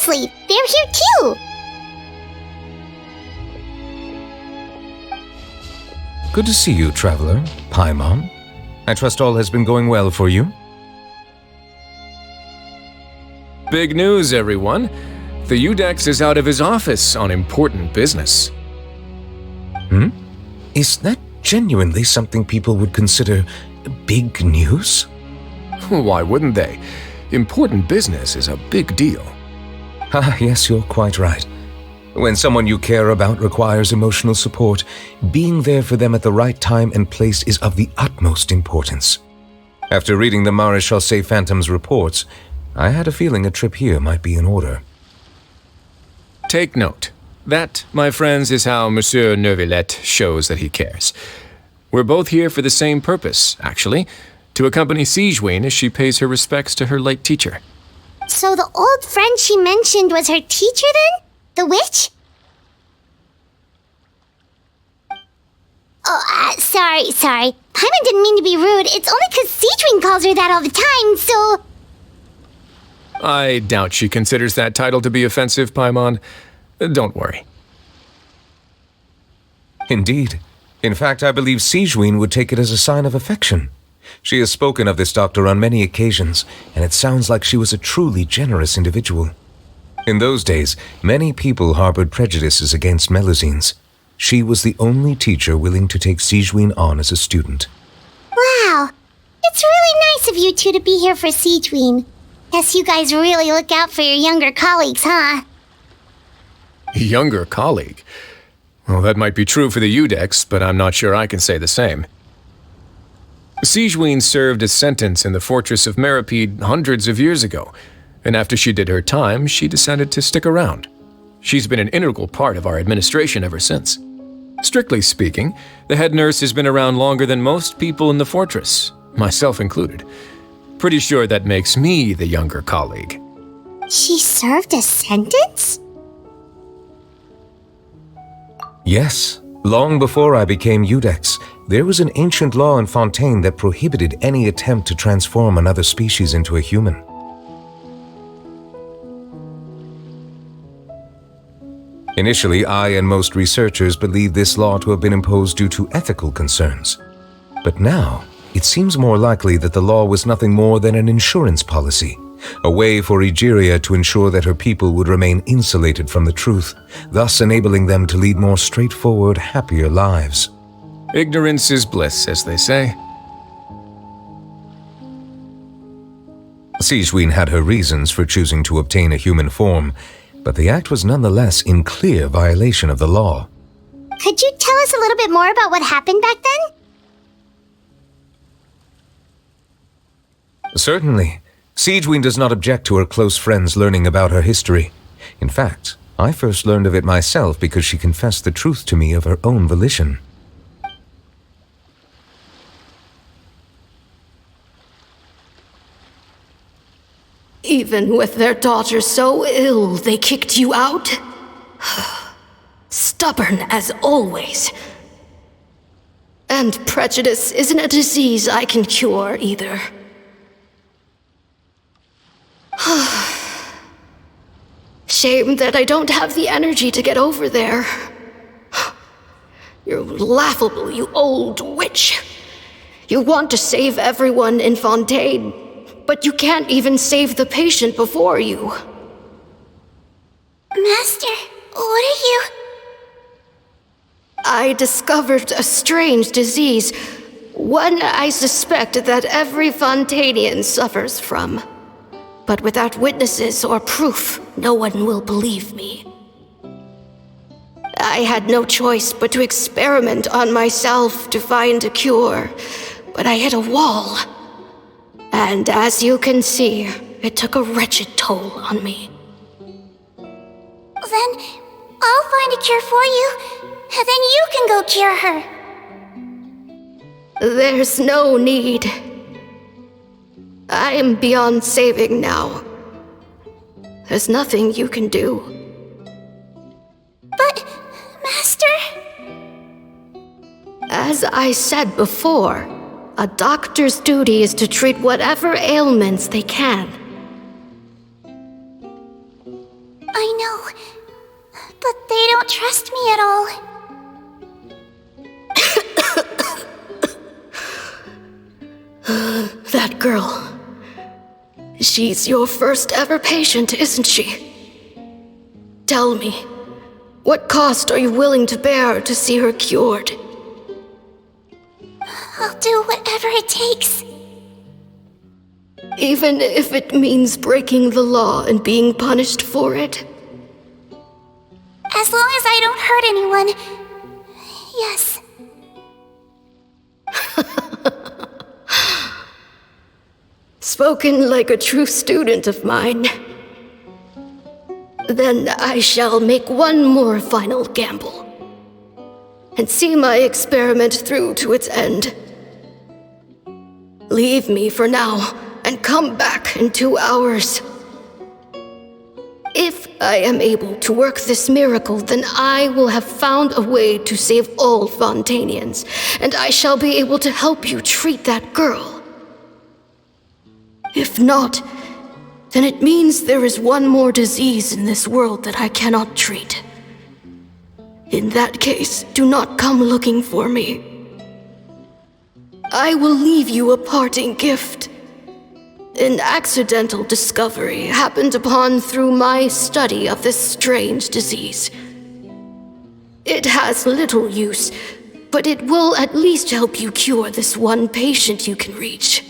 Seriously, they're here too! Good to see you, traveler. Paimon. I trust all has been going well for you? Big news, everyone. The Udex is out of his office on important business. Is that genuinely something people would consider big news? Why wouldn't they? Important business is a big deal. Yes, you're quite right. When someone you care about requires emotional support, being there for them at the right time and place is of the utmost importance. After reading the Maréchal Phantom's reports, I had a feeling a trip here might be in order. Take note. That, my friends, is how Monsieur Neuvillette shows that he cares. We're both here for the same purpose, actually, to accompany Sedswin as she pays her respects to her late teacher. So the old friend she mentioned was her teacher then? The witch? Oh, sorry. Paimon didn't mean to be rude. It's only because Sedswin calls her that all the time, so... I doubt she considers that title to be offensive, Paimon. Don't worry. Indeed. In fact, I believe Sedswin would take it as a sign of affection. She has spoken of this doctor on many occasions, and it sounds like she was a truly generous individual. In those days, many people harbored prejudices against Melusines. She was the only teacher willing to take Sedswin on as a student. Wow. It's really nice of you two to be here for Sedswin. Guess you guys really look out for your younger colleagues, huh? Younger colleague? Well, that might be true for the Udex, but I'm not sure I can say the same. Sedswin served a sentence in the fortress of Meripede hundreds of years ago, and after she did her time, she decided to stick around. She's been an integral part of our administration ever since. Strictly speaking, the head nurse has been around longer than most people in the fortress, myself included. Pretty sure that makes me the younger colleague. She served a sentence? Yes. Long before I became Udex, there was an ancient law in Fontaine that prohibited any attempt to transform another species into a human. Initially, I and most researchers believed this law to have been imposed due to ethical concerns. But now, it seems more likely that the law was nothing more than an insurance policy, a way for Egeria to ensure that her people would remain insulated from the truth, thus enabling them to lead more straightforward, happier lives. Ignorance is bliss, as they say. Sedswin had her reasons for choosing to obtain a human form, but the act was nonetheless in clear violation of the law. Could you tell us a little bit more about what happened back then? Certainly. Sedswin does not object to her close friends learning about her history. In fact, I first learned of it myself because she confessed the truth to me of her own volition. Even with their daughter so ill, they kicked you out? Stubborn as always. And prejudice isn't a disease I can cure either. Shame that I don't have the energy to get over there. You're laughable, you old witch. You want to save everyone in Fontaine, but you can't even save the patient before you. Master, what are you... I discovered a strange disease, one I suspect that every Fontainian suffers from. But without witnesses or proof, no one will believe me. I had no choice but to experiment on myself to find a cure, but I hit a wall. And as you can see, it took a wretched toll on me. Then I'll find a cure for you, and then you can go cure her. There's no need. I am beyond saving now. There's nothing you can do. But, Master... As I said before, a doctor's duty is to treat whatever ailments they can. But they don't trust me at all. That girl. She's your first ever patient, isn't she? Tell me, what cost are you willing to bear to see her cured? I'll do whatever it takes. Even if it means breaking the law and being punished for it? As long as I don't hurt anyone. Yes. Spoken like a true student of mine. Then I shall make one more final gamble. And see my experiment through to its end. Leave me for now, and come back in 2 hours. If I am able to work this miracle, then I will have found a way to save all Fontanians, and I shall be able to help you treat that girl. If not, then it means there is one more disease in this world that I cannot treat. In that case, do not come looking for me. I will leave you a parting gift. An accidental discovery happened upon through my study of this strange disease. It has little use, but it will at least help you cure this one patient you can reach.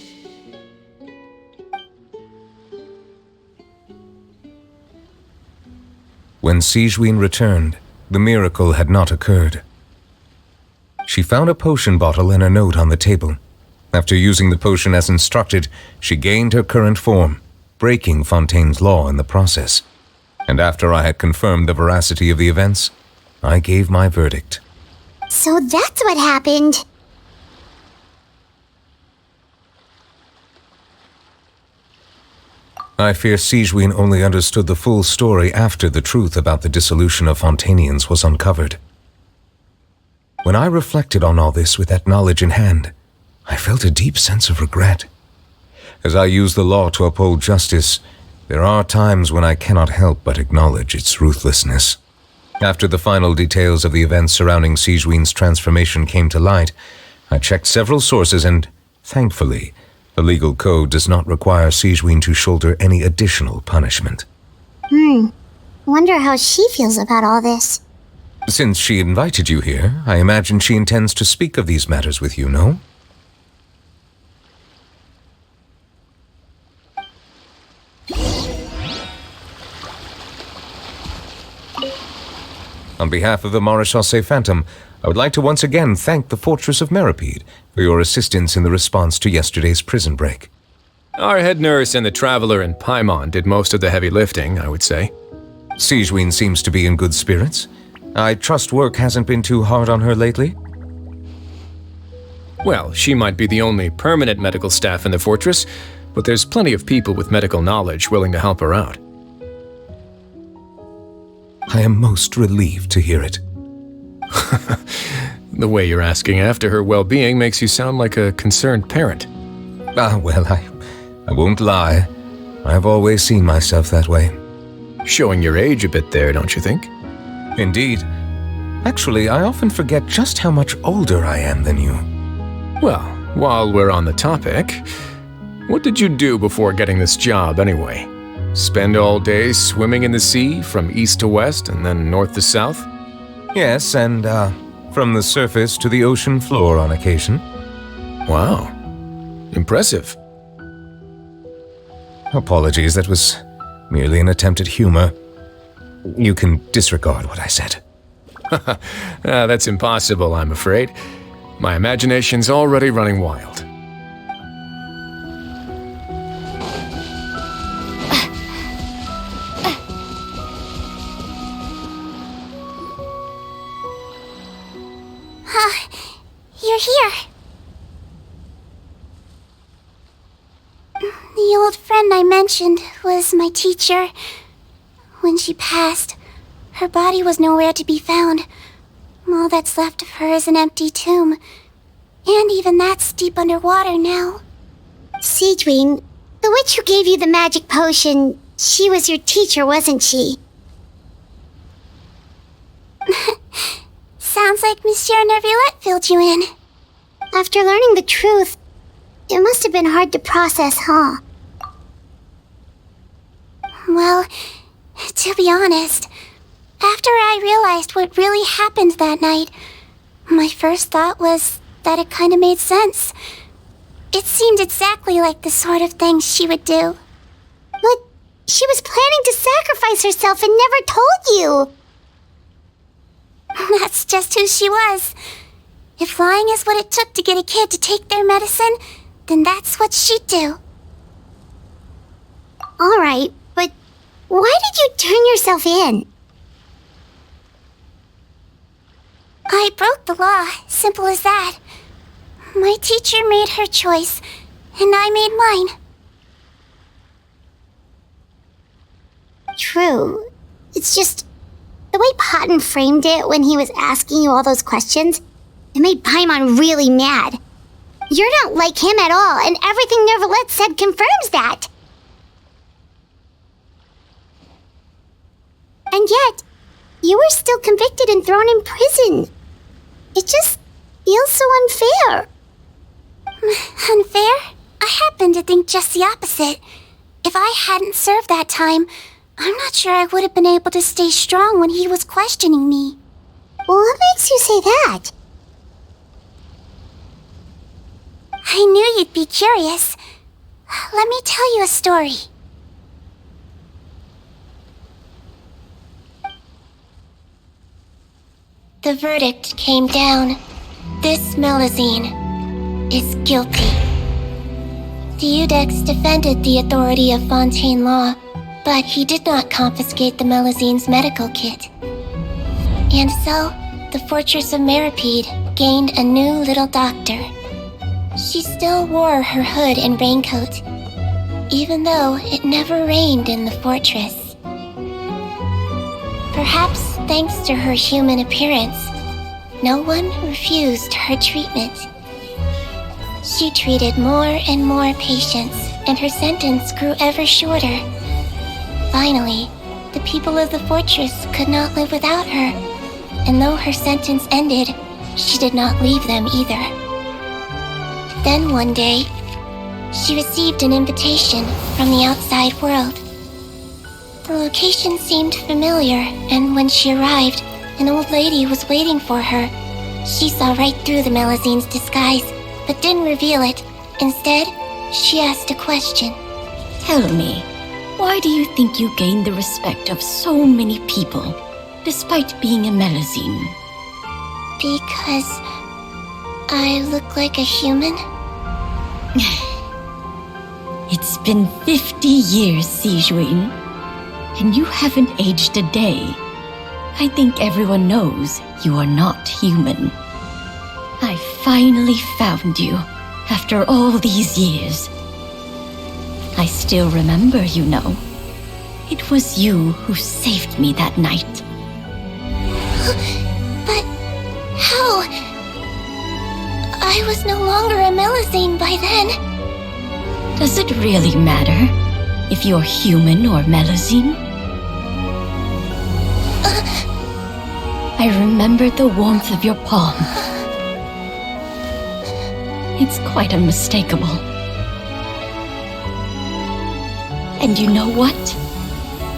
When Sedswin returned, the miracle had not occurred. She found a potion bottle and a note on the table. After using the potion as instructed, she gained her current form, breaking Fontaine's law in the process. And after I had confirmed the veracity of the events, I gave my verdict. So that's what happened. I fear Sedswin only understood the full story after the truth about the dissolution of Fontanians was uncovered. When I reflected on all this with that knowledge in hand, I felt a deep sense of regret. As I use the law to uphold justice, there are times when I cannot help but acknowledge its ruthlessness. After the final details of the events surrounding Sedswin's transformation came to light, I checked several sources and, thankfully, the legal code does not require Sedswin to shoulder any additional punishment. Wonder how she feels about all this. Since she invited you here, I imagine she intends to speak of these matters with you, no? On behalf of the Maréchaussée Phantom, I would like to once again thank the Fortress of Meripede for your assistance in the response to yesterday's prison break. Our head nurse and the traveler in Paimon did most of the heavy lifting, I would say. Sedswin seems to be in good spirits. I trust work hasn't been too hard on her lately? Well, she might be the only permanent medical staff in the fortress, but there's plenty of people with medical knowledge willing to help her out. I am most relieved to hear it. The way you're asking after her well-being makes you sound like a concerned parent. Well, I won't lie. I've always seen myself that way. Showing your age a bit there, don't you think? Indeed. Actually, I often forget just how much older I am than you. Well, while we're on the topic, what did you do before getting this job anyway? Spend all day swimming in the sea from east to west and then north to south? Yes, and from the surface to the ocean floor on occasion. Wow. Impressive. Apologies, that was merely an attempt at humor. You can disregard what I said. That's impossible, I'm afraid. My imagination's already running wild. You're here. The old friend I mentioned was my teacher. When she passed, her body was nowhere to be found. All that's left of her is an empty tomb. And even that's deep underwater now. Sedswin, the witch who gave you the magic potion, she was your teacher, wasn't she? like Monsieur Neuvillette filled you in. After learning the truth, it must have been hard to process, huh? Well, to be honest, after I realized what really happened that night, my first thought was that it kind of made sense. It seemed exactly like the sort of thing she would do. But she was planning to sacrifice herself and never told you. That's just who she was. If lying is what it took to get a kid to take their medicine, then that's what she'd do. Alright, but why did you turn yourself in? I broke the law, simple as that. My teacher made her choice, and I made mine. True. It's just the way Potton framed it when he was asking you all those questions, it made Paimon really mad. You're not like him at all, and everything Neuvillette said confirms that. And yet, you were still convicted and thrown in prison. It just feels so unfair. Unfair? I happen to think just the opposite. If I hadn't served that time, I'm not sure I would have been able to stay strong when he was questioning me. Well, what makes you say that? I knew you'd be curious. Let me tell you a story. The verdict came down. This Melusine is guilty. The Iudex defended the authority of Fontaine law, but he did not confiscate the Melusine's medical kit. And so, the fortress of Meripede gained a new little doctor. She still wore her hood and raincoat, even though it never rained in the fortress. Perhaps thanks to her human appearance, no one refused her treatment. She treated more and more patients, and her sentence grew ever shorter. Finally, the people of the fortress could not live without her, and though her sentence ended, she did not leave them either. Then one day, she received an invitation from the outside world. The location seemed familiar, and when she arrived, an old lady was waiting for her. She saw right through the Melusine's disguise, but didn't reveal it. Instead, she asked a question. Tell me, why do you think you gained the respect of so many people, despite being a Melusine? Because I look like a human? It's been 50 years, Sedswin, and you haven't aged a day. I think everyone knows you are not human. I finally found you, after all these years. I still remember, you know. It was you who saved me that night. But how? I was no longer a Melusine by then. Does it really matter if you're human or Melusine? I remember the warmth of your palm. It's quite unmistakable. And you know what?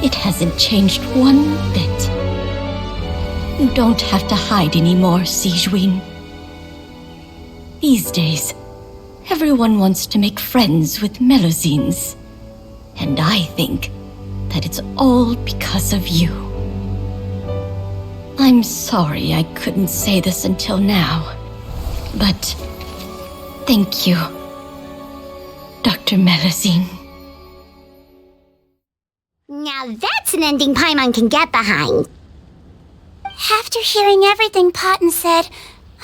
It hasn't changed one bit. You don't have to hide anymore, Sedswin. These days, everyone wants to make friends with Melusines. And I think that it's all because of you. I'm sorry I couldn't say this until now, but thank you, Dr. Melusine. Now that's an ending Paimon can get behind. After hearing everything Potton said,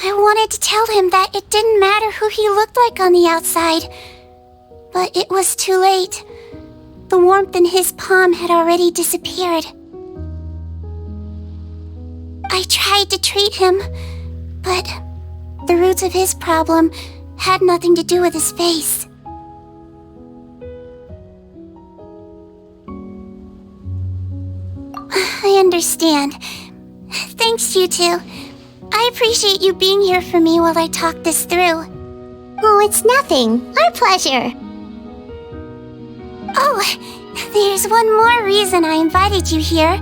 I wanted to tell him that it didn't matter who he looked like on the outside. But it was too late. The warmth in his palm had already disappeared. I tried to treat him, but the roots of his problem had nothing to do with his face. I understand. Thanks, you two. I appreciate you being here for me while I talk this through. Oh, it's nothing. Our pleasure. Oh, there's one more reason I invited you here.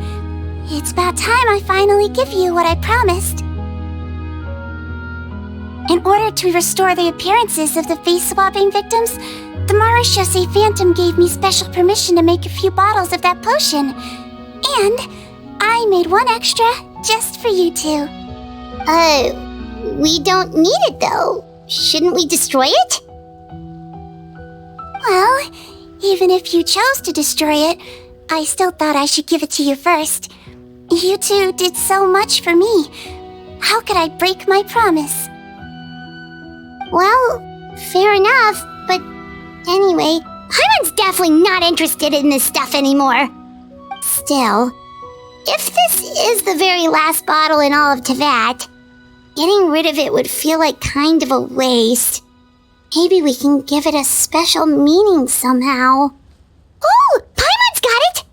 It's about time I finally give you what I promised. In order to restore the appearances of the face-swapping victims, the Marechaussee Phantom gave me special permission to make a few bottles of that potion. And I made one extra just for you two. We don't need it though. Shouldn't we destroy it? Well, even if you chose to destroy it, I still thought I should give it to you first. You two did so much for me. How could I break my promise? Well, fair enough, but anyway, Paimon's definitely not interested in this stuff anymore. Still, if this is the very last bottle in all of Teyvat, getting rid of it would feel like kind of a waste. Maybe we can give it a special meaning somehow. Oh, Paimon's got it!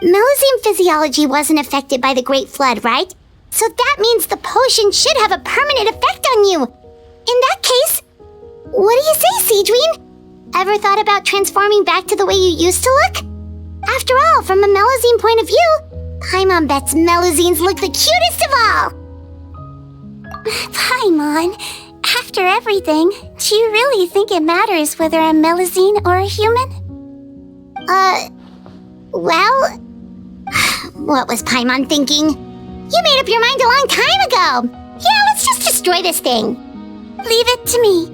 Melusine physiology wasn't affected by the Great Flood, right? So that means the potion should have a permanent effect on you. In that case, what do you say, Sedswin? Ever thought about transforming back to the way you used to look? After all, from a Melusine point of view, Paimon bets Melusines look the cutest of all. Paimon, after everything, do you really think it matters whether I'm Melusine or a human? Well, what was Paimon thinking? You made up your mind a long time ago. Yeah, let's just destroy this thing. Leave it to me.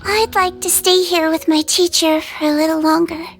I'd like to stay here with my teacher for a little longer.